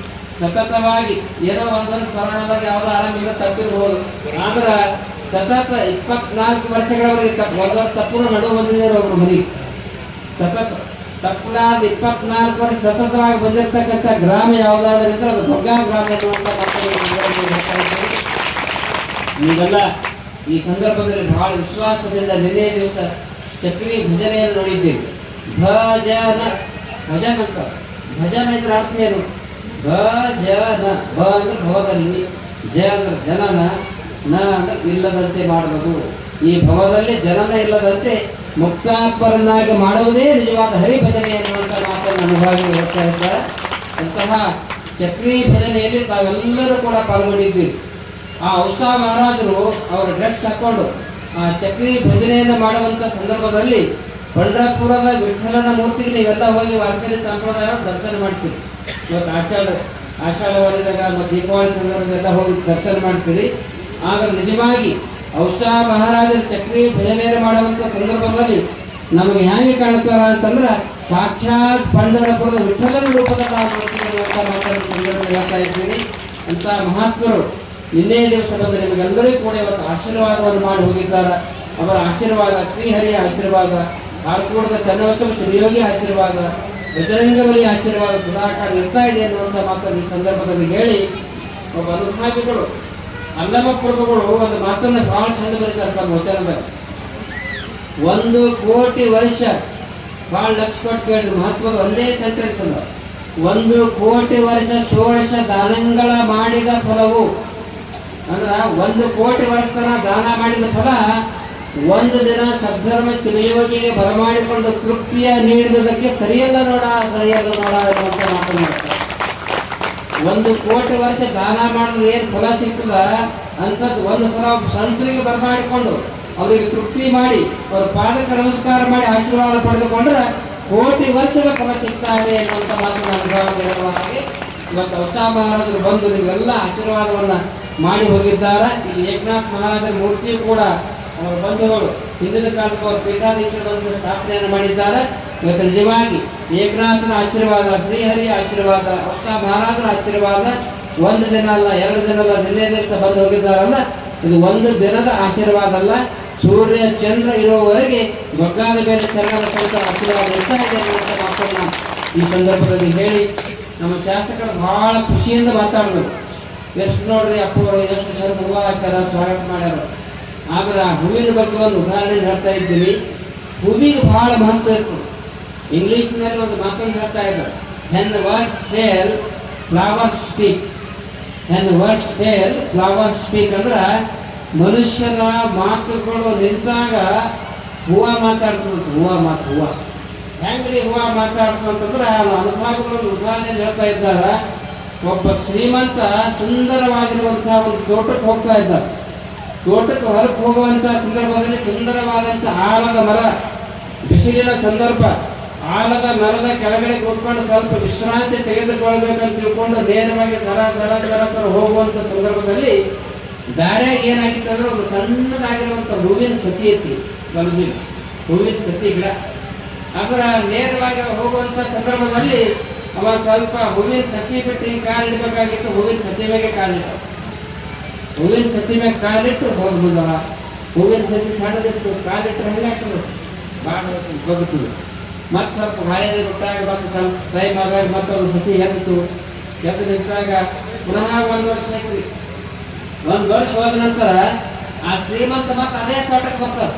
ಸತತವಾಗಿ ಏನೋ ಒಂದೊಂದು ಕೊರೋನಾದಾಗ ಯಾವುದೋ ಆರಾಮಿಲ್ಲ ತಪ್ಪಿರ್ಬೋದು, ಆದ್ರೆ ಸತತ 24 ವರ್ಷಗಳವರೆಗೆ ಒಂದೊಂದು ತಪ್ಪು ನಡುವೆ ಬಂದಿದ್ದಾರೆ ಒಬ್ರು ಮನೆ. ಸತತ ತಪ್ಪಲಾರ್ದ 24 ವರ್ಷ ಸತತವಾಗಿ ಬಂದಿರತಕ್ಕಂಥ ಗ್ರಾಮ ಯಾವುದಾದ್ರೂ ಇದ್ರೆ ಅದು ಮೊಗ್ಗ ಗ್ರಾಮ ಎನ್ನುವಂಥ ಮಾತನ್ನು ನೀವೆಲ್ಲ ಈ ಸಂದರ್ಭದಲ್ಲಿ ಬಹಳ ವಿಶ್ವಾಸದಿಂದ ನಿನ್ನೆ ದಿವಸ ಚಕ್ರಿ ಭಜನೆಯನ್ನು ನೋಡಿದ್ದೀವಿ. ಭಜನ ಅಂತ, ಭಜನ ಇದ್ರ ಅರ್ಥ ಏನು? ಭಜನ, ಭ ಅಂದ್ರೆ ಭವದಲ್ಲಿ, ಜ ಅಂದ್ರೆ ಜನನ, ನ ಅಂದ್ರೆ ಇಲ್ಲದಂತೆ ಮಾಡುವುದು. ಈ ಭವದಲ್ಲಿ ಜನನ ಇಲ್ಲದಂತೆ ಮುಕ್ತಾತ್ಮರನ್ನಾಗಿ ಮಾಡುವುದೇ ನಿಜವಾದ ಹರಿಭಜನೆ ಎನ್ನುವಂಥ ಮಾತನ್ನು ಅನುಭವಿಗಳು ಹೇಳ್ತಾ ಇದ್ದಾರೆ. ಅಂತಹ ಚಕ್ರಿ ಭಜನೆಯಲ್ಲಿ ತಾವೆಲ್ಲರೂ ಕೂಡ ಪಾಲ್ಗೊಂಡಿದ್ದೀವಿ. ಆ ಔಷಾ ಮಹಾರಾಜರು ಅವರ ಡ್ರೆಸ್ ಹಾಕೊಂಡು ಆ ಚಕ್ರಿ ಭಜನೆಯನ್ನು ಮಾಡುವಂಥ ಸಂದರ್ಭದಲ್ಲಿ ಪಂಡ್ರಾಪುರದ ವಿಠಲನ ಮೂರ್ತಿಗೆ ನೀವೆಲ್ಲ ಹೋಗಿ ವಾರ್ಕರಿ ಸಂಪ್ರದಾಯ ದರ್ಶನ ಮಾಡ್ತೀರಿ. ಇವತ್ತು ಆಷಾಢವಾರಿದಾಗ ಮತ್ತು ದೀಪಾವಳಿ ಸಂದರ್ಭದೆಲ್ಲ ಹೋಗಿ ದರ್ಶನ ಮಾಡ್ತೀರಿ. ಆಗ ನಿಜವಾಗಿ ಔಷಾ ಮಹಾರಾಜರ ಚಕ್ರಿ ಭಜನೆಯನ್ನು ಮಾಡುವಂಥ ಸಂದರ್ಭದಲ್ಲಿ ನಮಗೆ ಹೇಗೆ ಕಾಣ್ತಾರ ಅಂತಂದ್ರೆ ಸಾಕ್ಷಾತ್ ಪಂಡರಪುರದ ವಿಠಲನ ರೂಪದಲ್ಲಿ ಹೇಳ್ತಾ ಇದ್ದೀನಿ. ಅಂತ ಮಹಾತ್ಮರು ನಿನ್ನೆ ದಿವಸ ಬಂದು ನಿಮಗೆಲ್ಲರಿಗೂ ಕೂಡ ಇವತ್ತು ಆಶೀರ್ವಾದವನ್ನು ಮಾಡಿ ಹೋಗಿದ್ದಾರೆ. ಅವರ ಆಶೀರ್ವಾದ, ಶ್ರೀಹರಿಯ ಆಶೀರ್ವಾದ, ಆರ್ಕೂಡದ ಚನ್ನವಚನ ಸುಯೋಗಿ ಆಶೀರ್ವಾದ, ಬಜರಂಗಬಲಿ ಆಶೀರ್ವಾದ ಸದಾಕಾಲ ಇರ್ತಾ ಇದೆ ಅನ್ನುವಂಥ ಮಾತನ್ನು ಈ ಸಂದರ್ಭದಲ್ಲಿ ಹೇಳಿ, ಒಬ್ಬ ಅನುಭಾವಿಗಳು ಅಲ್ಲಮ ಪ್ರಭುಗಳು ಒಂದು ಮಾತನ್ನು ಬಹಳ ಚಂದ ಬರೀತಾರೆ ತಮ್ಮ ವಚನದಲ್ಲಿ. 1 ಕೋಟಿ ವರ್ಷ, ಬಹಳ ಲಕ್ಷ ಕೊಟ್ಟು ಕೇಳಿ ಮಹತ್ವದ ಒಂದೇ ಸೆಂಟೆನ್ಸ್ ಅಲ್ಲ. 1 ಕೋಟಿ ವರ್ಷ ಷೋಡಶ ದಾನಗಳ ಮಾಡಿದ ಫಲವು ಅಂದ್ರ 1 ಕೋಟಿ ವರ್ಷ ತನ ದಾನ ಮಾಡಿದ ಫಲ ಒಂದು ದಿನ ಸದ್ಧರ್ಮ ತಿಳಿಯೋಗಿಗೆ ಬರಮಾಡಿಕೊಂಡು ತೃಪ್ತಿಯ ನೀಡಿದಕ್ಕೆ ಸರಿಯಲ್ಲ ನೋಡ ಎನ್ನುವಂತ ಮಾತನಾಡ್ತಾರೆ. 1 ಕೋಟಿ ವರ್ಷ ದಾನ ಮಾಡಿದ್ರೆ ಏನ್ ಫಲ ಸಿಗ್ತದ ಅಂತದ್ದು ಒಂದು ಸಲ ಸಂತರಿಗೆ ಬರಮಾಡಿಕೊಂಡು ಅವರಿಗೆ ತೃಪ್ತಿ ಮಾಡಿ ಅವ್ರ ಪಾದಕ್ಕೆ ನಮಸ್ಕಾರ ಮಾಡಿ ಆಶೀರ್ವಾದ ಪಡೆದುಕೊಂಡ್ರೆ ಕೋಟಿ ವರ್ಷದ ಫಲ ಸಿಗ್ತಾ ಇದೆ ಎನ್ನುವಂತ ಮಾತನ್ನು ಹೇಳುವ ಹಾಗೆ ಇವತ್ತು ಔಷಾ ಮಹಾರಾಜರು ಬಂದು ನೀವೆಲ್ಲ ಆಶೀರ್ವಾದವನ್ನ ಮಾಡಿ ಹೋಗಿದ್ದಾರೆ. ಇಲ್ಲಿ ಏಕನಾಥ್ ಮಹಾರಾಜರ ಮೂರ್ತಿಯು ಕೂಡ ಅವರ ಬಂಧುಗಳು ಹಿಂದಿನ ಕಾಲಕ್ಕೆ ಅವರು ಪೀಠಾಧೀಶರು ಬಂದು ಸ್ಥಾಪನೆಯನ್ನು ಮಾಡಿದ್ದಾರೆ. ಇವತ್ತು ನಿಜವಾಗಿ ಏಕನಾಥನ ಆಶೀರ್ವಾದ, ಶ್ರೀಹರಿಯ ಆಶೀರ್ವಾದ, ಔಷಾ ಮಹಾರಾಜರ ಆಶೀರ್ವಾದ ಒಂದು ದಿನ ಅಲ್ಲ, 2 ದಿನ ಅಲ್ಲ, ನಿನ್ನೆ ದಿವಸ ಬಂದು ಹೋಗಿದ್ದಾರಲ್ಲ. ಇದು ಒಂದು ದಿನದ ಆಶೀರ್ವಾದ ಅಲ್ಲ, ಸೂರ್ಯ ಚಂದ್ರ ಇರುವವರೆಗೆ ಬಗ್ಗಾದ ಮೇಲೆ ಚಂದ್ರನ ಸಹಿತ ಆಶೀರ್ವಾದ ಇರ್ತಾ ಇದೆ ಅನ್ನುವಂಥ ಮಾತನ್ನ ಈ ಸಂದರ್ಭದಲ್ಲಿ ಹೇಳಿ, ನಮ್ಮ ಶಾಸಕರು ಬಹಳ ಖುಷಿಯಿಂದ ಮಾತಾಡಿದ್ರು. ಎಷ್ಟು ನೋಡ್ರಿ ಅಪ್ಪವರು ಎಷ್ಟು ಚಂದ ಹೂವು ಹಾಕ್ಯಾರ, ಸ್ವಾಗತ ಮಾಡ್ಯಾರ. ಆದ್ರೆ ಆ ಹೂವಿನ ಬಗ್ಗೆ ಒಂದು ಉದಾಹರಣೆ ಹೇಳ್ತಾ ಇದ್ದೀವಿ. ಹೂವಿಗೆ ಬಹಳ ಮಹತ್ವ ಇತ್ತು. ಇಂಗ್ಲಿಷ್ನಲ್ಲಿ ಒಂದು ಮಾತನ್ನು ಹೇಳ್ತಾ ಇದ್ದಾರೆ, when the words fail, flowers speak. when the words fail, flowers speak ಅಂದ್ರೆ ಮನುಷ್ಯನ ಮಾತುಗಳು ನಿಂತಾಗ ಹೂವ ಮಾತಾಡ್ತಂತ. ಹೂವ ಹೆಂಗ್ರಿ ಹೂವ ಮಾತಾಡ್ತಂತಂದ್ರೆ ಅನುಭವಗಳನ್ನು ಉದಾಹರಣೆ ಹೇಳ್ತಾ ಇದ್ದಾರ. ಒಬ್ಬ ಶ್ರೀಮಂತ ಸುಂದರವಾಗಿರುವಂತಹ ಒಂದು ತೋಟಕ್ಕೆ ಹೋಗ್ತಾ ಇದ್ದ. ತೋಟಕ್ಕೆ ಹೊರಗೆ ಹೋಗುವಂತಹ ಸಂದರ್ಭದಲ್ಲಿ ಸುಂದರವಾದಂಥ ಆಲದ ಮರ, ಬಿಸಿಲಿನ ಸಂದರ್ಭ, ಆಲದ ಮರದ ಕೆಳಗಡೆ ಕೂತ್ಕೊಂಡು ಸ್ವಲ್ಪ ವಿಶ್ರಾಂತಿ ತೆಗೆದುಕೊಳ್ಬೇಕಂತ ತಿಳ್ಕೊಂಡು ನೇರವಾಗಿ ಸರ ಹೋಗುವಂತ ಸಂದರ್ಭದಲ್ಲಿ ದಾರ್ಯಾಗ ಏನಾಗಿತ್ತು ಅಂದ್ರೆ ಒಂದು ಸಣ್ಣದಾಗಿರುವಂತ ಹೂವಿನ ಸತಿ ಐತಿ, ಬಲದಿ ಹೂವಿನ ಸತಿ ಗಿಡ. ಅದರ ನೇರವಾಗಿ ಹೋಗುವಂತ ಸಂದರ್ಭದಲ್ಲಿ ಅವ ಸ್ವಲ್ಪ ಹೂವಿನ ಸತಿ ಬಿಟ್ಟು ಹಿಂಗೆ ಕಾಲಿಡ್ಬೇಕಾಗಿತ್ತು. ಹೂವಿನ ಸತಿ ಮೇಲೆ ಕಾಲಿಟ್ಟು ಹೋದ್ ಮುಂದವ. ಹೂವಿನ ಸತಿ ಸಣ್ಣದಿತ್ತು, ಕಾಲಿಟ್ಟರೆ ಹೆಂಗಾಗ್ತದೆ, ಭಾಳ ಬದುಕುದು. ಮತ್ತೆ ಸ್ವಲ್ಪ ಮಳೆಯ ಬಿಟ್ಟಾಗ ಮತ್ತೆ ಸ್ವಲ್ಪ ಟೈಮ್ ಆದಾಗ ಮತ್ತೊಂದು ಸತಿ ಎದ್ದು ನಿಂತಾಗ ಪುನಃ ಒಂದು ವರ್ಷ ಐತ್ರಿ. ಒಂದು ವರ್ಷ ಹೋದ ನಂತರ ಆ ಶ್ರೀಮಂತ ಮತ್ತೆ ಅದೇ ತೋಟಕ್ಕೆ ಬರ್ತಾರೆ.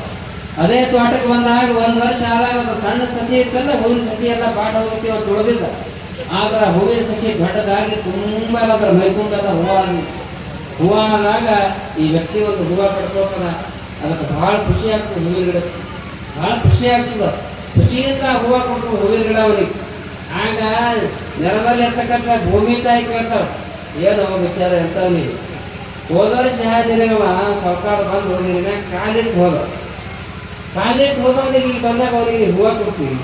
ಅದೇ ತೋಟಕ್ಕೆ ಬಂದಾಗ ಒಂದು ವರ್ಷ ಆದಾಗ ಒಂದು ಸಣ್ಣ ಸಸಿ ಇತ್ತಲ್ಲ, ಹೂವಿನ ಸಸಿ ಎಲ್ಲ ಬಾಡ ಹೋಗಿ ಅವತ್ತು ಉಳಿದಿದ್ದ. ಆದ್ರೆ ಹೂವಿನ ಸಸಿ ದೊಡ್ಡದಾಗಿ ತುಂಬ ಅದರ ಮೈಗುಂದದ ಹೂವು ಆದಾಗ ಈ ವ್ಯಕ್ತಿ ಒಂದು ಹೂವು ಕಟ್ಕೋತಾನ. ಅದಕ್ಕೆ ಬಹಳ ಖುಷಿ ಆಗ್ತದೆ. ಹೂವಿನ ಗಿಡಕ್ಕೆ ಬಹಳ ಖುಷಿ ಆಗ್ತದೆ. ಖುಷಿಯಿಂದ ಹೂವು ಕೊಟ್ಟು ಹೂವಿನ ಗಿಡ ಅವನಿಗೆ. ಆಗ ನೆಲದಲ್ಲಿ ಇರ್ತಕ್ಕಂಥ ಭೂಮಿ ತಾಯಿ ಕೇಳ್ತಾವ, ಏನು ವಿಚಾರ ಇರ್ತಾವನಿ. ಹೋದ ವರ್ಷ ನಿನಗವ ಸಾವುಕಾರ ಬಂದು ನಿನ್ನ ಕಾಲಿಟ್ಟು ಹೋದವನಿಗೆ ಈಗ ಬಂದಾಗ ಅವನಿಗೆ ಹೂವು ಕೊಡ್ತೀವಿ,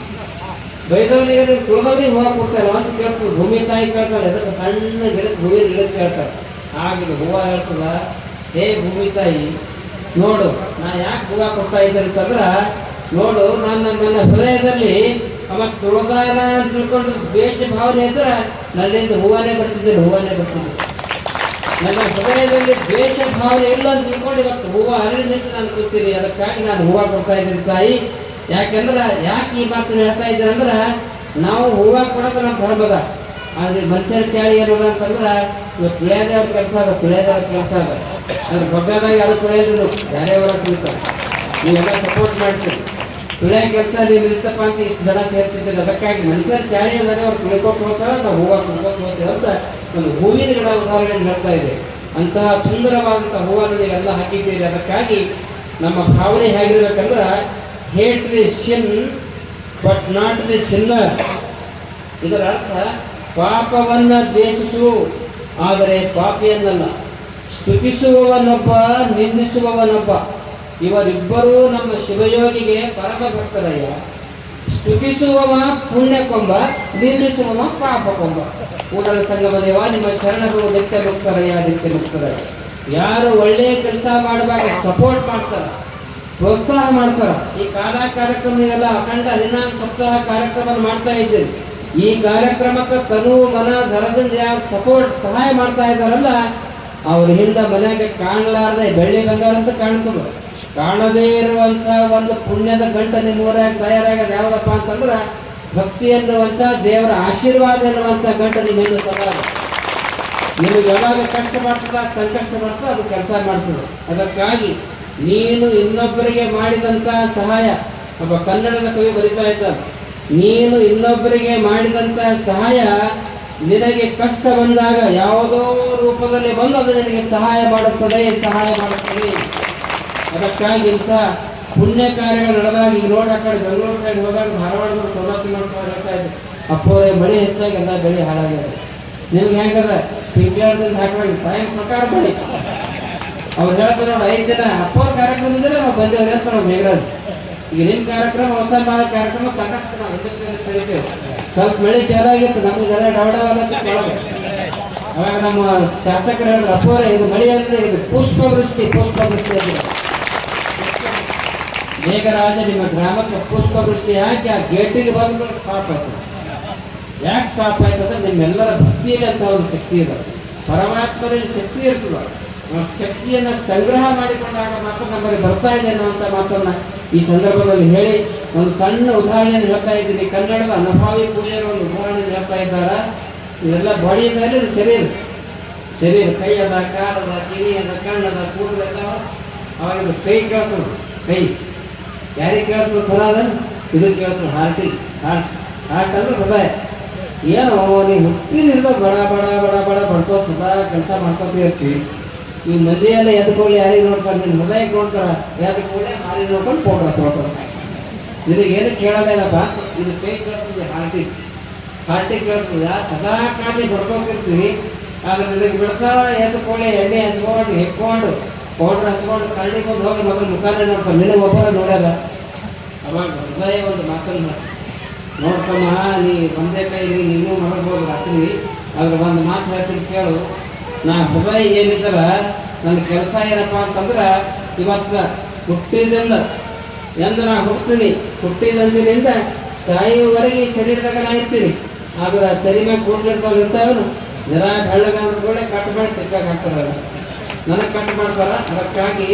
ಬೈದವನಿಗೆ ತುಳಿದವನಿಗೆ ಹೂವು ಕೊಡ್ತಾರೆ ಅಂತ ಕೇಳ್ತೀವಿ. ಭೂಮಿ ತಾಯಿ ಕೇಳ್ತಾಳೆ, ಅದಕ್ಕೆ ಸಣ್ಣ ಗಿಡಕ್ಕೆ ಹೂವಿನ ಗಿಡಕ್ಕೆ ಕೇಳ್ತಾರೆ. ಆಗಿದ್ದು ಹೂವು ಹೇಳ್ತದ, ಹೇ ಭೂಮಿ ತಾಯಿ ನೋಡು, ನಾ ಯಾಕೆ ಹೂವು ಕೊಡ್ತಾ ಇದ್ದೆ ಅಂತಂದ್ರೆ, ನೋಡು ನನ್ನ ಹೃದಯದಲ್ಲಿ ಅವ ತುಳಿದಾನ ಅಂತ ತಿಳ್ಕೊಂಡು ದ್ವೇಷ ಭಾವನೆ ಇದ್ರೆ ನನ್ನಿಂದ ಹೂವನೇ ಬರ್ತಿದ್ದೆ. ನನ್ನ ಹೃದಯದಲ್ಲಿ ದ್ವೇಷ ಭಾವನೆ ಇಲ್ಲ ಅಂತ ತಿಳ್ಕೊಂಡು ಇವತ್ತು ಹೂವು ಅರಳಿ ನಿಂತು ನಾನು ಕೂತೀನಿ. ಅದಕ್ಕಾಗಿ ನಾನು ಹೂವು ಕೊಡ್ತಾ ಇದ್ದೀನಿ ತಾಯಿ. ಯಾಕೆಂದ್ರೆ ಯಾಕೆ ಈ ಮಾತನ್ನು ಹೇಳ್ತಾ ಇದ್ದೇನೆ ಅಂದ್ರೆ, ನಾವು ಹೂವು ಕೊಡೋದು ನಮ್ಮ ಧರ್ಮದ. ಆದ್ರೆ ಮನುಷ್ಯರ ಚಾಳಿ ಏನದ ಅಂತಂದ್ರೆ ಇವತ್ತು ತುಳಿಯೋದೇ ಅವ್ರ ಕೆಲಸ ಅದ. ಅದ್ರ ಬಗ್ಗದಾಗ ಯಾರು ತುಳಿಯೋದಿಲ್ಲ, ಯಾರೇ ಹೊರ ಕುಳಿತಾರೆ. ನೀವೆಲ್ಲ ಸಪೋರ್ಟ್ ಮಾಡ್ತೀರಿ. ತುಳಿಯೋ ಕೆಲಸ ನೀವು ಇರ್ತಪ್ಪ ಅಂತ ಇಷ್ಟು ಜನ ಸೇರ್ತಿದ್ದೀರಿ. ಅದಕ್ಕಾಗಿ ಮನುಷ್ಯರ ಚಾಳಿ ಅಂದರೆ ಅವ್ರು ತುಳಿಕೊಟ್ಟು ಹೋಗ್ತಾರೆ, ನಾವು ಹೂವು ತುಳ್ಕೊಟ್ಟು ಹೋಗ್ತೇವೆ ಅಂತ ಒಂದು ಹೂವಿನ ಗಿಡ ಉದಾಹರಣೆ ಹೇಳ್ತಾ ಇದೆ. ಅಂತಹ ಸುಂದರವಾದಂಥ ಹೂವನ್ನು ನೀವೆಲ್ಲ ಹಾಕಿದ್ದೀರಿ. ಅದಕ್ಕಾಗಿ ನಮ್ಮ ಭಾವನೆ ಹೇಗಿರ್ಬೇಕಂದ್ರೆ, hate the sin but not the sinner. ಇದರ ಅರ್ಥ ಪಾಪವನ್ನ ದ್ವೇಷಿಸು, ಆದರೆ ಪಾಪಿಯನ್ನಲ್ಲ. ಸ್ತುತಿಸುವವನೊಬ್ಬ, ನಿಂದಿಸುವವನೊಬ್ಬ. ಇವರಿಬ್ಬರೂ ನಮ್ಮ ಶಿವಯೋಗಿಗೆ ಪರಮ ಭಕ್ತರಯ್ಯ. ಸ್ತುತಿಸುವವ ಪುಣ್ಯ ಕೊಂಬ, ನಿಂದಿಸುವವ ಪಾಪ ಕೊಂಬ. ಕೂಡಲ ಸಂಗಮ ದೇವ, ನಿಮ್ಮ ಶರಣರು ನಿತ್ಯ ಮುಕ್ತರಯ್ಯ. ಯಾರು ಒಳ್ಳೆಯ ಕೆಲಸ ಮಾಡುವಾಗ ಸಪೋರ್ಟ್ ಮಾಡ್ತಾರ, ಪ್ರೋತ್ಸಾಹ ಮಾಡ್ತಾರ. ಈ ಕಾರ್ಯಕ್ರಮ ನೀವೆಲ್ಲ ಅಖಂಡ 14 ಸಪ್ತಾಹ ಕಾರ್ಯಕ್ರಮ ಮಾಡ್ತಾ ಇದ್ದೀರಿ. ಈ ಕಾರ್ಯಕ್ರಮಕ್ಕೆ ತನು ಮನ ಧನದಿಂದ ಯಾರು ಸಪೋರ್ಟ್ ಸಹಾಯ ಮಾಡ್ತಾ ಇದ್ದಾರಲ್ಲ, ಅವ್ರ ಹಿಂದೆ ಮನೆಗೆ ಕಾಣಲಾರ್ದೆ ಬೆಳ್ಳಿ ಬಂಗಾರ ಅಂತ ಕಾಣ್ತದೆ. ಕಾಣದೇ ಇರುವಂತ ಒಂದು ಪುಣ್ಯದ ಗಂಟ ನಿಮ್ಮೂರಾಗ ತಯಾರಾಗೋದು ಯಾವ್ದಪ್ಪ ಅಂತಂದ್ರೆ, ಭಕ್ತಿ ಎನ್ನುವಂತ ದೇವರ ಆಶೀರ್ವಾದ ಎನ್ನುವಂತ ಗಂಟ ನಿಮ್ಮ ಹಿಂದೆ ಸವಾಲ. ನಿಮಗೆ ಯಾವಾಗ ಕಷ್ಟ ಮಾಡ್ತದ, ಸಂಕಷ್ಟ ಮಾಡ್ತದ, ಅದು ಕೆಲಸ ಮಾಡ್ತದೆ. ಅದಕ್ಕಾಗಿ ನೀನು ಇನ್ನೊಬ್ಬರಿಗೆ ಮಾಡಿದಂತ ಸಹಾಯ, ಒಬ್ಬ ಕನ್ನಡದ ಕವಿ ಬರೀತಾ ಇದ್ದಾನೆ, ನೀನು ಇನ್ನೊಬ್ಬರಿಗೆ ಮಾಡಿದಂತ ಸಹಾಯ ನಿನಗೆ ಕಷ್ಟ ಬಂದಾಗ ಯಾವುದೋ ರೂಪದಲ್ಲಿ ಬಂದು ಅದು ನಿನಗೆ ಸಹಾಯ ಮಾಡುತ್ತದೆ. ಅದಕ್ಕಾಗಿ ಇಂಥ ಪುಣ್ಯ ಕಾರ್ಯಗಳು ನಡೆದಾಗ, ಈಗ ನೋಡಿ ಆ ಕಡೆ ಬೆಂಗಳೂರು ಸೈಡ್ ಹೋದಾಗ ಧಾರವಾಡದವರು ಸೌಲಭ್ಯ ಮಾಡ್ಕೊಂಡು ಹೇಳ್ತಾ ಇದ್ದೆ, ಅಪ್ಪೋರೆ ಮಳೆ ಹೆಚ್ಚಾಗಿ ಎಲ್ಲ ಬೆಳೆ ಹಾಳಾಗ್ಯದ. ನಿಮ್ಗೆ ಹೆಂಗದ ಸ್ಪ್ರಿಂಕ್ಲರ್ದಿಂದ ಹಾಕಿ ಟೈಮ್ ಪ್ರಕಾರ ಮಾಡಿ. ಅವ್ರು ಹೇಳ್ತಾರೆ ನೋಡಿ, 5 ದಿನ ಅಪ್ಪೋರ ಕಾರ್ಯಕ್ರಮ ಇದ್ರೆ ನಾವು ಬಂದೇವ್ರಿ ಅಂತ ನಾವು ಮೇಘರಾಜ್. ಈಗ ನಿಮ್ಮ ಕಾರ್ಯಕ್ರಮ, ಹೊಸ ಕಾರ್ಯಕ್ರಮ ಸಾಕಷ್ಟು ನಾವು ಸರಿತೇವೆ. ಸ್ವಲ್ಪ ಮಳೆ ಚೆನ್ನಾಗಿತ್ತು, ನಮಗೆಲ್ಲ ಡವಡವಾಗತ್ತೆ ಒಳಗೆ. ಅವಾಗ ನಮ್ಮ ಶಾಸಕರು ಹೇಳಿದ್ರು, ಅಪ್ಪೋರೆ ಇದು ಮಳೆ ಅಂದ್ರೆ ಇದು ಪುಷ್ಪವೃಷ್ಟಿ ಅಂದ್ರೆ ಮೇಘರಾಜ ನಿಮ್ಮ ಗ್ರಾಮಕ್ಕೆ ಪುಷ್ಪವೃಷ್ಟಿ ಹಾಕಿ ಆ ಗೇಟಿಗೆ ಬಂದು ಸ್ಟಾಪ್ ಆಯ್ತು. ಯಾಕೆ ಸ್ಟಾಪ್ ಆಯ್ತು ಅಂದ್ರೆ ನಿಮ್ಮೆಲ್ಲರ ಭಕ್ತಿಯಲ್ಲಿ ಅಂತ ಒಂದು ಶಕ್ತಿ ಇದೆ, ಪರಮಾತ್ಮರಲ್ಲಿ ಶಕ್ತಿ ಇರ್ತದೆ. ಶಕ್ತಿಯನ್ನು ಸಂಗ್ರಹ ಮಾಡಿಕೊಂಡಾಗ ಮಾತ್ರ ನಮಗೆ ಬರ್ತಾ ಇದೆ ಅನ್ನುವಂಥ ಮಾತನ್ನ ಈ ಸಂದರ್ಭದಲ್ಲಿ ಹೇಳಿ ಒಂದು ಸಣ್ಣ ಉದಾಹರಣೆಯನ್ನು ಹೇಳ್ತಾ ಇದ್ದೀನಿ. ಕನ್ನಡದ ಅನುಭಾವಿ ಪೂಜೆಯ ಒಂದು ಉದಾಹರಣೆಯನ್ನು ಹೇಳ್ತಾ ಇದ್ದಾರೆ. ಇದೆಲ್ಲ ಬಾಡಿ ಮೇಲೆ ಶರೀರ ಕೈ ಅದ, ಕಾಲದ, ಕಿವಿ ಅದ, ಕಣ್ಣದ, ಕೂದಲೆಲ್ಲ ಅವಾಗ ಇದು ಕೈ ಕೇಳ್ತದೆ. ಕೈ ಯಾರಿಗೆ ಕೇಳ್ತದೆ? ಫಲ ಅದ ಇದು ಕೇಳ್ತದೆ. ಹಾರ್ಟ್ ಅಂದ್ರೆ ಹೃದಯ. ಏನೋ ನೀವು ಹುಟ್ಟಿನಿಂದ ಬಡ ಬಡ ಬಡ ಬಡ ಬಡ್ಕೋತ ಸದಾ ಕೆಲಸ ಮಾಡ್ಕೊತ ಇರ್ತೀವಿ. ಈ ಮಂದಿಯೆಲ್ಲ ಎದ್ಕೊಳ್ಳಿ ಯಾರಿಗೆ ನೋಡ್ತಾರೆ? ನಿನ್ನ ಹೃದಯಕ್ಕೆ ನೋಡ್ತಾರ, ಎದ್ಕೊಳ್ಳಿ ಮಾರಿ ನೋಡ್ಕೊಂಡು ಫೋಟೋ ತೊಗೊಳ್ತಾರೆ. ನಿನಗೇನು ಕೇಳೋದೇನಪ್ಪ, ಇದು ಕೈ ಕೇಳ್ತದೆ, ಹಾರ್ಟಿಗೆ ಕೇಳ್ತದೆ. ಸದಾ ಕಾಲಿ ಬಡ್ಕೋತಿರ್ತೀವಿ. ಆದ್ರೆ ನಿನಗೆ ಬಿಡ್ತಾರ, ಎದ್ಕೊಳ್ಳಿ ಎಣ್ಣೆ ಹಚ್ಕೊಂಡು ಹೆಕ್ಕೊಂಡು ಪೌಡ್ರ್ ಹಚ್ಕೊಂಡು ಕರಡಿ ಬಂದು ಹೋಗಿ ಮಗನ ಮುಖಾನೇ ನೋಡ್ತಾರೆ. ನಿನಗೆ ಒಬ್ಬರ ನೋಡ್ಯಾರ. ಅವಾಗ ಹೃದಯ ಒಂದು ಮಾತನ್ನು ನೋಡ್ಕಮ್ಮ, ನೀ ಒಂದೇ ಕೈ ನೀನು ಮಾಡ್ಬೋದು ರಾತ್ರಿ. ಆದ್ರೆ ಒಂದು ಮಾತು ಹೇಳ್ತೀನಿ ಕೇಳು. ನಾ ಹೃದಯ ಏನಿದ್ದಾರ ನನ್ನ ಕೆಲಸ ಏನಪ್ಪ ಅಂತಂದ್ರೆ, ಇವತ್ತು ಹುಟ್ಟಿದಿಂದ ಎಂದು ನಾ ಹುಟ್ಟಿದಂದಿನಿಂದ ಸಾಯುವವರೆಗೆ ಶರೀರದಾಗ ನಾ ಇರ್ತೀನಿ. ಆದ್ರೆ ತಲೆ ಮ್ಯಾಗ ಕೂಡ್ಲಿಡ್ಕೊಂಡು ಇರ್ತಾವನು ಜರ ಬೆಳ್ಳಗಂದ್ರೆ ಕಟ್ ಮಾಡಿ ತೆಕ್ಕಾಗ ಹಾಕ್ತಾರ. ನನಗೆ ಕಟ್ ಮಾಡ್ತಾರ. ಅದಕ್ಕಾಗಿ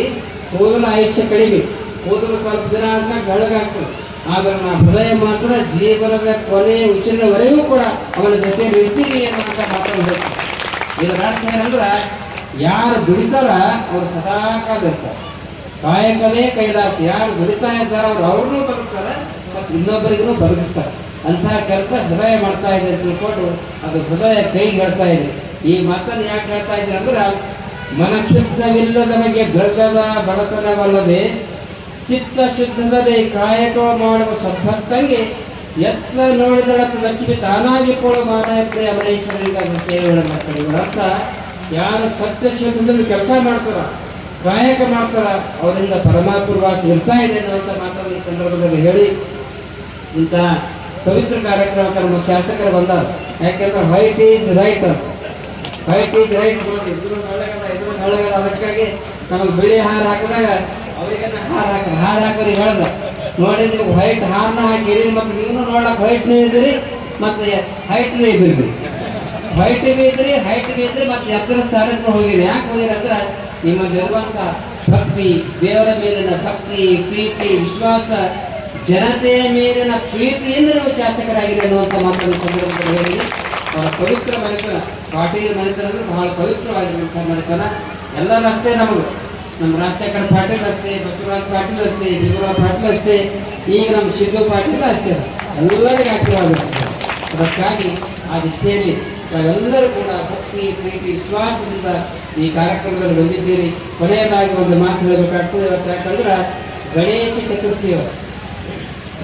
ಕೂದಲು ಆಯುಷ್ಯ ಕಡಿಮೆ, ಕೂದಲು ಸ್ವಲ್ಪ ದಿನ ಆದ್ಮೇಲೆ ಬೆಳ್ಳಗಾಗ್ತದೆ. ಆದ್ರೆ ನಾ ಹೃದಯ ಮಾತ್ರ ಜೀವನದ ಕೊನೆಯ ಉಚಿತವರೆಗೂ ಕೂಡ ಅವನ ಜೊತೆ ಇರ್ತೀನಿ ಅನ್ನೋಂಥ ಮಾತನ್ನು ಹೇಳ್ತಾರೆ. ಇದರ ಅರ್ಥ ಏನಂದ್ರೆ, ಯಾರು ದುಡಿತಾರ ಅವ್ರು ಸದಾ ಕಾದಿರ್ತಾರೆ. ಕಾಯಕವೇ ಕೈಲಾಸ. ಯಾರು ದುಡಿತಾ ಇದ್ದಾರೆ ಅವ್ರನ್ನೂ ಬದುಕ್ತಾರೆ ಮತ್ತು ಇನ್ನೊಬ್ಬರಿಗೂ ಬದುಕಿಸ್ತಾರೆ. ಅಂತಹ ಕೆಲಸ ಹೃದಯ ಮಾಡ್ತಾ ಇದೆ ಅಂತ ತಿಳ್ಕೊಂಡು ಅದು ಹೃದಯ ಕೈಗೆ ಹೇಳ್ತಾ ಇದೆ. ಈ ಮಾತನ್ನು ಯಾಕೆ ಹೇಳ್ತಾ ಇದ್ದೀನಿ ಅಂದ್ರೆ, ಮನಶುದ್ಧವಿಲ್ಲದ ನಮಗೆ ಗರ್ಭದ ಬಡತನವಲ್ಲದೆ ಚಿತ್ತ ಶುದ್ಧದಲ್ಲದೆ ಕಾಯಕ ಮಾಡುವ ಸಂಪತ್ತಂಗೆ ಎತ್ತ ನೋಡಿದಳತ್ತ ಲಕ್ಷ್ಮಿ ತಾನಾಗಿ ಕೊಡು ಮಾನಯತ್ರಿ ಅಮರೇಶ್ವರಿಂದ ಸೇವೆಗಳ ಮಾಡ್ತಾರೆ. ಇವರ ಅರ್ಥ, ಯಾರು ಸತ್ಯ ಶುದ್ಧದಲ್ಲಿ ಕೆಲಸ ಮಾಡ್ತಾರ, ಕಾಯಕ ಮಾಡ್ತಾರ, ಅವರಿಂದ ಪರಮಾತ್ಮ ವಾಸ ಇರ್ತಾ ಇದೆ ಅನ್ನುವಂಥ ಮಾತನ್ನು ಈ ಸಂದರ್ಭದಲ್ಲಿ ಹೇಳಿ, ಇಂಥ ಪವಿತ್ರ ಕಾರ್ಯಕ್ರಮಕ್ಕೆ ನಮ್ಮ ಶಾಸಕರು ಬಂದಾರ. ಯಾಕೆಂದ್ರೆ ವೈಟ್ ಈಸ್ ರೈಟ್ ನೋಡಿ, ಇದ್ರ ಒಳಗದ ಅದಕ್ಕಾಗಿ ನಮಗೆ ಬಿಳಿ ಹಾರ ಹಾಕಿದಾಗ ಅವರಿಗೆ ಹಾರ ಹಾಕೋರಿ ಹೇಳ್ದ ನೋಡಿ, ನೀವು ವೈಟ್ ಹಾರನ ಹಾಕಿರಿ ಮತ್ತು ನೀವು ನೋಡಕ್ ವೈಟ್ನೇ ಇದ್ರಿ ಮತ್ತೆ ಹೈಟ್ನೇ ಇದ್ರಿ. ವೈಟಿಗೆ ಇದ್ರಿ, ಹೈಟ್ಗೆ ಇದ್ರಿ, ಮತ್ತೆ ಎತ್ತರ ಸ್ಥಾನಕ್ಕೆ ಹೋಗಿರಿ. ಯಾಕೆ ಹೋಗಿರಿ ಅಂದ್ರೆ, ನಿಮ್ಮಲ್ಲಿರುವಂತ ಭಕ್ತಿ, ದೇವರ ಮೇಲಿನ ಭಕ್ತಿ, ಪ್ರೀತಿ, ವಿಶ್ವಾಸ, ಜನತೆಯ ಮೇಲಿನ ಪ್ರೀತಿಯಿಂದ ನೀವು ಶಾಸಕರಾಗಿರಿ ಅನ್ನುವಂಥ ಮಾತನ್ನು ಸಂದರ್ಭದಲ್ಲಿ ಹೇಳಿ, ಅವರ ಪವಿತ್ರ ಮನೆತನ, ಪಾಟೀಲ್ ಮನೆತನ ಅಂದ್ರೆ ಬಹಳ ಪವಿತ್ರವಾಗಿರುವಂಥ ಮನೆತನ. ಎಲ್ಲರೂ ಅಷ್ಟೇ ನಮಗೆ, ನಮ್ಮ ರಾಜಶೇಖರ್ ಪಾಟೀಲ್ ಅಷ್ಟೇ, ಬಸವರಾಜ್ ಪಾಟೀಲ್ ಅಷ್ಟೇ, ಬಿಗುರಾವ್ ಪಾಟೀಲ್ ಅಷ್ಟೇ, ಈಗ ನಮ್ಮ ಸಿದ್ದು ಪಾಟೀಲ್ ಅಷ್ಟೇ, ಎಲ್ಲರಿಗೂ ಆಶೀರ್ವಾದ. ಅದಕ್ಕಾಗಿ ಆ ದಿಶೆಯಲ್ಲಿ ತಾವೆಲ್ಲರೂ ಕೂಡ ಭಕ್ತಿ, ಪ್ರೀತಿ, ವಿಶ್ವಾಸದಿಂದ ಈ ಕಾರ್ಯಕ್ರಮದಲ್ಲಿ ಬಂದಿದ್ದೀರಿ. ಕೊನೆಯದಾಗಿ ಒಂದು ಮಾತು ಹೇಳಬೇಕಾಗ್ತದೆ. ಇವತ್ತು ಯಾಕಂದ್ರೆ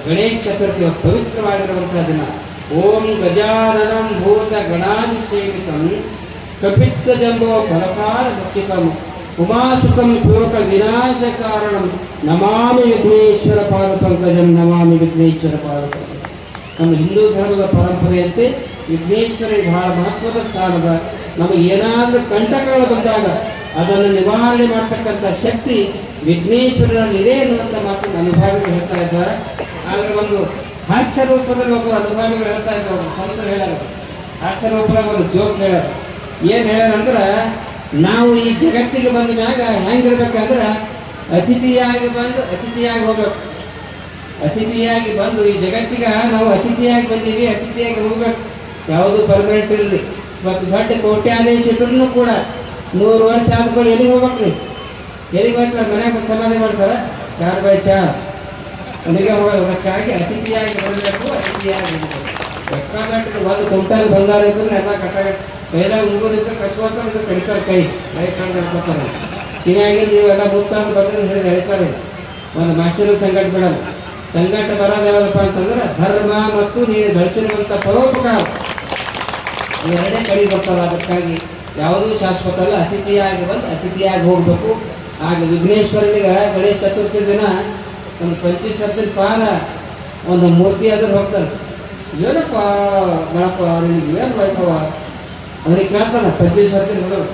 ಗಣೇಶ ಚತುರ್ಥಿ ಪವಿತ್ರವಾಗಿರುವಂತಹ ದಿನ. ಓಂ ಗಜಾನನಂ ಭೂತ ಗಣಾದಿ ಸೇವಿತಂ ಕಪಿತ್ತ ಜಂಬೋ ಫಲಸಾರ ಭಕ್ತಿಕಂ ಉಮಾಸುಕಂ ಶೋಕ ವಿನಾಶ ಕಾರಣಂ ನಮಾಮಿ ವಿಘ್ನೇಶ್ವರ ಪಾದಪಂಕಜಂ ನಮಾಮಿ ವಿಘ್ನೇಶ್ವರ ಪಾದಪಂಕಜಂ. ನಮ್ಮ ಹಿಂದೂ ಧರ್ಮದ ಪರಂಪರೆಯಂತೆ ವಿಘ್ನೇಶ್ವರಿಗೆ ಬಹಳ ಮಹತ್ವದ ಸ್ಥಾನದ. ನಮಗೆ ಏನಾದರೂ ಕಂಟಕಗಳು ಬಂದಾಗ ಅದನ್ನು ನಿವಾರಣೆ ಮಾಡ್ತಕ್ಕಂಥ ಶಕ್ತಿ ವಿಘ್ನೇಶ್ವರನಲ್ಲಿದೆ ಎನ್ನುವಂಥ ಮಾತನ್ನು ಅನುಭಾವಿಗಳು ಹೇಳ್ತಾ ಇದ್ದಾರೆ. ಆದರೆ ಒಂದು ಹಾಸ್ಯ ರೂಪದಲ್ಲಿ ಒಬ್ಬ ಅನುಭಾವಿಗಳು ಹೇಳ್ತಾ ಇದ್ದಾರೆ, ಸಂತರು ಹೇಳ್ಯಾರ. ಹಾಸ್ಯ ರೂಪದಾಗ ಒಂದು ಜೋಕ್ ಹೇಳ್ಯಾರ. ಏನು ಹೇಳ್ಯಾರಂದ್ರೆ, ನಾವು ಈ ಜಗತ್ತಿಗೆ ಬಂದ ಮ್ಯಾಗ ಹೆಂಗಿರ್ಬೇಕಂದ್ರೆ ಅತಿಥಿಯಾಗಿ ಹೋಗ್ಬೇಕು. ಅತಿಥಿಯಾಗಿ ಬಂದು ಈ ಜಗತ್ತಿಗೆ ನಾವು ಅತಿಥಿಯಾಗಿ ಬಂದೀವಿ, ಅತಿಥಿಯಾಗಿ ಹೋಗ್ಬೇಕು. ಯಾವುದು ಪರ್ಮನೆಂಟ್ ಇರಲಿ. ಇವತ್ತು ದೊಡ್ಡ ಕೋಟ್ಯಾಧೀಶ ಇದ್ರೂ ಕೂಡ 100 ವರ್ಷ ಆದ್ಮೇಲೆ ಎಲ್ಲಿಗೆ ಹೋಗ್ಬೇಕ್ರಿ? ಎಲ್ಲಿಗೆ ಹೋಗ್ತಾರೆ? ಮನೆಯಾಗ ಸಮಾಧಿ ಮಾಡ್ತಾರೆ, 4 by 4 ಅಲ್ಲಿಗೆ ಹೋಗೋದು. ಅದಕ್ಕಾಗಿ ಅತಿಥಿಯಾಗಿ ಬರಬೇಕು, ಅತಿಥಿಯಾಗಿ ಬೇಕಾದಟ್ಟು ಒಂದು ಕುಂಟಾಲ್ ಬಂಗಾರ ಇದ್ರೆ ಎಲ್ಲ ಕೈಲಾಗ ಮುಗಿದಿದ್ರೆ ಕಸ್ಕೊತಾರೆ, ಇದ್ರೆ ಕಡಿತಾರೆ, ಕೈ ಕಣ್ಣು ಹಾಕೋತಾರೆ. ಹೀಗಾಗಿ ನೀವೆಲ್ಲ ಮುತ್ತಾಂದು ಬಂದ್ರೆ ಹೇಳಿದ ಹೇಳ್ತಾರೆ. ಒಂದು ಮಾಸ್ಟರ್ ಸಂಘಟ ಬಿಡಲ್ಲ. ಸಂಘಟ ಬರೋದು ಯಾವ್ದಪ್ಪ ಅಂತಂದ್ರೆ ಧರ್ಮ ಮತ್ತು ನೀನು ಗಳಿಸಿರುವಂಥ ಪರೋಪಕಾರ ಎರಡೇ ಕಡೆ ಬರ್ತಲ್ಲ. ಅದಕ್ಕಾಗಿ ಯಾವುದೂ ಶಾಶ್ವತ ಅಲ್ಲ. ಅತಿಥಿಯಾಗಿ ಬಂದು ಅತಿಥಿಯಾಗಿ ಹೋಗ್ಬೇಕು. ಆಗ ವಿಘ್ನೇಶ್ವರನಿಗೆ ಗಣೇಶ ಚತುರ್ಥಿ ದಿನ ಒಂದು ಪಂಚಶಬ್ದ ಪಾಲ ಒಂದು ಮೂರ್ತಿ ಆದ್ರೆ ಹೋಗ್ತಾರೆ. ಏನಪ್ಪ ಗಣಪ ನಿನಗೆ ಏನು ಬೈತವ ಅವ್ರಿಗೆ ಕೇಳ್ತಾನ. ಪಂಚಶಬ್ದ ನೋಡೋದು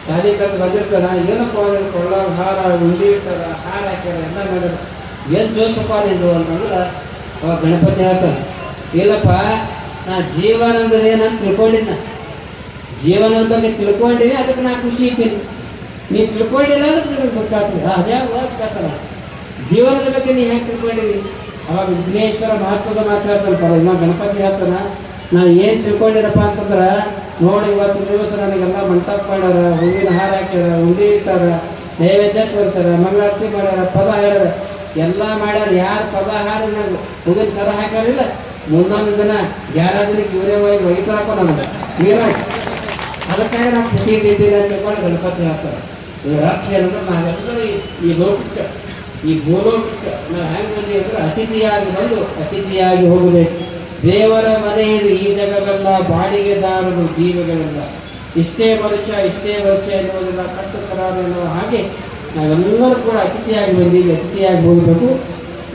ಶಾಲೆ ಕಲ್ತು ಬಂದಿರ್ತಾರ. ಏನಪ್ಪ ಕೊಳ್ಳ ಹಾರ ಉಂಡಿ ಇರ್ತಾರ, ಹಾರ ಹಾಕ್ಯಾರ, ಎಲ್ಲ ಮಾಡ್ಯಾರ. ಏನು ಜೋಸಪ್ಪ ನಿಂದು ಅಂತಂದ್ರೆ ಅವಾಗ ಗಣಪತಿ ಹೇಳ್ತಾನೆ, ಇಲ್ಲಪ್ಪ ನಾ ಜೀವನ ಅಂದ್ರೆ ಏನಂತ ತಿಳ್ಕೊಂಡಿದ್ದ. ಜೀವನದ ಬಗ್ಗೆ ತಿಳ್ಕೊಂಡಿನಿ, ಅದಕ್ಕೆ ನಾ ಖುಷಿ ಇದ್ದೀನಿ. ನೀವು ತಿಳ್ಕೊಂಡಿಲ್ಲ ಅಂದ್ರೆ ನಿಮಗೆ ಗೊತ್ತಾಗ್ತದೆ ಅದೇ ಗೊತ್ತಾಗ್ತಲ್ಲ ಜೀವನದ ಬಗ್ಗೆ ನೀವು ಹೆಂಗೆ ತಿಳ್ಕೊಂಡಿರಿ. ಅವಾಗ ವಿಘ್ನೇಶ್ವರ ಮಹತ್ವದ ಮಾತಾಡ್ತಾನೆ ಪರ ಇನ್ನ ಗಣಪತಿ ಹೇಳ್ತಾನ ನಾನು ಏನು ತಿಳ್ಕೊಂಡಿರಪ್ಪ ಅಂತಂದ್ರೆ ನೋಡಿ ಇವತ್ತು ದಿವಸ ನನಗೆಲ್ಲ ಮಂಟಪ ಮಾಡ್ಯಾರ, ಹೂವಿನ ಹಾರ ಹಾಕ್ಯಾರ, ಉಂಡಿ ಇಟ್ಟಾರ, ನೈವೇದ್ಯ ತೋರಿಸ್ಯಾರ, ಮಂಗಳಾರತಿ ಮಾಡ್ಯಾರ, ಪದ ಹೇಳ್ಯಾರ, ಎಲ್ಲ ಮಾಡ್ಯಾರ. ಯಾರು ಪದ ಹಾರಿ ನಾವು ಹೂವಿನ ಸರ ಹಾಕ್ಯಾರಿಲ್ಲ ಮುಂದೊಂದು ದಿನ ಯಾರಾದ್ರಿಗೆ ಇವರೇ ಹೋಗಿ ಒಯ್ತಾರಪ್ಪ ನಮ್ಗೆ ನೀರು. ಅದಕ್ಕಾಗಿ ನಾವು ಖುಷಿ ಇದ್ದೀನಿ ಅಂತ ತಿಳ್ಕೊಂಡು ಗಣಪತಿ ಹೇಳ್ತಾರೆ. ಇವ್ರ ಅರ್ಥ ಏನಂದ್ರೆ ನಾವೆಲ್ಲರೂ ಈ ಲೋಕಕ್ಕೆ ಈ ಭೂಲೋಕಕ್ಕೆ ನಾವು ಹೆಂಗೆ ಬಂದೀವಿ ಅಂದ್ರೆ ಅತಿಥಿಯಾಗಿ ಬಂದು ಅತಿಥಿಯಾಗಿ ಹೋಗಬೇಕು. ದೇವರ ಮನೆಯಲ್ಲಿ ಈ ಜಗವೆಲ್ಲ ಬಾಡಿಗೆದಾರರು ಜೀವಗಳೆಲ್ಲ ಇಷ್ಟೇ ವರ್ಷ ಎನ್ನುವುದಿಲ್ಲ, ಕಟ್ಟು ಕರಾರು ಎನ್ನುವ ಹಾಗೆ ನಾವೆಲ್ಲರೂ ಕೂಡ ಅತಿಥಿಯಾಗಿ ಬಂದೀವಿ, ಅತಿಥಿಯಾಗಿ ಹೋಗಬೇಕು.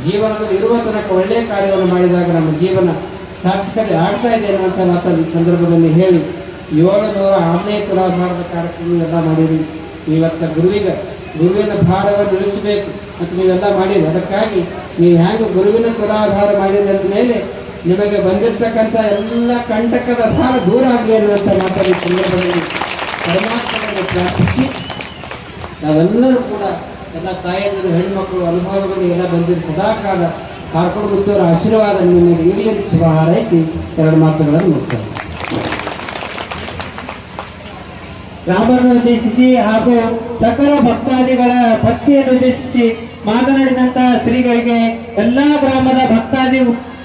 ಜೀವನದಲ್ಲಿ ಇರುವ ತನಕ ಒಳ್ಳೆಯ ಕಾರ್ಯವನ್ನು ಮಾಡಿದಾಗ ನಮ್ಮ ಜೀವನ ಸಾರ್ಥಕತೆ ಆಗ್ತಾ ಇದೆ ಅನ್ನುವಂಥ ಮಾತನ್ನು ಈ ಸಂದರ್ಭದಲ್ಲಿ ಹೇಳಿ 706ನೇ ತುಲಾಭಾರದ ಕಾರ್ಯಕ್ರಮ ಎಲ್ಲ ಮಾಡಿರಿ. ಇವತ್ತ ಗುರುವಿನ ಭಾರವನ್ನು ಇಳಿಸಬೇಕು ಅಂತ ನೀವೆಲ್ಲ ಮಾಡಿರಿ. ಅದಕ್ಕಾಗಿ ನೀವು ಹೇಗೆ ಗುರುವಿನ ತುಲಾಭಾರ ಮಾಡಿರಿ ಅಂದ ಮೇಲೆ ನಿಮಗೆ ಬಂದಿರತಕ್ಕಂಥ ಎಲ್ಲ ಕಂಟಕದ ಭಾರ ದೂರ ಆಗಲಿ ಅನ್ನುವಂಥ ಮಾತನ್ನು ಈ ಸಂದರ್ಭದಲ್ಲಿ ಪರಮಾತ್ಮನನ್ನು ಪ್ರಾರ್ಥಿಸಿ ನಾವೆಲ್ಲರೂ ಕೂಡ ಎಲ್ಲ ತಾಯಂದಿರು ಹೆಣ್ಮಕ್ಳು ಅನುಭವಗಳು ಎಲ್ಲ ಬಂದಿದ್ದು ಸದಾಕಾಲ ಕಾರ್ಕೊಂಡು ಮುತ್ತವರ ಆಶೀರ್ವಾದ ನಿಮಗೆ ಇರಲಿ ಶುಭ ಹಾರೈಸಿ 2 ಮಾತುಗಳನ್ನು ಮುಗಿಸ್ತಾರೆ. ರಾಮರನ್ನು ಉದ್ದೇಶಿಸಿ ಹಾಗೂ ಸಕಲ ಭಕ್ತಾದಿಗಳ ಭಕ್ತಿಯನ್ನು ಉದ್ದೇಶಿಸಿ ಮಾತನಾಡಿದಂತಹ ಶ್ರೀಗಳಿಗೆ ಎಲ್ಲಾ ಗ್ರಾಮದ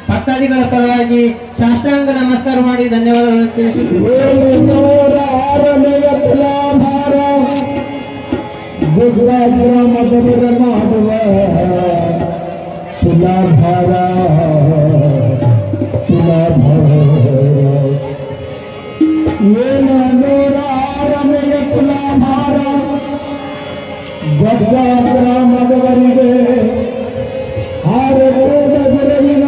ಭಕ್ತಾದಿಗಳ ಪರವಾಗಿ ಸಾಷ್ಟಾಂಗ ನಮಸ್ಕಾರ ಮಾಡಿ ಧನ್ಯವಾದಗಳನ್ನು ತಿಳಿಸುತ್ತೇವೆ. ಮಾಡುವ ತುಲಾಭಾರ ಏನೂರಾರನೆಯ ತುಲಾಭಾರ ದೊಡ್ಡ ಗ್ರಾಮದವರಿಗೆ ಹಾರೂಢ ಗುರುವಿನ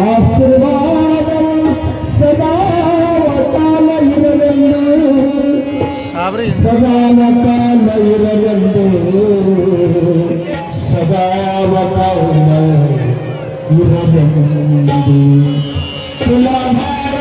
ಆಶೀರ್ವಾದವು ಸದಾಕಾಲ ಇರಲೆಂದು ಸದಾಕಾಲ ಇರಲೆಂದು ತುಲಾಭಾರ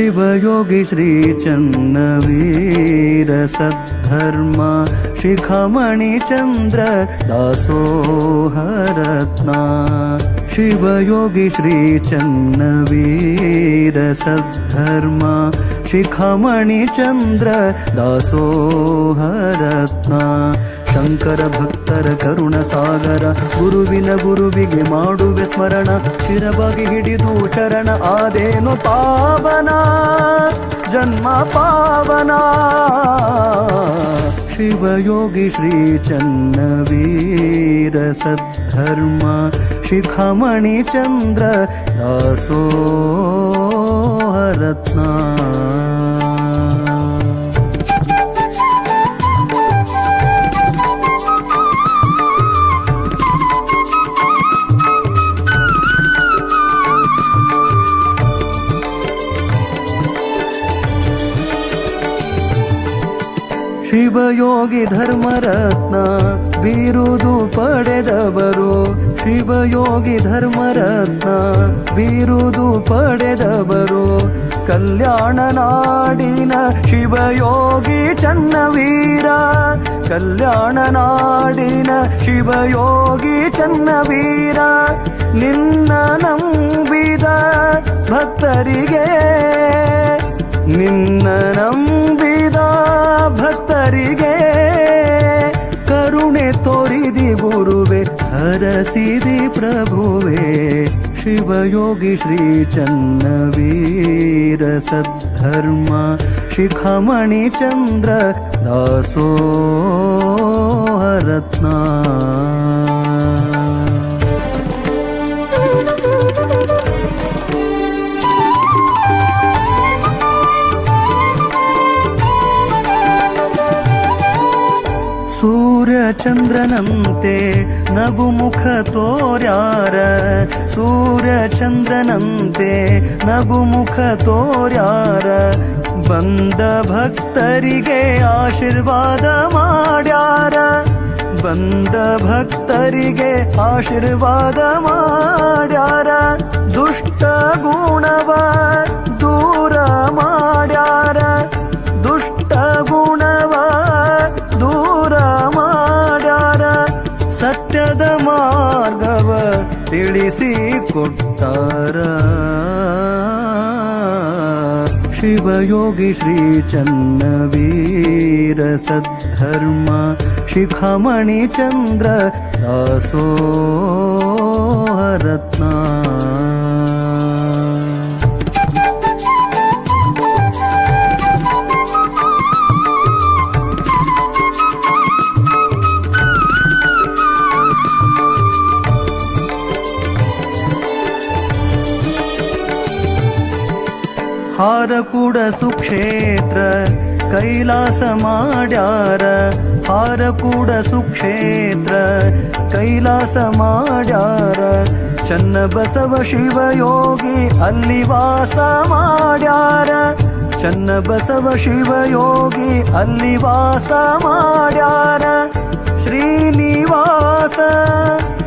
शिवयोगी श्री चन्नवीर सद्धर्म शिखामणि चंद्र दासोहरत्ना शिवयोगी श्री चन्नवीर सद्धर्म शिखामणि चंद्र दासोहरत्ना ಶಂಕರ ಭಕ್ತರ ಕರುಣ ಸಾಗರ ಗುರುವಿನ ಗುರುವಿಗೆ ಮಾಡುವೆ ಸ್ಮರಣ ಶಿರಬಾಗಿ ಹಿಡಿದು ಚರಣ ಆದೇನು ಪಾವನ ಜನ್ಮ ಪಾವನ ಶಿವಯೋಗಿ ಶ್ರೀ ಚನ್ನವೀರ ಸದ್ಧರ್ಮ ಶಿಖಾಮಣಿ ಚಂದ್ರ ದಾಸೋಹರತ್ನ ಶಿವಯೋಗಿ ಧರ್ಮರತ್ನ ಬಿರುದು ಪಡೆದವರು ಶಿವಯೋಗಿ ಧರ್ಮರತ್ನ ಬಿರುದು ಪಡೆದವರು ಕಲ್ಯಾಣ ನಾಡಿನ ಶಿವಯೋಗಿ ಚನ್ನವೀರ ಕಲ್ಯಾಣ ನಾಡಿನ ಶಿವಯೋಗಿ ಚನ್ನವೀರ ನಿನ್ನ ನಂಬಿದ ಭಕ್ತರಿಗೆ ನಿನ್ನ ನಂಬಿದ ಭಕ್ತರಿಗೆ ಕರುಣೆ ತೋರಿದಿ ಗುರುವೆ ಹರಸಿದಿ ಪ್ರಭುವೆ ಶಿವಯೋಗಿ ಶ್ರೀ ಚನ್ನವೀರ ಸದ್ಧರ್ಮ ಶಿಖಾಮಣಿ ಚಂದ್ರ ದಾಸೋಹರತ್ನ ಸೂರ್ಯ ಚಂದ್ರನಂತೆ ನಗುಮುಖ ತೋರ್ಯಾರ ಸೂರ್ಯ ಚಂದ್ರನಂತೆ ನಗುಮುಖ ತೋರ್ಯಾರ ಬಂದ ಭಕ್ತರಿಗೆ ಆಶೀರ್ವಾದ ಮಾಡ್ಯಾರ ಬಂದ ಭಕ್ತರಿಗೆ ಆಶೀರ್ವಾದ ಮಾಡ್ಯಾರ ದುಷ್ಟ ಗುಣವ ದೂರ ಮಾಡ್ಯಾರ ದುಷ್ಟ ಗುಣವ ದೂರ ಮಾಡ್ಯಾರ ಸತ್ಯದ ಮಾರ್ಗವ ತಿಳಿಸಿ ಕೊಟ್ಟಾರ ಶಿವಯೋಗಿ ಶ್ರೀ ಚನ್ನವೀರ ಸದ್ಧರ್ಮ ಶಿಖಾಮಣಿ ಚಂದ್ರ ದಾಸೋಹರತ್ನ ಹಾರಕೂಡ ಸುಕ್ಷೇತ್ರ ಕೈಲಾಸ ಮಾಡ್ಯಾರ ಹಾರಕೂಡ ಸುಕ್ಷೇತ್ರ ಕೈಲಾಸ ಮಾಡ್ಯಾರ ಚನ್ನಬಸವ ಶಿವಯೋಗಿ ಅಲ್ಲಿ ವಾಸ ಮಾಡ್ಯಾರ ಚನ್ನಬಸವ ಶಿವಯೋಗಿ ಅಲ್ಲಿ ವಾಸ ಮಾಡ್ಯಾರ ಶ್ರೀನಿವಾಸ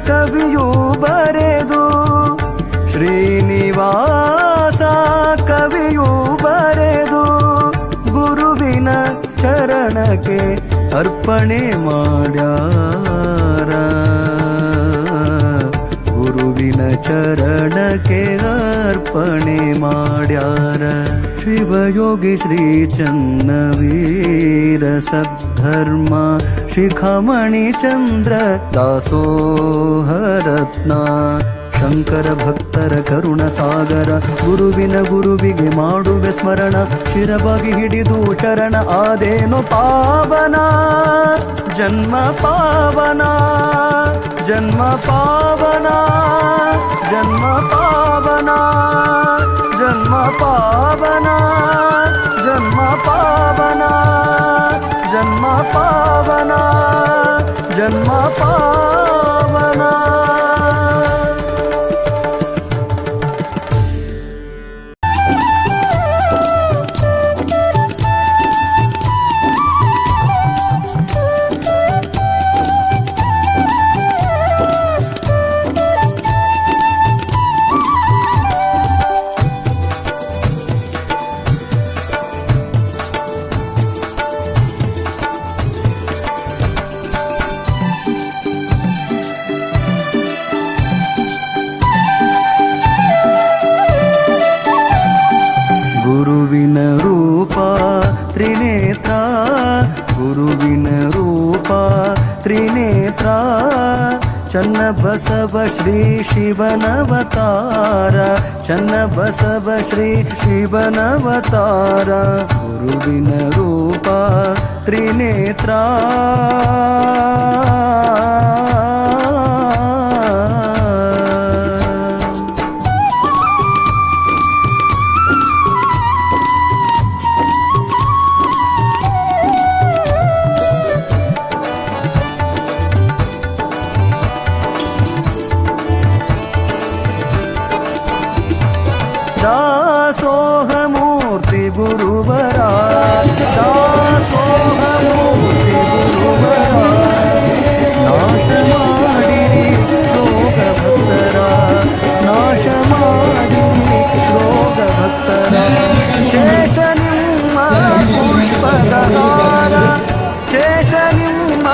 ಕವಿಯು ಬರೆದು ಶ್ರೀನಿವಾಸ ಕವಿಯು ಬರೆದು ಗುರುವಿನ ಚರಣಕ್ಕೆ ಅರ್ಪಣೆ ಮಾಡ್ಯಾರ ಗುರುವಿನ ಚರಣಕ್ಕೆ ಅರ್ಪಣೆ ಮಾಡ್ಯಾರ ಶಿವಯೋಗಿ ಶ್ರೀ ಚನ್ನವೀರ ಸದ್ಧರ್ಮ ಶಿಖಾಮಣಿ ಚಂದ್ರ ದಾಸೋಹರತ್ನ ಶಂಕರ ಭಕ್ತರ ಕರುಣ ಸಾಗರ ಗುರುವಿನ ಗುರುವಿಗೆ ಮಾಡುವೆ ಸ್ಮರಣ ಶಿರಬಾಗಿ ಹಿಡಿದು ಚರಣ ಆದೇನು ಪಾವನ ಜನ್ಮ ಪಾವನ ಜನ್ಮ ಪಾವನ ಜನ್ಮ ಪಾವನ ಜನ್ಮ ಪಾವನ ಜನ್ಮ ಪಾವನ ಜನ್ಮ ಪಾವನ ಜನ್ಮ ಪಾವನ ತ್ರಿನೇತ್ರ ಚನ್ನಬಸವ ಶ್ರೀ ಶಿವನವತಾರ ಚನ್ನಬಸವ ಶ್ರೀ ಶಿವನವತಾರ ಗುರುವಿನ ರೂಪ ತ್ರಿನೇತ್ರ ದಾಸೋಹಮೂರ್ತಿ ಗುರುವರ ದಾಸೋಹಮೂರ್ತಿ ಗುರುವರ ನಾಶ ಮಾಡಿರಿ ರೋಗ ಭಕ್ತರ ನಾಶ ಮಾಡಿರಿ ರೋಗ ಭಕ್ತರ ಶೇಷ ನಿಮ್ಮ ಪುಷ್ಪದಹಾರ ಶೇಷ ನಿಮ್ಮ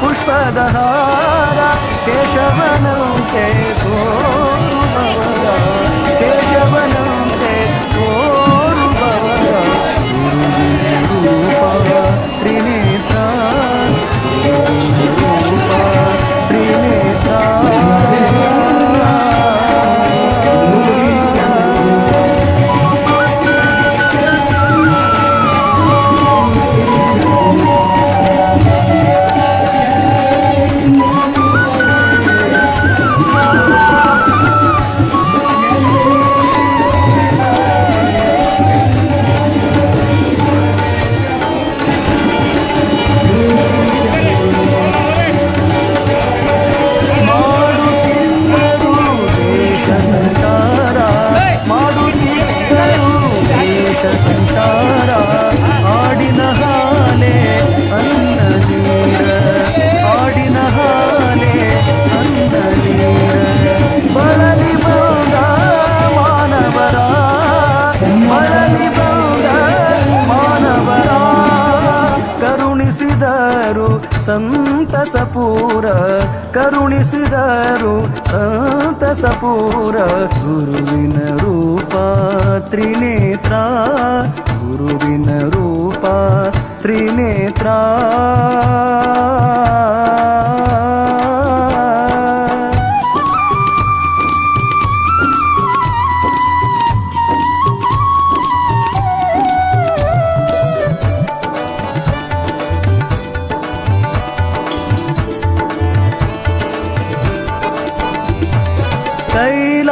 ಪುಷ್ಪದಹಾರ ಕೇಶವನಂತೆ ತೋರುವವರ ಕೇಶವನಂತೆ ತೋರುವವರ ಗುರುವಿನ ರೂಪ ತ್ರಿನೇತ್ರ ಗುರುವಿನ ರೂಪ ತ್ರಿನೇತ್ರ ಸಂಚಾರ ಆಡಿನ ಹಾಲೆ ಅನ್ನ ನೀರ ಆಡಿನ ಹಾಲೆ ಅನ್ನ ನೀರ ಬಳಲಿ ಬಂದ ಮಾನವರ ಬಳಲಿ ಬಂದ ಮಾನವರ ಕರುಣಿಸಿದರು ಸಂತಸಪೂರ ಕರುಣಿಸಿದರು ಸಂತಸಪೂರ ಗುರುವಿನ ರೂಪ ತ್ರಿನೇತ್ರ ಗುರುವಿನ ರೂಪ ತ್ರಿನೇತ್ರ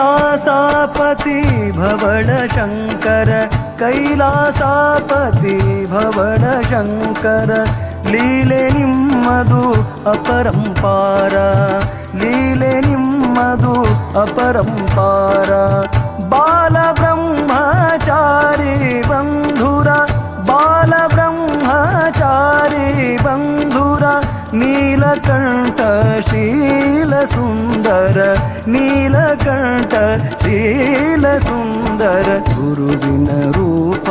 कैलासापति भवळ शंकर कैलासापति भवळ शंकर ಲೀಲೆ ನಿಮ್ಮದು ಅಪರಂಪಾರ ಲೀಲೆ ನಿಮ್ಮದು ಅಪರಂಪಾರ ಬಾಲ ಬ್ರಹ್ಮಚಾರಿ ಬಂಧುರ ಬಾಲ ಬ್ರಹ್ಮಚಾರಿ ಬಂಧುರ ನೀಲಕಂಠ ಶೀಲ ಸುಂದರ ನೀಲಕಂಠ ಶೀಲ ಸುಂದರ ಗುರುವಿನ ರೂಪ.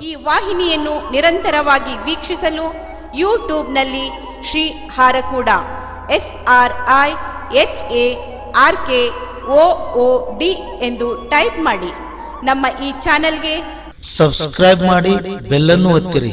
ಈ ವಾಹಿನಿಯನ್ನು ನಿರಂತರವಾಗಿ ವೀಕ್ಷಿಸಲು ಯೂಟ್ಯೂಬ್ನಲ್ಲಿ ಶ್ರೀ ಹಾರಕೂಡ SRIHARKOOD ಎಂದು ಟೈಪ್ ಮಾಡಿ. ನಮ್ಮ ಈ ಚಾನೆಲ್ಗೆ ಸಬ್ಸ್ಕ್ರೈಬ್ ಮಾಡಿ, ಬೆಲ್ಲನ್ನು ಒತ್ತಿರಿ.